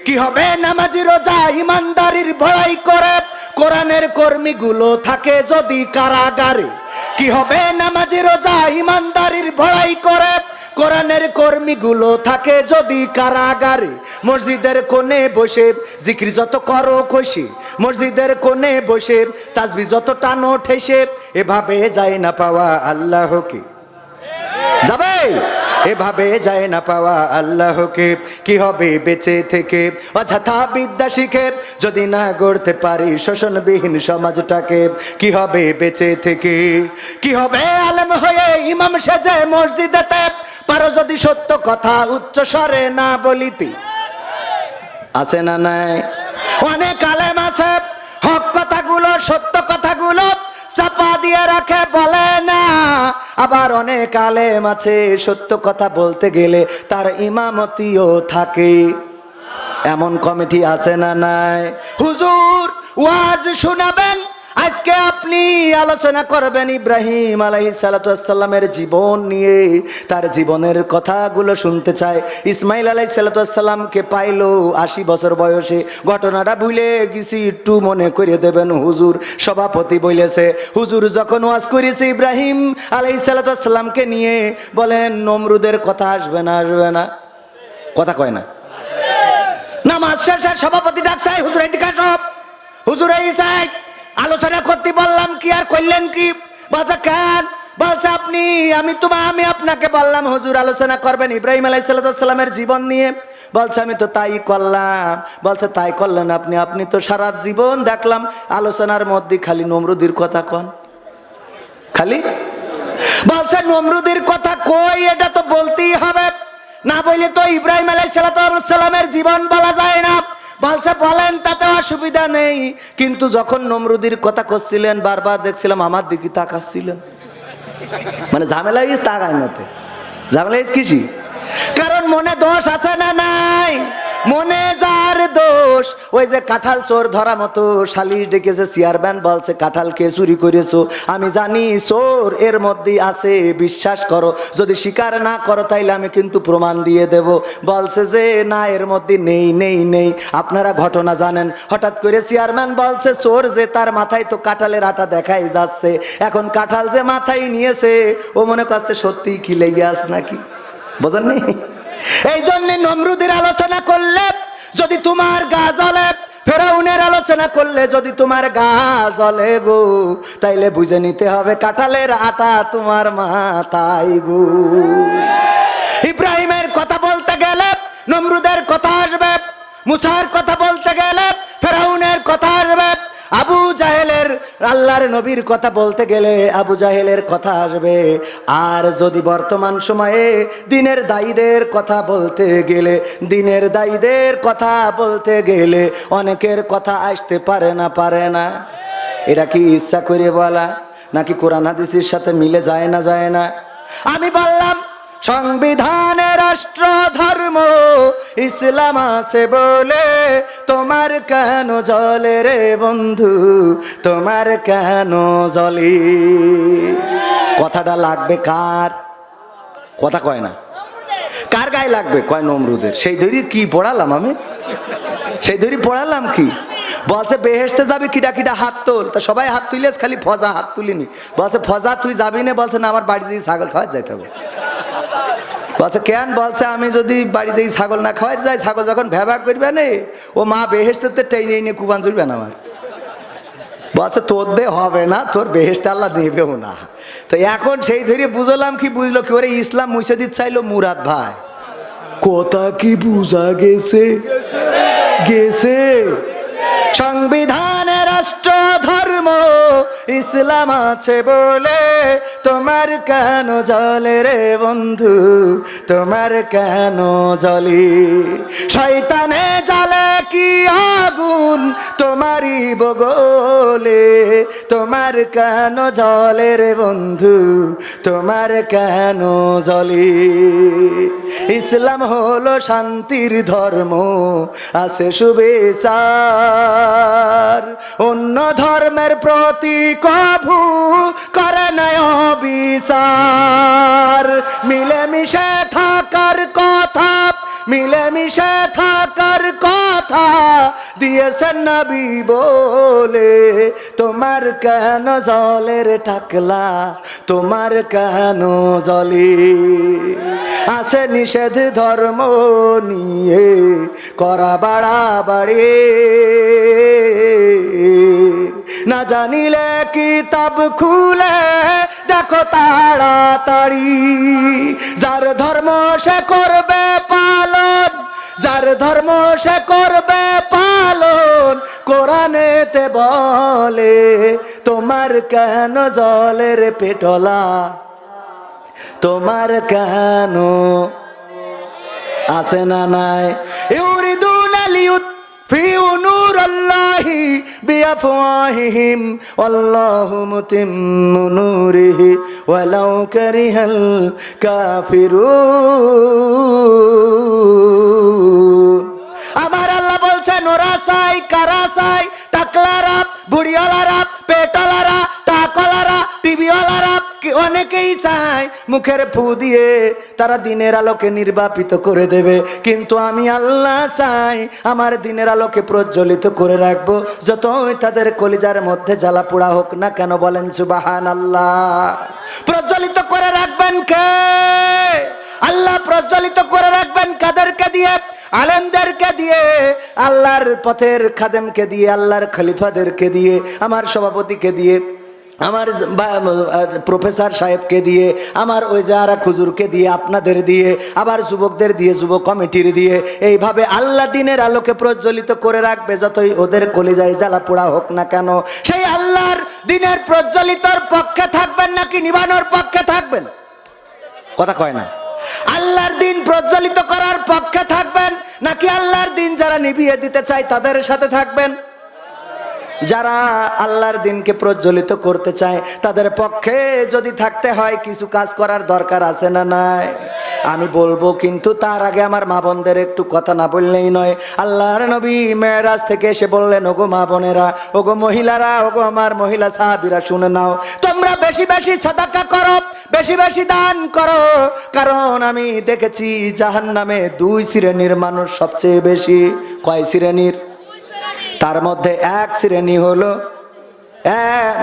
কি হবে নামাজি রোজা ইমানদারির বড়াই করে কোরআনের কর্মীগুলো থাকে যদি কারাগারে? কি হবে নামাজি রোজা ইমানদারির বড়াই করে কোরআনের কর্মীগুলো থাকে যদি কারাগারে? মসজিদের কোণে বসে জিকির যত করো খুশি, মসজিদের কোণে বসে তাসবি যত টানো ঠেসে, এভাবে যায় না পাওয়া আল্লাহকে? যাবে? এভাবে যায় না পাওয়া আল্লাহকে। কি হবে বেঁচে থেকে অযথা বিদ্যা শিখে যদি না গড়তে পারি শোষণবিহীন সমাজটাকে? কি হবে বেঁচে থেকে? কি হবে আলেম হয়ে ইমাম সেজে মসজিদেতে পারো যদি সত্য কথা উচ্চ স্বরে না বলিতে? আছে না নাই? অনেক আলেম আছে হক কথাগুলো সত্য কথাগুলো চাপা দিয়ে রাখে বলে না, আবার অনেক আলেম আছে সত্য কথা বলতে গেলে তার ইমামতিও থাকে। এমন কমিটি আছে না নাই? হুজুর ওয়াজ শোনাবেন, আজকে আপনি আলোচনা করবেন ইব্রাহিম আলাইহিস সালামের জীবন নিয়ে, তার জীবনের কথাগুলো শুনতে চায়। ইসমাইল আলাইহিস সালামকে পাইলো 80 বছর বয়সে, ঘটনাটা ভুলে গেছি একটু মনে করে দেবেন হুজুর। সভাপতি বলেছে হুজুর যখন ওয়াজ করেছে ইব্রাহিম আলাইহিস সালামকে নিয়ে, বলেন নমরুদের কথা আসবে না? আসবে না? কথা কয় না। নামাজ শেষে সভাপতি ডাকছে হুজুর এদিকে আসো, হুজুর এই চাই আলোচনা করতে বললাম কি আর করলেন কি? বলছে কেন? বলছে আপনি আমি আপনাকে বললাম হুজুর আলোচনা করবেন ইব্রাহিম আলাইহিস সালামের জীবন নিয়ে। বলছে আমি তো তাই করলাম। বলছে তাই করলেন আপনি তো সারা জীবন দেখলাম আলোচনার মধ্যে খালি নমরুদের কথা কন, খালি। বলছে নমরুদের কথা কই, এটা তো বলতেই হবে, না বললে তো ইব্রাহিম আলাইহিস সালামের জীবন বলা যায় না। বলছে বলেন তাতে অসুবিধা নেই, কিন্তু যখন নমরুদের কথা করছিলেন বারবার দেখছিলাম আমার দিকে তাকাচ্ছিলেন, মানে ঝামেলা তাকায় মতে। ঝামেলা কিসি? কারণ মনে দোষ আছে না নাই? মনে যার দোষ, ওই যে কাঁঠাল চোর ধরা মতো সালিশ ডেকেছে, চেয়ারম্যান বলছে কাঁঠাল কে চুরি করেছো, আমি জানি চোর এর মধ্যেই আছে, বিশ্বাস করো, যদি স্বীকার না করো তাইলে আমি কিন্তু প্রমাণ দিয়ে দেব। বলছে যে না, এর মধ্যে নেই নেই নেই। আপনারা ঘটনা জানেন, হঠাৎ করে চেয়ারম্যান বলছে চোর যে, তার মাথায় তো কাঁঠালের আটা দেখাই যাচ্ছে, এখন কাঁঠাল যে মাথায় নিয়েছে ও মনে করছে সত্যি কি লেগে আস নাকি, বোঝেননি? এই জন্য নমরুদের আলোচনা করলে যদি তোমার গা জ্বলে, ফেরাউনের আলোচনা করলে যদি তোমার গা জ্বলে গো, তাইলে বুঝে নিতে হবে কাঁঠালের আটা তোমার মাথায় গো। ইব্রাহিমের কথা বলতে গেলে নমরুদের কথা আসবে, মুসার কথা বলতে গেলে ফেরাউনের কথা আসবে, আবু জাহেলের, আল্লাহর নবীর কথা বলতে গেলে আবু জাহেলের কথা আসবে। আর যদি বর্তমান সময়ে দিনের দায়ীদের কথা বলতে গেলে, দিনের দায়ীদের কথা বলতে গেলে অনেকের কথা আসতে পারে না, পারে না। এটা কি ইচ্ছা করে বলা নাকি কোরআন হাদিসের সাথে মিলে যায় না, যায় না? আমি বললাম সংবিধানে রাষ্ট্র ধর্ম ইসলাম আছে বলে তোমার কেন জ্বলে রে বন্ধু, তোমার কেন জ্বলে? কথাটা লাগবে কার? কথা কয় না, কার গায়ে লাগবে? কয় নমরুদের। সেই ধরি কি পড়ালাম আমি, সেই ধরি পড়ালাম কি? বলছে বেহেশতে যাবি, কিটা কিটা হাত তোল। তা সবাই হাত তুলিস, খালি ফজা হাত তুলিনি। বলছে ফজা তুই যাবি না? বলছে না, আমার বাড়ি দিয়ে ছাগল খাওয়া যাইতে হবে। বলছে কেন? বলছে আমি যদি বাড়িতে ছাগল না খাওয়াই যাই, ছাগল যখন ভ্যাবা করবে না, ও মা বেহেশতে টেনে এনে কুবান চলবে না আমার। বলছে তোর দে হবে না, তোর বেহেশতে আল্লাহ দেবেও না। তো এখন সেই ধরে বুঝলাম কি, বুঝলো কি, ওরে ইসলাম মুছে দিতে চাইলো মুরাদ ভাই। কথা কি বুঝা গেছে? গেছে। সংবিধানে রাষ্ট্র ধর্ম ইসলাম আছে বলে তোমার কেন জ্বলে রে বন্ধু, তোমার কেন জ্বলে? শয়তানে জ্বালে কি আগুন তোমারই বগলে, তোমার কেন জ্বলে রে বন্ধু, তোমার কেন জ্বলে? ইসলাম হলো শান্তির ধর্ম, আছে সুবিচার, অন্য ধর্মের প্রতি কভু করে না বিচার। মিলেমিশে থাকার কথা, মিলেমিশে থাকার কথা দিয়েছেন নবী বলে, তোমার কেন জ্বলে রে টাকলা, তোমার কেন জ্বলে? আছে নিষেধ ধর্ম নিয়ে করা বাড়াবাড়ি, না জানিলে কিতাব খুলে দেখো তাড়াতাড়ি। যার ধর্ম সে করবে পালন, যার ধর্ম সে করবে পালন, কোরআনেতে বলে তোমার কেন জ্বলে রে পেটলা, তোমার কেন? আছে না নাই? ইউরিদুনা লিউতফিউ নূরাল্লাহি বিআফওয়াহিহিম ওয়াল্লাহু মুতিম্মু নূরিহি ওয়ালাউ কারিহাল কাফিরুন। আমার আল্লাহ বলছেন ওরা চাই, কারা চাই? টাকলারা, বুড়িওয়ালারা, পেটলারা, টাকলারা, টিভিওয়ালারা, অনেকেই চায় মুখের ফু দিয়ে তারা দিনের আলোকে নির্বাপিত করে দেবে। কিন্তু আমি আল্লাহ চাই আমার দিনের আলোকে প্রজ্বলিত করে রাখবো, যতই তাদের কলিজার মধ্যে জ্বালা পোড়া হোক না কেন। বলেন সুবহানাল্লাহ। প্রজ্বলিত করে রাখবেন কে? আল্লাহ প্রজ্বলিত করে রাখবেন কাদেরকে দিয়ে? আলেমদেরকে দিয়ে, আল্লাহর পথের খাদেমকে দিয়ে, আল্লাহর খলিফাদেরকে দিয়ে, আমার সভাপতিকে দিয়ে, আমার প্রফেসর সাহেবকে দিয়ে, আমার ওই যারা খুজুরকে দিয়ে, আপনাদের দিয়ে, আবার যুবকদের দিয়ে, যুব কমিটির দিয়ে, এইভাবে আল্লাহ দিনের আলোকে প্রজ্বলিত করে রাখবে যতই ওদের কলিজায় জ্বালা পোড়া হোক না কেন। সেই আল্লাহর দিনের প্রজ্বলিতর পক্ষে থাকবেন নাকি নিবানোর পক্ষে থাকবেন? কথা কয় না। আল্লাহর দিন প্রজ্বলিত করার পক্ষে থাকবেন নাকি আল্লাহর দিন যারা নিভিয়ে দিতে চায় তাদের সাথে থাকবেন? যারা আল্লাহর দিনকে প্রজ্বলিত করতে চায় তাদের পক্ষে যদি থাকতে হয় কিছু কাজ করার দরকার আছে না নাই? আমি বলবো, কিন্তু তার আগে আমার মা বোনদের একটু কথা না বললেই নয়। আল্লাহর নবী মেরাজ থেকে এসে বললেন, ওগো মা বোনেরা, ওগো মহিলারা, ওগো আমার মহিলা সাহাবীরা, শুনে নাও, তোমরা বেশি বেশি সাদাকা করো, বেশি বেশি দান করো, কারণ আমি দেখেছি জাহান্নামে 2 শ্রেণীর মানুষ সবচেয়ে বেশি। কয় শ্রেণীর? তার মধ্যে 1 শ্রেণী হলো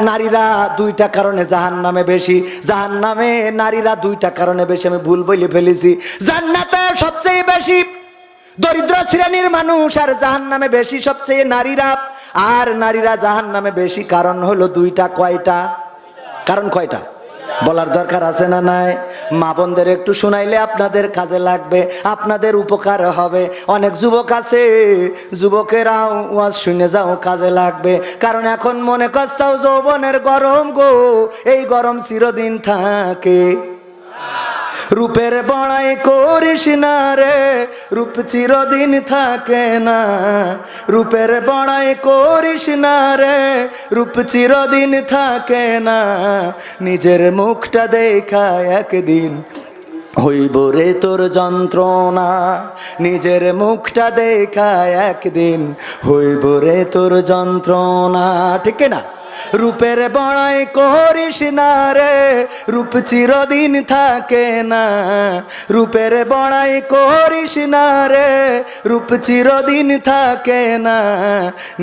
নারীরা। 2টা কারণে জাহান্নামে বেশি। জাহান্নামে নারীরা 2টা কারণে বেশি, আমি ভুল বলে ফেলেছি। জান্নাতে সবচেয়ে বেশি দরিদ্র শ্রেণীর মানুষ, আর জাহান্নামে বেশি সবচেয়ে নারীরা। আর নারীরা জাহান্নামে বেশি কারণ হলো 2টা। কয়টা কারণ? কয়টা বলার দরকার আছে না নাই? মা বোনদের একটু শুনাইলে আপনাদের কাজে লাগবে, আপনাদের উপকার হবে। অনেক যুবক আছে, যুবকেরাও ওয়াজ শুনে যাও, কাজে লাগবে। কারণ এখন মনে করছাও যৌবনের গরম গো, এই গরম চিরদিন থাকে। রূপের বড়াই করিস না রে, রূপ চিরদিন থাকে না। রূপের বড়াই করিস না রে, রূপ চিরদিন থাকে না। নিজের মুখটা দেখা একদিন হইব রে তোর যন্ত্রণা। নিজের মুখটা দেখা একদিন হইব রে তোর যন্ত্রণা। ঠিক না? রূপের বড়াই করিস না রে, রূপ চিরদিন থাকে না। রূপের বড়াই করিস না রে, রূপ চিরদিন থাকে না।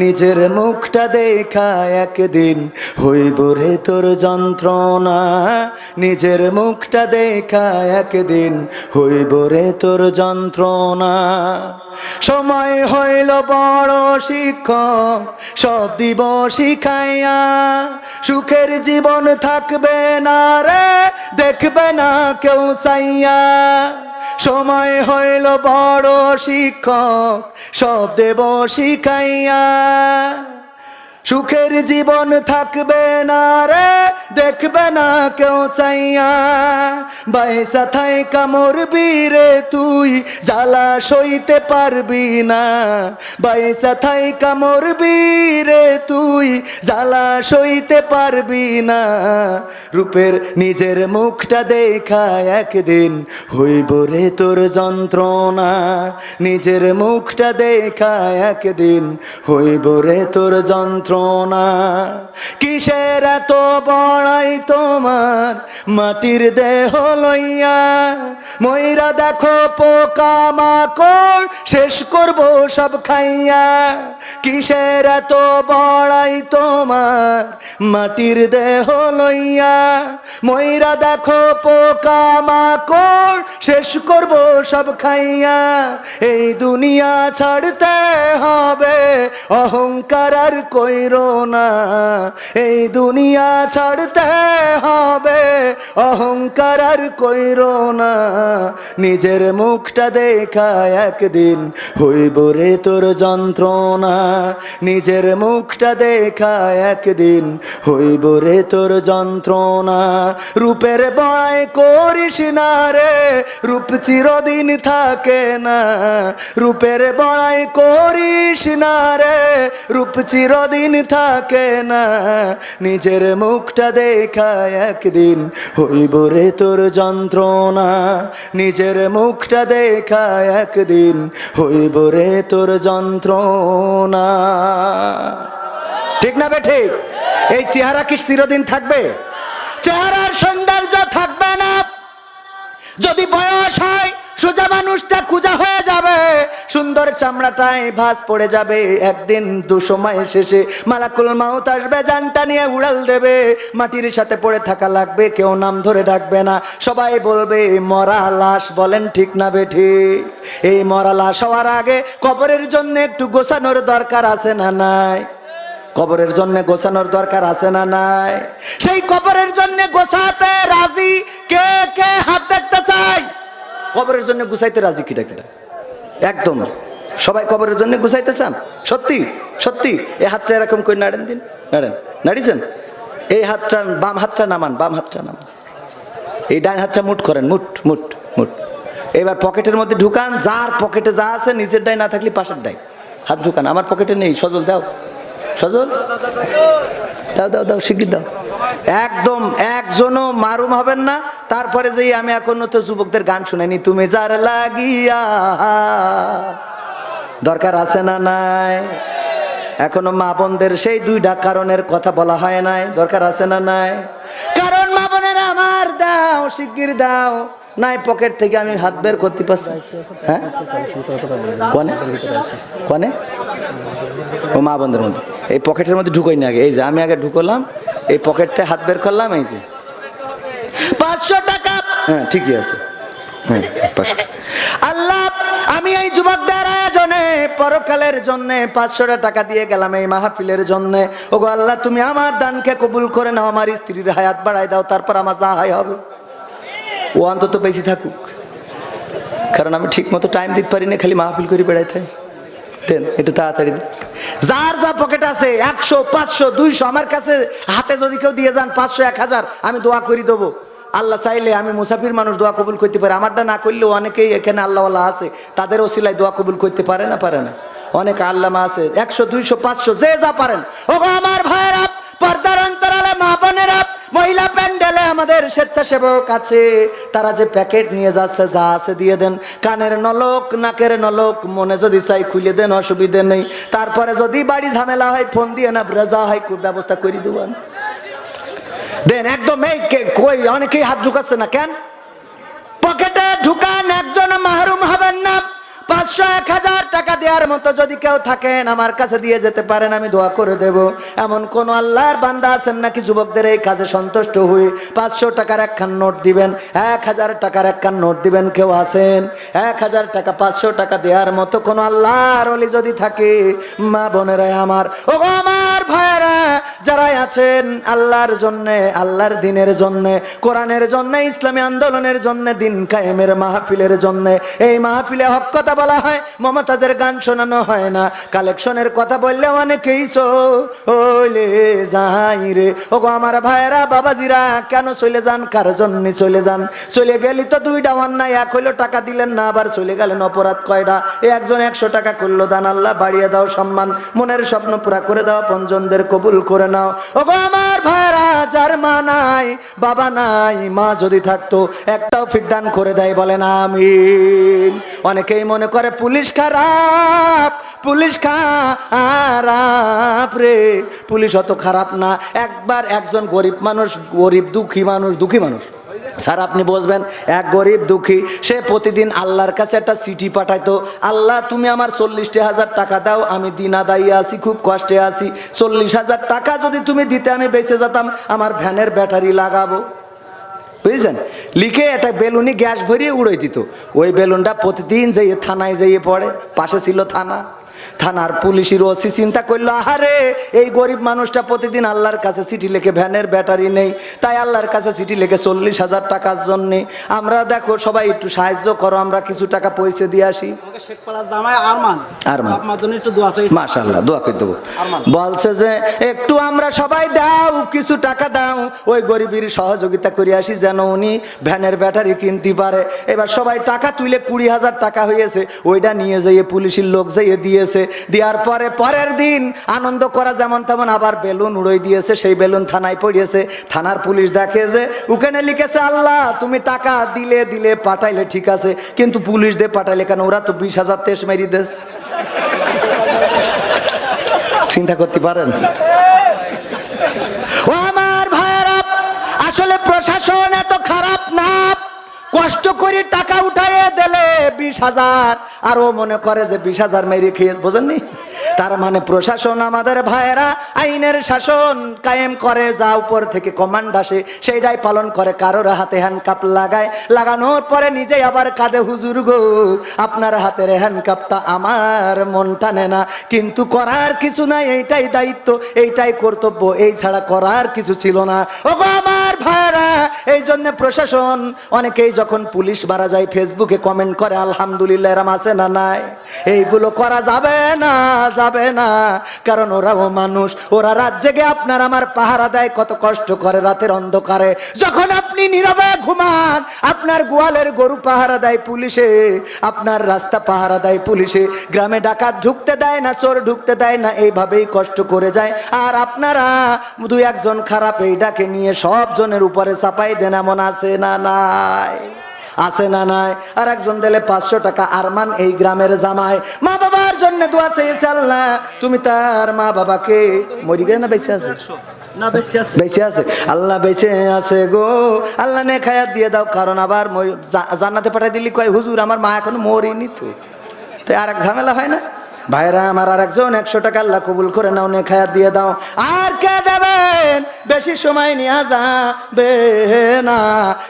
নিজের মুখটা দেখা একদিন হইব রে তোর যন্ত্রণা। নিজের মুখটা দেখা একদিন হইব রে তোর যন্ত্রণা। সময় হইল বড় শিক্ষক, সব দিব শিখাইয়া। সুখের জীবন থাকবে না রে, দেখবে না কেউ চাইয়া। সময় হইল বড় শিক্ষক, সব দেব শিখাইয়া। সুখের জীবন থাকবে না রে, দেখবে না কেউ চাইয়া। বাইসা থাইকা মরবি রে তুই, জ্বালা সইতে পারবি না। বাইসা থাইকা মরবি রে তুই, জ্বালা সইতে পারবি না। রূপের নিজের মুখটা দেখা একদিন হইব রে তোর যন্ত্রণা। নিজের মুখটা দেখা একদিন হইব রে তোর যন্ত্রণা। কিসের এত বড়াই তোমার মাটির দেহ লইয়া? ময়রা দেখো পোকা মাকড়, শেষ করবো সব খাইয়া। কিসের এত বড়াই তোমার মাটির দেহ লইয়া? ময়রা দেখো পোকা মাকড়, শেষ করবো সব খাইয়া। এই দুনিয়া ছাড়তে হবে, অহংকার আর কইরো না। এই দুনিয়া ছাড়তে হবে, অহংকার আর কইরো না। নিজের মুখটা দেখা একদিন হইব রে তোর যন্ত্রণা। নিজের মুখটা দেখা একদিন হইব রে তোর যন্ত্রণা। রূপের বড়াই করিস না রে, রূপ চিরদিন থাকে না। রূপের বড়াই করিস না রে, রূপ চিরদিন থাকে না। নিজের মুখটা দেখা একদিন হইব রে তোর যন্ত্রণা। নিজের মুখটা দেখা একদিন হইব রে তোর যন্ত্রণা। ঠিক না বে ঠিক? এই চেহারা কি চিরদিন থাকবে? চেহারার সৌন্দর্য থাকবে না। যদি বয়স হয় সোজা মানুষটা কুজা হয়ে যাবে, সুন্দর চামড়াটায় ভাঁজ পড়ে যাবে। একদিন দুসময় শেষে মালাকুল মাউত আসবে, জানটা নিয়ে উড়াল দেবে। মাটির সাথে পড়ে থাকা লাগবে, কেউ নাম ধরে ডাকবে না, সবাই বলবে মরা লাশ। বলেন ঠিক না বেঠিক? এই মরা লাশ হওয়ার আগে কবরের জন্য একটু গোছানোর দরকার আছে না নাই? কবরের জন্য গোছানোর দরকার আছে না নাই? সেই কবরের জন্য গোছাতে রাজি কে কে? হাত দেখতে চাই। কবরের জন্য গুছাইতে রাজি কিটা কিটা? একদম সবাই কবরের জন্য গুছাইতে চান? সত্যি সত্যি? এই হাতটা এরকম করে নাড়েন দিন, নাড়েন, নাড়িয়েছেন? এই হাতটা, বাম হাতটা নামান, বাম হাতটা নামান। এই ডান হাতটা মুঠ করেন, মুঠ মুঠ মুঠ। এবার পকেটের মধ্যে ঢুকান, যার পকেটে যা আছে, নিজের ডাই না থাকলে পাশের ডাই হাত ঢুকান। আমার পকেটে নেই, সজল দাও। সজল দাও দাও দাও শিখিয়ে দাও। একদম একজনও মারুম হবেন না। তারপরে যে আমি এখনো তো যুবকদের গান শুনাইনি, তুমি যার লাগিয়া, দরকার আছে না নাই? এখনো মা বোনদের সেই দুইটা কারণের কথা বলা হয় নাই, দরকার আছে না নাই? কারণ মা বোনের আমার দাও, শিগগির দাও, নাই পকেট থেকে আমি হাত বের করতে পারছি। হ্যাঁ কোনে কোনে ও মা বোনদের মধ্যে এই পকেটের মধ্যে ঢুকোই না আগে, এই যে আমি আগে ঢুকলাম, এই পকেট থেকে হাত বের করলাম, এই যে 500 টাকা। হ্যাঁ ঠিকই আছে। আল্লাহ আমি এই যুবকদের আয়োজনে পরকালের জন্য 500 টাকা দিয়ে গেলাম এই মাহফিলের জন্য। ওগো আল্লাহ তুমি আমার দানকে কবুল করে নাও, আমার স্ত্রীর হায়াত বাড়াই দাও, তারপর আমার যা হয় হবে। ও অন্তত বেশি থাকুক, কারণ আমি ঠিক মতো টাইম দিতে পারি না, খালি মাহফিল করে বেড়াইতে হয়। দেন একটু তাড়াতাড়ি দেন। যার যা পকেট আছে 100 500 200 আমার কাছে হাতে যদি কেউ দিয়ে যান 500 1000 আমি দোয়া করে দেবো। আল্লাহ চাইলে আমি মুসাফির মানুষ দোয়া কবুল করতে পারি, আমারটা না করলেও অনেকেই এখানে আল্লাহওয়ালা আছে, তাদের ওসিলায় দোয়া কবুল করতে পারে না, পারে না? অনেক আল্লামা আছে 100 200 500 যে যা পারেন। ওগো আমার ভাইয়েরা, পর্দার অন্তরালে মা বোনেরা, মহিলা প্যান্ডেলে আমাদের স্বেচ্ছাসেবক আছে, তারা যে প্যাকেট নিয়ে যাচ্ছে যা আছে দিয়ে দেন। কানের নলক নাকের নলক মনে যদি চাই খুলে দেন, অসুবিধে নেই। তারপরে যদি বাড়ি ঝামেলা হয় ফোন দিয়ে না ব্রেজা হয় ব্যবস্থা করে দেবেন, দেন একদম। এই কই অনেকেই হাত ঢুকাচ্ছে না কেন? পকেটে ঢুকান, একজন মাহরুম হবেন না। 500 1000 টাকা দেওয়ার মতো যদি কেউ থাকেন আমার কাছে দিয়ে যেতে পারেন, আমি দোয়া করে দেব। এমন কোন আল্লাহর বান্দা আছেন নাকি যুবকদের এই কাজে সন্তুষ্ট হয়ে 500 টাকার একখান নোট দিবেন, 1000 টাকার একখান নোট দিবেন? কেউ আছেন? 1000 টাকা 500 টাকা দেওয়ার মতো কোন আল্লাহর ওলি যদি থাকে, মা বোনেরা আমার, ওগো আমার ভাইরা যারা আছেন আল্লাহর জন্যে, আল্লাহর দিনের জন্যে, কোরআনের জন্যে, ইসলামী আন্দোলনের জন্যে, দিন কায়েমের মাহফিলের জন্যে, এই মাহফিলে হক কথা বলা হয়, মমতাজের গান শোনানো হয় না, কালেকশনের কথা বললে অনেকেই চলে যাই রে। ওগো আমার ভাইরা বাবাজিরা, কেন চলে যান? কার জন্য চলে যান? চলে গেলি তো দুইটা অন্যায়, এক হইলো টাকা দিলেন না, আবার চলে গেলেন অপরাধ কয়টা? একজন 100 টাকা করলো দান, আল্লাহ বাড়িয়ে দাও সম্মান, মনের স্বপ্ন পুরা করে দাও, পঞ্জনদের কবুল করে নাও। ওগো আমার ভাইরা, যার মা নাই বাবা নাই, মা যদি থাকতো একটাও ফিকদান করে দেয়, বলেন আমিন। অনেকেই মনে করে পুলিশ খারাপ, পুলিশ খারাপ রে, পুলিশ অত খারাপ না। একবার একজন গরিব মানুষ, গরিব দুঃখী মানুষ, দুঃখী মানুষ স্যার আপনি বসবেন, এক গরিব দুঃখী, সে প্রতিদিন আল্লাহর কাছে একটা চিঠি পাঠাইতো, আল্লাহ তুমি আমার 40,000 টাকা দাও, আমি দিন আদায়ী আছি, খুব কষ্টে আছি, 40,000 টাকা যদি তুমি দিতে আমি বেঁচে যেতাম, আমার ভ্যানের ব্যাটারি লাগাবো। বুঝছেন? লিখে একটা বেলুনি গ্যাস ভরিয়ে উড়াই দিত। ওই বেলুনটা প্রতিদিন যেয়ে থানায় যেয়ে পড়ে, পাশে ছিল থানা, থানার পুলিশের ওসি চিন্তা করলো, আহারে এই গরিব মানুষটা প্রতিদিন আল্লাহর কাছে চিঠি লিখে, ভ্যানের ব্যাটারি নেই, তাই আল্লাহর কাছে চিঠি লিখে 40,000 টাকার জন্যে। আমরা দেখো সবাই একটু সাহায্য করো, আমরা কিছু টাকা পয়সা দিয়ে আসি। মাশাআল্লাহ দোয়া করে দেবো। বলছে যে একটু আমরা সবাই দাও, কিছু টাকা দাও, ওই গরিবের সহযোগিতা করে আসি যেন উনি ভ্যানের ব্যাটারি কিনতে পারে। এবার সবাই টাকা তুলে 20,000 টাকা হয়েছে, ওইটা নিয়ে যেয়ে পুলিশের লোক যেয়ে দিয়েছে। দেওয়ার পরে পরের দিন আনন্দ করা যেমন তেমন আবার বেলুন উড়াই দিয়েছে, সেই বেলুন থানায় পড়িয়েছে। থানার পুলিশ দেখে যে ওখানে লিখেছে, আল্লাহ তুমি টাকা দিলে দিলে পাঠাইলে ঠিক আছে, কিন্তু পুলিশ দিয়ে পাঠাইলে কেন? ওরা তো 20,000 তেজ মেরি দেশ। চিন্তা করতে পারেন? ও আমার ভাইয়েরা, আসলে প্রশাসন এত খারাপ না, কষ্ট করে টাকা উঠাইয়ে দিলে 20,000 আর ও মনে করে যে 20,000 মেরে খেয়ে, বোঝেননি? তার মানে প্রশাসন আমাদের ভাইয়েরা আইনের শাসন কায়েম করে, যা উপর থেকে কমান্ড আসে সেইটাই পালন করে। কারোর হাতে হ্যান্ডকাপ লাগায়, লাগানোর পরে নিজেই আবার কাঁদে, হুজুর গো আপনার হাতের হ্যান্ডকাপটা আমার মন টানে না, কিন্তু করার কিছু নাই, এইটাই দায়িত্ব, এইটাই কর্তব্য, এই ছাড়া করার কিছু ছিল না। ওগো আমার ভাইয়েরা, এই জন্য প্রশাসন অনেকেই যখন পুলিশ মারা যায় ফেসবুকে কমেন্ট করে আলহামদুলিল্লাহ, এরম আছে না নাই? এইগুলো করা যাবে না, যাবে না, কারণ ওরাও মানুষ, ওরা রাত জেগে আপনার আমার পাহারা দেয়, কত কষ্ট করে রাতের অন্ধকারে। যখন আপনি নীরবে ঘুমান, আপনার গোয়ালের গরু পাহারা দেয় পুলিশে, আপনার রাস্তা পাহারা দেয় পুলিশে, গ্রামে ডাকাত ঢুকতে দেয় না, চোর ঢুকতে দেয় না, এইভাবেই কষ্ট করে যায়। আর আপনারা দু একজন খারাপ এইটাকে নিয়ে সব জনের উপরে চাপাই দেন, এমন আছে না নাই? আছে না নাই? আর একজন দিলে 500 টাকা, আরমান এই গ্রামের জামাই, মা বাবার জন্য দোয়া চেয়েছে, আল্লাহ তুমি তার মা বাবাকে, মরি গেছে না বেঁচে আছে? বেঁচে আছে, আল্লাহ বেঁচে আছে গো, আল্লাহ নে খায়াত দিয়ে দাও, কারণ আবার জান্নাতে পাঠাই দিলি কয় হুজুর আমার মা এখনো মরিনি তো, তাই আর এক ঝামেলা হয় না। ভাইরা আমার, আর একজন 100 টাকা আল্লাহ কবুল করে নাও, নে খায়াত দিয়ে দাও। আর কে দেবেন? বেশি সময় নিয়ে যাবে না।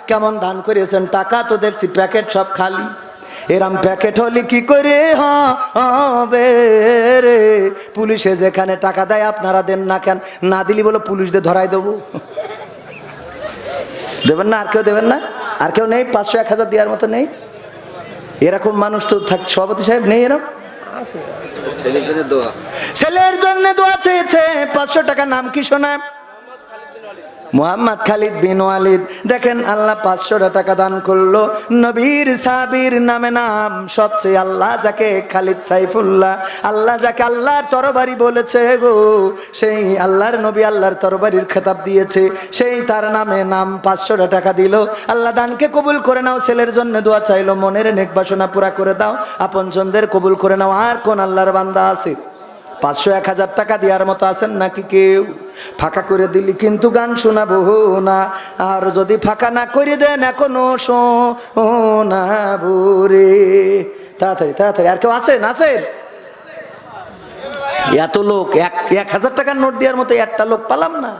কেমন দান করিয়েছেন, টাকা তো দেখছি প্যাকেট সব খালি, এরম প্যাকেট হলে কি করে হবে রে? পুলিশে যেখানে টাকা দেয় আপনারা দেন না কেন? না দিলি বলো পুলিশদের ধরাই দেবো, দেবেন না? আর কেউ দেবেন না? আর কেউ নেই 500 1000 দেওয়ার মতো নেই? এরকম মানুষ তো থাক, সভাপতি সাহেব নেই এরকম? ছেলের জন্য দোয়া চেয়েছে 500 টাকা, নাম কি শোনা? মোহাম্মদ খালিদ বিন ওয়ালিদ। দেখেন আল্লাহ 500 টাকা দান করলো, নবীর সাহাবীর নামে নাম সবচেয়ে, আল্লাহ যাকে খালিদ সাইফুল্লাহ, আল্লাহ যাকে আল্লাহর তরবারি বলেছে গো, সেই আল্লাহর নবী আল্লাহর তরবারির খেতাব দিয়েছে, সেই তার নামে নাম 500 টাকা দিল। আল্লাহ দানকে কবুল করে নাও। ছেলের জন্য দোয়া চাইলো, মনের নেক বাসনা পুরা করে দাও, আপনজনদের কবুল করে নাও। আর কোন আল্লাহর বান্দা আছে 500 1000 টাকা দেওয়ার মতো আছেন নাকি কেউ? ফাঁকা করে দিলি কিন্তু গান শোনাবো না, আর যদি ফাঁকা না করে দেন এখনো শোনাবো রে। তাড়াতাড়ি তাড়াতাড়ি, আর কেউ আছেন? আছেন? এত লোক, 1000 টাকার নোট দেওয়ার মতো একটা লোক পালাম না।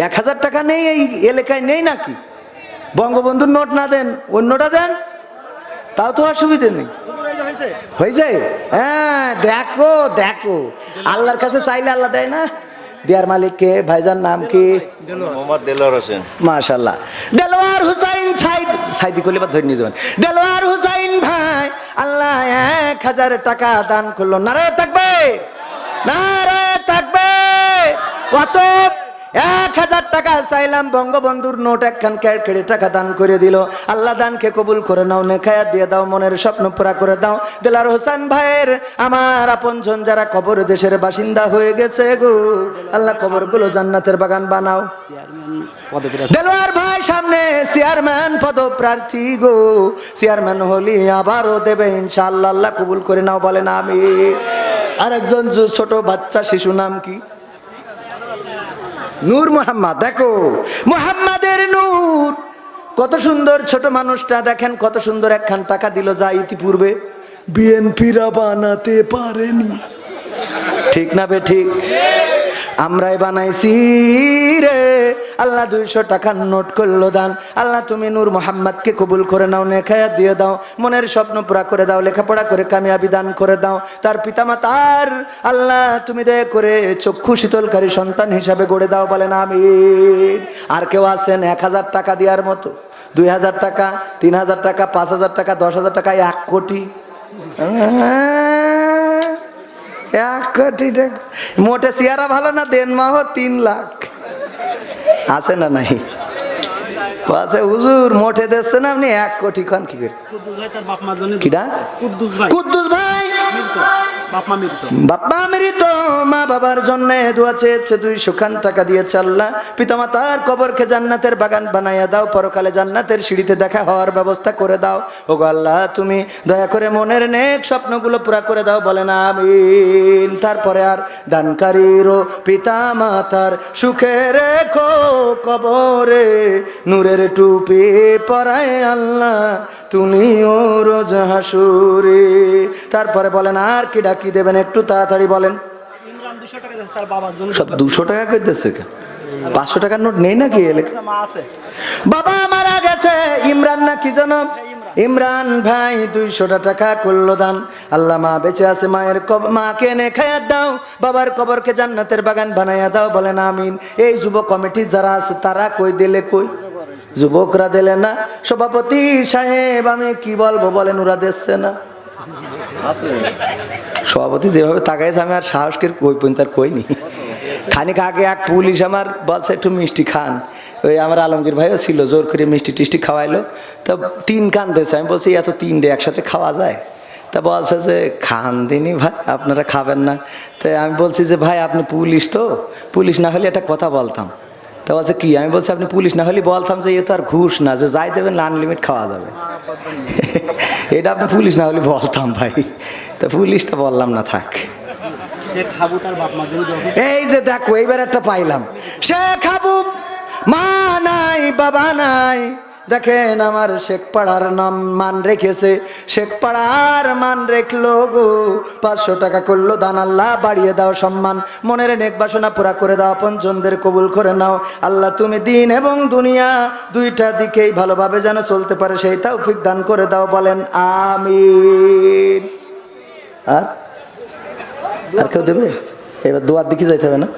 1000 টাকা নেই এই এলাকায়, নেই নাকি? বঙ্গবন্ধুর নোট না দেন, অন্যটা দেন, তাও তো অসুবিধে নেই, হয়ে যায়। হ্যাঁ, দেখো দেখো, আল্লাহর কাছে চাইলে আল্লাহ দেয় না? দেয়ার মালিক কে? ভাইজান নাম কি? মোহাম্মদ দেলোয়ার হোসেন। মাশাআল্লাহ, দেলোয়ার হুসাইন সাইদি করলে বা ধরে নিয়ে যাবেন। দেলোয়ার হুসাইন ভাই আল্লাহ 1000 টাকা দান করলো। নারে তাকবীর, নারে তাকবীর। কত? 1000 টাকা চাইলাম, বঙ্গবন্ধুর নোট একখান কেড়ে টাকা দান করে দিল। আল্লাহ দানকে কবুল করে নাও, নেখায়াত দিয়ে দাও, মনের স্বপ্ন পুরা করে দাও। দেলার হোসেন ভাইয়ের আমার আপনজন যারা কবর দেশের বাসিন্দা হয়ে গেছে গো, আল্লাহ কবরগুলো জান্নাতের বাগান বানাও। দেলোয়ার ভাই সামনে চেয়ারম্যান পদপ্রার্থী গো, চেয়ারম্যান হলি আবারও দেবে ইনশাআল্লাহ, আল্লাহ কবুল করে নাও, বলেন আমিন। আরেকজন ছোট বাচ্চা শিশু নাম কি? নূর মোহাম্মদ। দেখো মোহাম্মদের নূর, কত সুন্দর ছোট মানুষটা, দেখেন কত সুন্দর একখান টাকা দিল, যা ইতিপূর্বে বিএনপিরা বানাতে পারেনি। ঠিক না বে ঠিক? আমরাই বানাইছি রে। আল্লাহ 200 টাকার নোট করলো দান। আল্লাহ তুমি নূর মোহাম্মদকে কবুল করে নাও, নেখায়াত দিয়ে দাও, মনের স্বপ্ন পুরা করে দাও, লেখাপড়া করে কামিয়াবি দান করে দাও। তার পিতামাতার আল্লাহ তুমি দয়া করে চক্ষু শীতলকারী সন্তান হিসাবে গড়ে দাও, বলেন আমিন। আর কেউ আছেন 1000 টাকা দেওয়ার মতো? 2000 টাকা, 3000 টাকা, 5000 টাকা, 10,000 টাকা, 1 কোটি? 1 কোটি টাকা মোটে চেহারা ভালো না, দেন মাহ 3 লাখ আছে না নাই? আছে হুজুর, মোটে দিচ্ছেন আপনি 1 কোটি খান কি করে? কুদ্দুস ভাই বাপ্পা মৃত, মা বাবার জন্য দোয়া চেয়েছে, 200 খান টাকা দিয়েছে। আল্লাহ পিতামাতার কবরকে জান্নাতের বাগান বানাইয়া দাও, পরকালে জান্নাতের সিঁড়িতে দেখা হওয়ার ব্যবস্থা করে দাও। ওগো আল্লাহ তুমি দয়া করে মনের নেক স্বপ্নগুলো পুরা করে দাও, বলেন আমিন। তারপরে আর দানকারীরও পিতামাতার সুখে রেখো কবরে, নূরের টুপি পরায় আল্লাহ তুমিও রোজ হাসুরে। তারপরে বলেন আর কি ডাকি দেবেন, একটু তাড়াতাড়ি বলেন। 200 টাকা করতেছে, 500 টাকার নোট নেই নাকি? বাবা মারা গেছে, ইমরান না কি জানো? ইমরান ভাই 200 টাকা করলো দান। আল্লাহ মা বেঁচে আছে, মায়ের মাকে এনে খায়াত দাও, বাবার কবরকে জান্নাতের বাগান বানাইয়া দাও, বলেন আমিন। এই যুব কমিটি যারা আছে তারা কই দিলে কই? যুবকরা দিলে না। সভাপতি সাহেব আমি কি বলবো বলেন, ওরা দিচ্ছে না। সভাপতি যেভাবে তাকাইছে আমি আর সাহস করে কই পর্যন্ত আর কইনি। খানিক আগে এক পুলিশ আমার বলছে একটু মিষ্টি খান, ওই আমার আলমগীর ভাইও ছিল, জোর করে মিষ্টি টিষ্টি খাওয়াইলো। তো 3 কান দিয়েছে, আমি বলছি এত 3টে একসাথে খাওয়া যায়? তা বলছে যে খান দিনই ভাই, আপনারা খাবেন না? তাই আমি বলছি যে ভাই আপনি পুলিশ, তো পুলিশ না হলে একটা কথা বলতাম। তা বলছে কি? আমি বলছি আপনি পুলিশ না হলে বলতাম যে এ তো আর ঘুষ না, যে যাই দেবেন আনলিমিট খাওয়া যাবে। এটা আপনি পুলিশ না হলে বলতাম ভাই, তা পুলিশটা বললাম না, থাক। এই যে দেখো এইবার একটা পাইলাম, শেখ হাবু মা নাই বাবা নাই, দেখেন আমার শেখ পাড়ার নাম মান রেখেছে, শেখ পাড়ার মান রেখলো গো, 500 টাকা করলো দান, আল্লাহ বাড়িয়ে দাও সম্মান, মনের নেক বাসনা পুরা করে দাও, আপনজনদের কবুল করে নাও আল্লাহ, তুমি দিন এবং দুনিয়া দুইটা দিকেই ভালোভাবে যেন চলতে পারে সেই তৌফিক দান করে দাও, বলেন আমিন। আর কেউ দেবে? এবার দোয়ার দিকে যাইতে হবে না?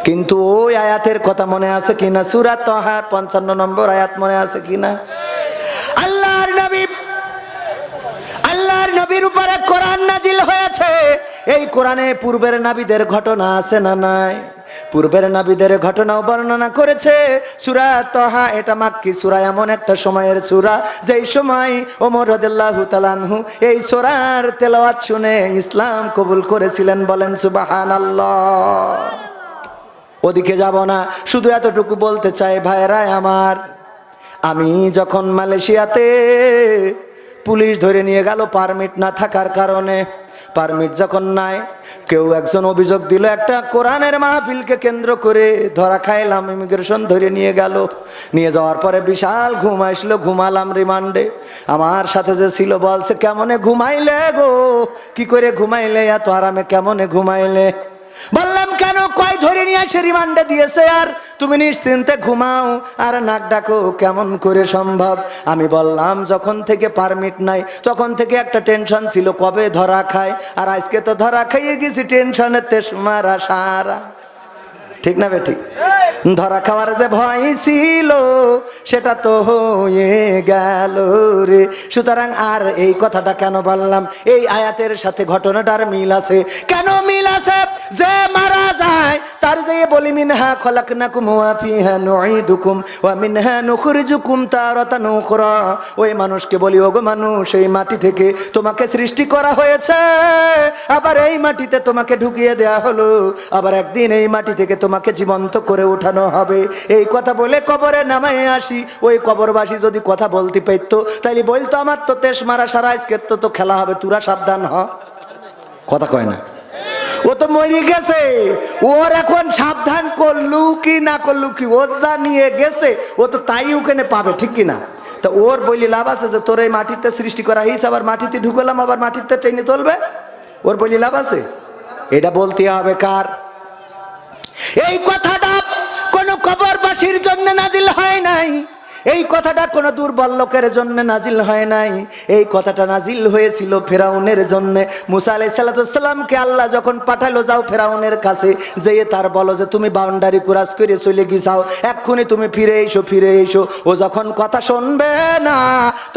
কিন্তু ওই আয়াতের কথা মনে আছে কিনা? সূরা তাহার 55 নম্বর আয়াত মনে আছে কিনা? আল্লাহর নবীর উপরে কোরআন নাজিল হয়েছে। এই কোরআনে পূর্বের নবীদের ঘটনা আছে না নাই? পূর্বের নবীদের ঘটনাও বর্ণনা করেছে সূরা তাহা। এটা মাক্কি সূরা, এমন একটা সময়ের সূরা যেই সময় ওমর রাদিয়াল্লাহু তাআলা আনহু এই সূরার তেলাওয়াত শুনে ইসলাম কবুল করেছিলেন, বলেন সুবহানাল্লাহ। ওদিকে যাব না, শুধু এতটুকু বলতে চাই ভাইরা আমার, আমি যখন মালয়েশিয়াতে পুলিশ ধরে নিয়ে গেল পারমিট না থাকার কারণে, পারমিট যখন নাই, কেউ একজন অভিযোগ দিল একটা কোরআনের মাহফিলকে কেন্দ্র করে ধরা খাইলাম, ইমিগ্রেশন ধরে নিয়ে গেল, নিয়ে যাওয়ার পরে বিশাল ঘুম আসলো, ঘুমালাম রিমান্ডে। আমার সাথে যে ছিল বলছে কেমনে ঘুমাইলে গো, কি করে ঘুমাইলে, এত আরামে কেমনে ঘুমাইলে? বললাম কেন? কয় ধরে নিয়ে এসে রিমান্ডে দিয়েছে আর তুমি নিশ্চিন্তে ঘুমাও আর নাক ডাকো, কেমন করে সম্ভব? আমি বললাম যখন থেকে পারমিট নাই তখন থেকে একটা টেনশন ছিল কবে ধরা খায়, আর আজকে তো ধরা খাইয়ে গেছি টেনশনে তেশমারা সারা। ঠিক না বে ঠিক? ধরা খাওয়ার যে ভয় ছিল সেটা তো হয়ে গেল রে। সুতরাং আর এই কথাটা কেন বললাম? এই আয়াতের সাথে ঘটনাটার মিল আছে। কেন মিল আছে? যে মারা যায় তার যে বলি মিনহা খলাকনাকুম ওয়া ফিহা নুঈদুকুম ওয়া মিনহা নুখরিজুকুম তারাতান উখরা, ওই মানুষকে বলি ওগো মানুষ, এই মাটি থেকে তোমাকে সৃষ্টি করা হয়েছে, আবার এই মাটিতে তোমাকে ঢুকিয়ে দেয়া হলো, আবার একদিন এই মাটি থেকে তোমাকে জীবন্ত করে ওঠানো হবে। এই কথা বলে কবরে নামায় আসি। ওই কবরবাসী যদি কথা বলতে পারতো তাইলে বলতো আমার তো তেশ মারা সারা, আজকে তো খেলা হবে, তোরা সাবধান হ। কথা কয় না? ও তো মরে গেছে, ওর এখন সাবধান করলু কি না করলু কি, ও যা নিয়ে গেছে ও তো তাই ওখানে পাবে, ঠিক কিনা? তা ওর বলি লাভ আছে যে তোর এই মাটিতে সৃষ্টি করা হয়েছে, আবার মাটিতে ঢুকলাম, আবার মাটিতে টেনে তুলবে, ওর বলি লাভ আছে? এটা বলতে হবে কার? এই কথাটা কোনো কবরবাসীর জন্য নাজিল হয় নাই, এই কথাটা কোনো দুর্বল লোকের জন্য নাজিল হয় নাই, এই কথাটা নাজিল হয়েছিল ফেরাউনের জন্য। মুসা আলাইহিস সালামকে আল্লাহ যখন পাঠালো, যাও ফেরাউনের কাছে যেয়ে তার বলো যে তুমি বাউন্ডারি ক্রস করে চলে গিয়েছাও, এক্ষুনি তুমি ফিরে এসো, ফিরে এসো। ও যখন কথা শুনবে না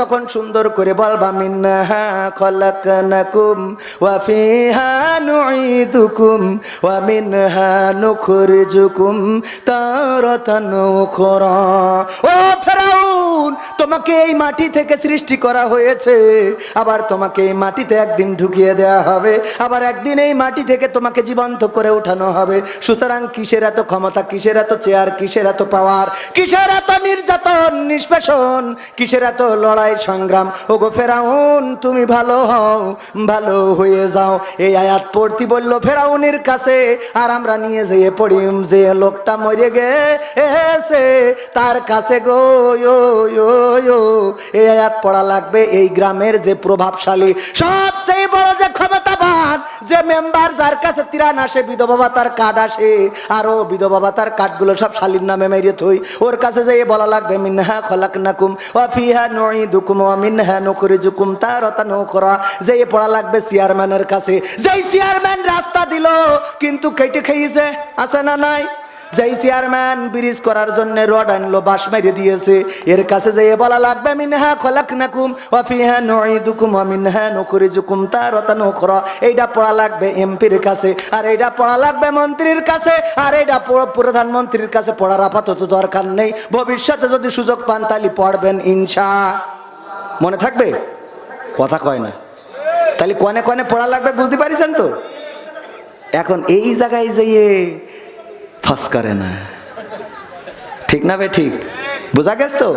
তখন সুন্দর করে বলবা মিনহা খলাকনাকুম ওয়া ফিহা নুঈদুকুম ওয়া মিনহা নুখরিজুকুম তারাতান উখরা। ও ফেরাউন, তোমাকে এই মাটি থেকে সৃষ্টি করা হয়েছে, আবার তোমাকে এই মাটিতে একদিন ঢুকিয়ে দেওয়া হবে, আবার একদিন এই মাটি থেকে তোমাকে জীবন্ত করে উঠানো হবে। সুতরাং কিসের এত ক্ষমতা, কিসের এত চেয়ার, কিসের এত পাওয়ার, কিসের এত নির্যাতন নিষ্পেষণ, কিসের এত লড়াই সংগ্রাম? ওগো ফেরাউন, তুমি ভালো হও, ভালো হয়ে যাও। এই আয়াত পড়তে বললো ফেরাউনের কাছে, আর আমরা নিয়ে যেয়ে পড়ি যে লোকটা মরে গেছে তার কাছে গো। এই আয়াত পড়া লাগবে এই গ্রামের যে প্রভাবশালী, সবচেয়ে বড় যে ক্ষমতাবান যে মেম্বার, যার কাছে 93 আসে, বিধবা ভাতার কার্ড আসে, আরো বিধবা ভাতার কার্ডগুলো সব শালীর নামে মেরে থই, ওর কাছে যেয়ে বলা লাগবে মিনহা খলাকনাকুম ওয়া ফিহা নুঈদুকুম ওয়া মিনহা নুখরিজুকুম তারাতান উখরা। যেয়ে পড়া লাগবে চেয়ারম্যানের কাছে, যেই চেয়ারম্যান রাস্তা দিল কিন্তু কেটে খেয়েছে, আছে না নাই? যেই চেয়ারম্যান ব্রিজ করার জন্য রড আনলো, বাঁশ মেরে দিয়েছে, এর কাছে যেয়ে বলা লাগবে মিনহা খলাকনাকুম ওয়া ফিহা নুঈদুকুম ওয়া মিনহা নুখরিজুকুম তারাতান উখরা। এইটা পড়া লাগবে এমপির কাছে, আর এইটা পড়া লাগবে মন্ত্রীর কাছে, আর এইটা প্রধানমন্ত্রীর কাছে পড়ার আপাতত দরকার নেই। ভবিষ্যতে যদি সুযোগ পান তাহলে পড়বেন ইনশাআল্লাহ। মনে থাকবে? কথা কয় না। তাহলে কনে কনে পড়া লাগবে বুঝতে পারিছেন তো? এখন এই জায়গায় যেয়ে ফাঁস করে না, ঠিক না বে ঠিক? বোঝা গেছ তো?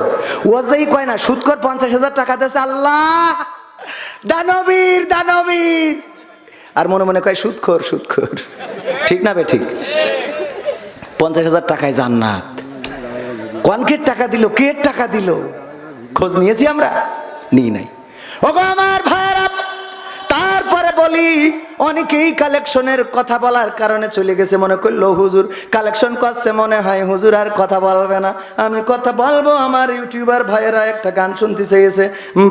ও যেই কয় না সুদখোর 50,000 টাকা দিয়েছে, আল্লাহ দানবীর দানবীর, আর মনে মনে কয় সুদখোর সুদখোর, ঠিক না বে ঠিক? 50,000 টাকায় জান্নাত। কোনকের টাকা দিল, কে টাকা দিল, খোঁজ নিয়েছি আমরা? নিই নাই। ওগো আমার ভাইরা, তারপরে বলি অনেকেই কালেকশনের কথা বলার কারণে চলে গেছে, মনে করলো হুজুর কালেকশন করছে, মনে হয় হুজুর আর কথা বলবে না। আমি কথা বলবো। আমার ইউটিউবার ভাইয়েরা একটা গান শুনতে চেয়েছে,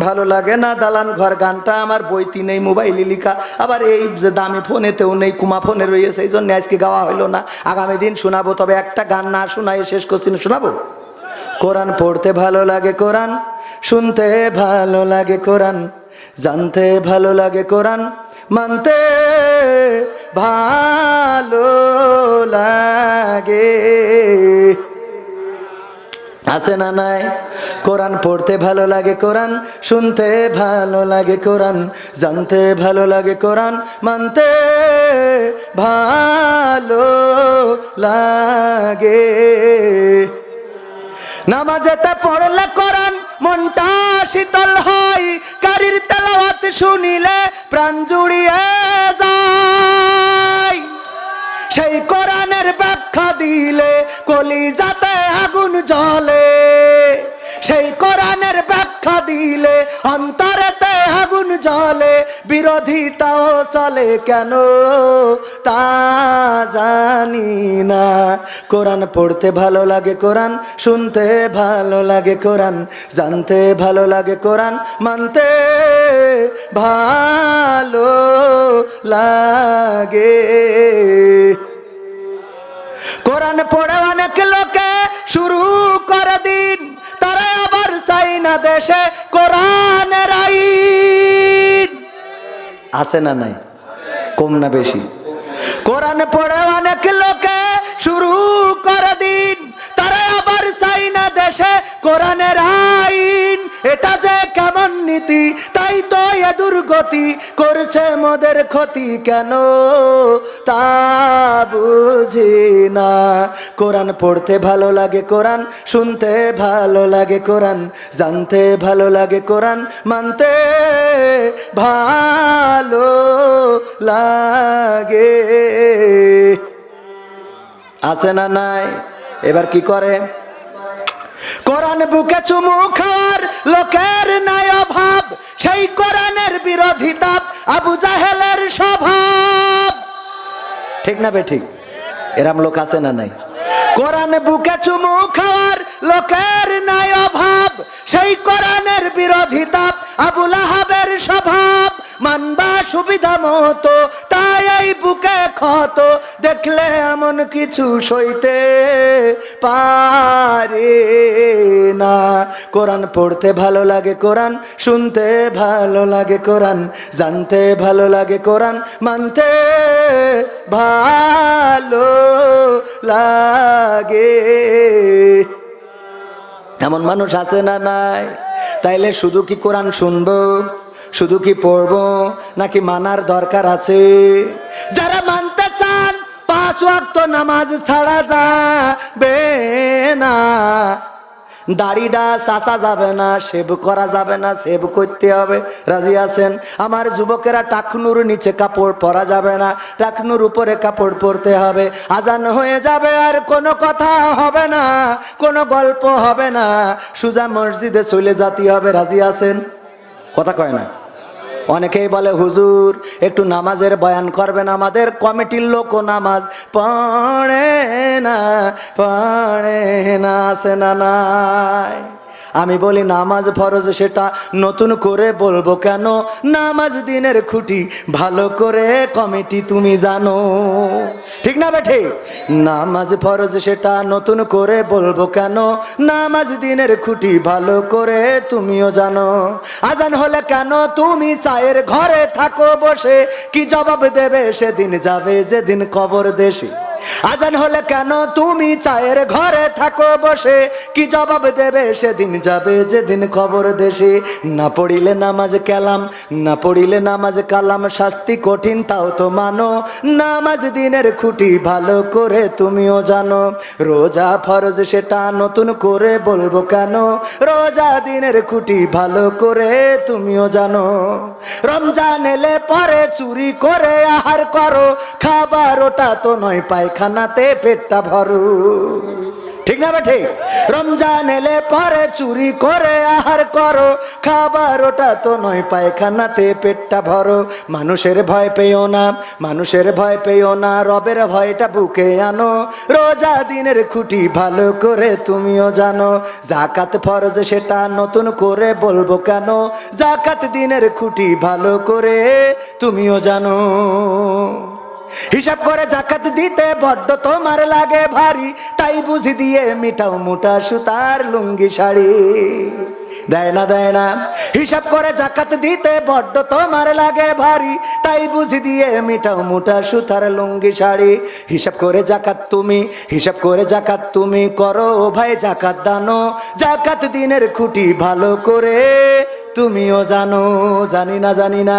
ভালো লাগে না দালান ঘর গানটা আমার বইতে নেই, মোবাইলে লিখা, আবার এই যে দামি ফোনেতেও নেই, কুমা ফোনে রয়েছে, এই জন্য আজকে গাওয়া হলো না, আগামী দিন শোনাবো। তবে একটা গান না শোনায় শেষ করছি, শোনাবো। কোরআন পড়তে ভালো লাগে, কোরআন শুনতে ভালো লাগে, কোরআন জানতে ভালো লাগে, কোরআন মানতে ভালো লাগে। আছে না নাই? কোরআন পড়তে ভালো লাগে, কোরআন শুনতে ভালো লাগে, কোরআন জানতে ভালো লাগে, কোরআন মানতে ভালো লাগে। নামাজেতে পড়লে কোরআন মনটা শীতল হয়, কারির তেলাওয়াত শুনিলে প্রাণ জুড়িয়ে যায়। সেই কোরআনের ব্যাখ্যা দিলে কলিজাতে আগুন জ্বলে, সেই কোরআনের ব্যাখ্যা দিলে অন্তরেতে আগুন জ্বলে। বিরোধিতাও চলে কেন তা জানি না। কোরআন পড়তে ভালো লাগে, কোরআন শুনতে ভালো লাগে, কোরআন জানতে ভালো লাগে, কোরআন মানতে ভালো লাগে। কোরআন পড়ে অনেক লোকে শুরু করে দিন, তারা আবার চাই না দেশে কোরআনের আইন। আছে না নাই? কম না বেশি? কোরআন পড়ে অনেক লোকে শুরু করে দিন, তারা আবার চাই না দেশে কোরআনের আইন। এটা যে কেমন নীতি, তাই তো এ দুর্গতি, করছে মোদের ক্ষতি কেন তা বুঝি না। কোরআন পড়তে ভালো লাগে, কোরআন শুনতে ভালো লাগে, কোরআন জানতে ভালো লাগে, কোরআন মানতে ভালো লাগে। আছে না নাই? এবার কি করে? কোরআন বুকে চুমু খাওয়ার লোকের নাই অভাব, সেই কোরআনের বিরোধিতা আবু জাহেলের স্বভাব, ঠিক না বে ঠিক? এরম লোক আছে না নাই? কোরআন বুকে চুমু খাওয়ার লোকের নাই অভাব, সেই কোরআনের বিরোধিতা আবু লাহাবের স্বভাব। মানবা সুবিধা মতো, তাই এই বুকে ক্ষত, দেখলে এমন কিছু সইতে পারে না। কোরআন পড়তে ভালো লাগে, কোরআন শুনতে ভালো লাগে, কোরআন জানতে ভালো লাগে, কোরআন মানতে ভালো লাগে। এমন মানুষ আছে না নাই? তাইলে শুধু কি কোরআন শুনবো, শুধু কি পড়বো, নাকি মানার দরকার আছে? যারা মানতে চান 5 ওয়াক্ত নামাজ ছাড়া যাবে না, দাড়িটা চাচা যাবে না, সেব করা যাবে না, সেব করতে হবে, রাজি আছেন? আমার যুবকেরা টাকনুর নিচে কাপড় পরা যাবে না, টাকনুর উপরে কাপড় পরতে হবে। আজান হয়ে যাবে আর কোনো কথা হবে না, কোনো গল্প হবে না, সুজা মসজিদে চলে যেতে হবে, রাজি আছেন? কথা কয় না? অনেকেই বলে হুজুর একটু নামাজের বয়ান করবেন, আমাদের কমিটির লোকও নামাজ পড়ে না, পড়ে না। আছে না নাই? আমি বলি নামাজ ফরজ, সেটা নতুন করে বলবো কেন? নামাজ দিনের খুঁটি, ভালো করে কমিটি তুমি জানো। ঠিক না বেঠে? নামাজ ফরজ, সেটা নতুন করে বলবো কেন? নামাজ দিনের খুঁটি, ভালো করে তুমিও জানো। আজান হলে কেন তুমি চায়ের ঘরে থাকো বসে? কি জবাব দেবে সেদিন যাবে যেদিন কবর দেশে? আজান হলে কেন তুমি চায়ের ঘরে থাকো বসে? কি জবাব দেবে সেদিন যাবে যেদিন কবর দেশে? না পড়িলে নামাজ কালাম, না পড়িলে নামাজ কালাম, শাস্তি কঠিন তাও তো মানো। নামাজ দিনের খুঁটি, ভালো করে তুমিও জানো। রোজা ফরজ, সেটা নতুন করে বলবো কেন? রোজা দিনের খুঁটি, ভালো করে তুমিও জানো। রমজান এলে পরে চুরি করে আহার করো, খাবার ওটা তো নয় পায়খানাতে পেটটা ভরো। ঠিক না বেঠে? রমজান এলে পরে চুরি করে আহার করো, খাবার ওটা তো নয় পায়খানাতে পেটটা ভরো। মানুষের ভয় পেও না, মানুষের ভয় পেও না, রবের ভয়টা বুকে আনো। রোজা দিনের খুঁটি, ভালো করে তুমিও জানো। যাকাত ফরজ, সেটা নতুন করে বলবো কেন? যাকাত দিনের খুঁটি, ভালো করে তুমিও জানো। হিসাব করে যাকাত দিতে বড্ড তোমার লাগে ভারী, তাই বুঝি দিয়ে মিটাও মোটা সুতার লুঙ্গি শাড়ি। দেয় না, দেয় না। হিসাব করে যাকাত দিতে বড্ড তোমার লাগে ভারী, তাই বুঝি দিয়ে মিটাও মোটা সুতার লুঙ্গি শাড়ি। হিসাব করে যাকাত তুমি, হিসাব করে যাকাত তুমি করো ভাই যাকাত দানো। যাকাত দিনের খুঁটি, ভালো করে তুমিও জানো। জানি না, জানি না।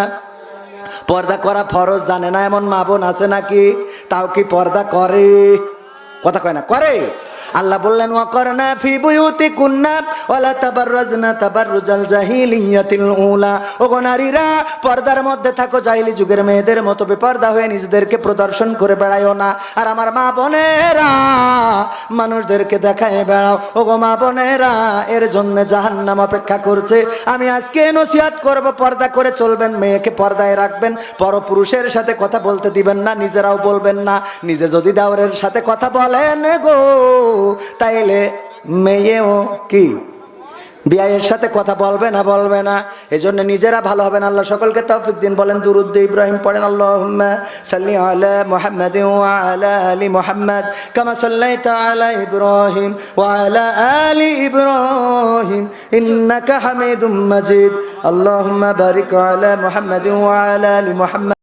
পর্দা করা ফরজ জানে না এমন মা বোন আছে নাকি? তাও কি পর্দা করে? কথা কয় না, করে। আল্লাহ বললেন ওয়াকরনা ফি বুয়ুতিকুন্না ওয়ালা তাবাররাজনা তাবাররুজাল জাহিলিয়াতিল উলা। ওগো নারীরা, পর্দার মধ্যে থাকো, জাহিলি যুগের মেয়েদের মতো বেপর্দা হয়ে নিজেদেরকে প্রদর্শন করে বেড়াইও না। আর আমার মা বোনেরা, মানুষদেরকে দেখায় বেড়াও। ওগো মা বোনেরা, এর জন্য জাহান্নাম অপেক্ষা করছে। আমি আজকে নসিহত করব, পর্দা করে চলবেন, মেয়েকে পর্দায় রাখবেন, পরপুরুষের সাথে কথা বলতে দিবেন না, নিজেরাও বলবেন না। নিজে যদি দেওরের সাথে কথা বলেন গো, তাইলে মেয়েও কি বিয়ের সাথে কথা বলবে না, বলবে না। এজন্য নিজেরা ভালো হবেন। আল্লাহ সকলকে তৌফিক দিন। বলেন দুরূদ ইব্রাহিম পড়েন। আল্লাহুম্মা সাল্লি আলা মুহাম্মাদিন ওয়া আলা আলি মুহাম্মাদ কামা সাল্লাইতা আলা ইব্রাহিম ওয়া আলা আলি ইব্রাহিম ইন্নাকা হামিদুম মাজিদ। আল্লাহুম্মা বারিক আলা মুহাম্মাদিন ওয়া আলা আলি মুহাম্মাদ।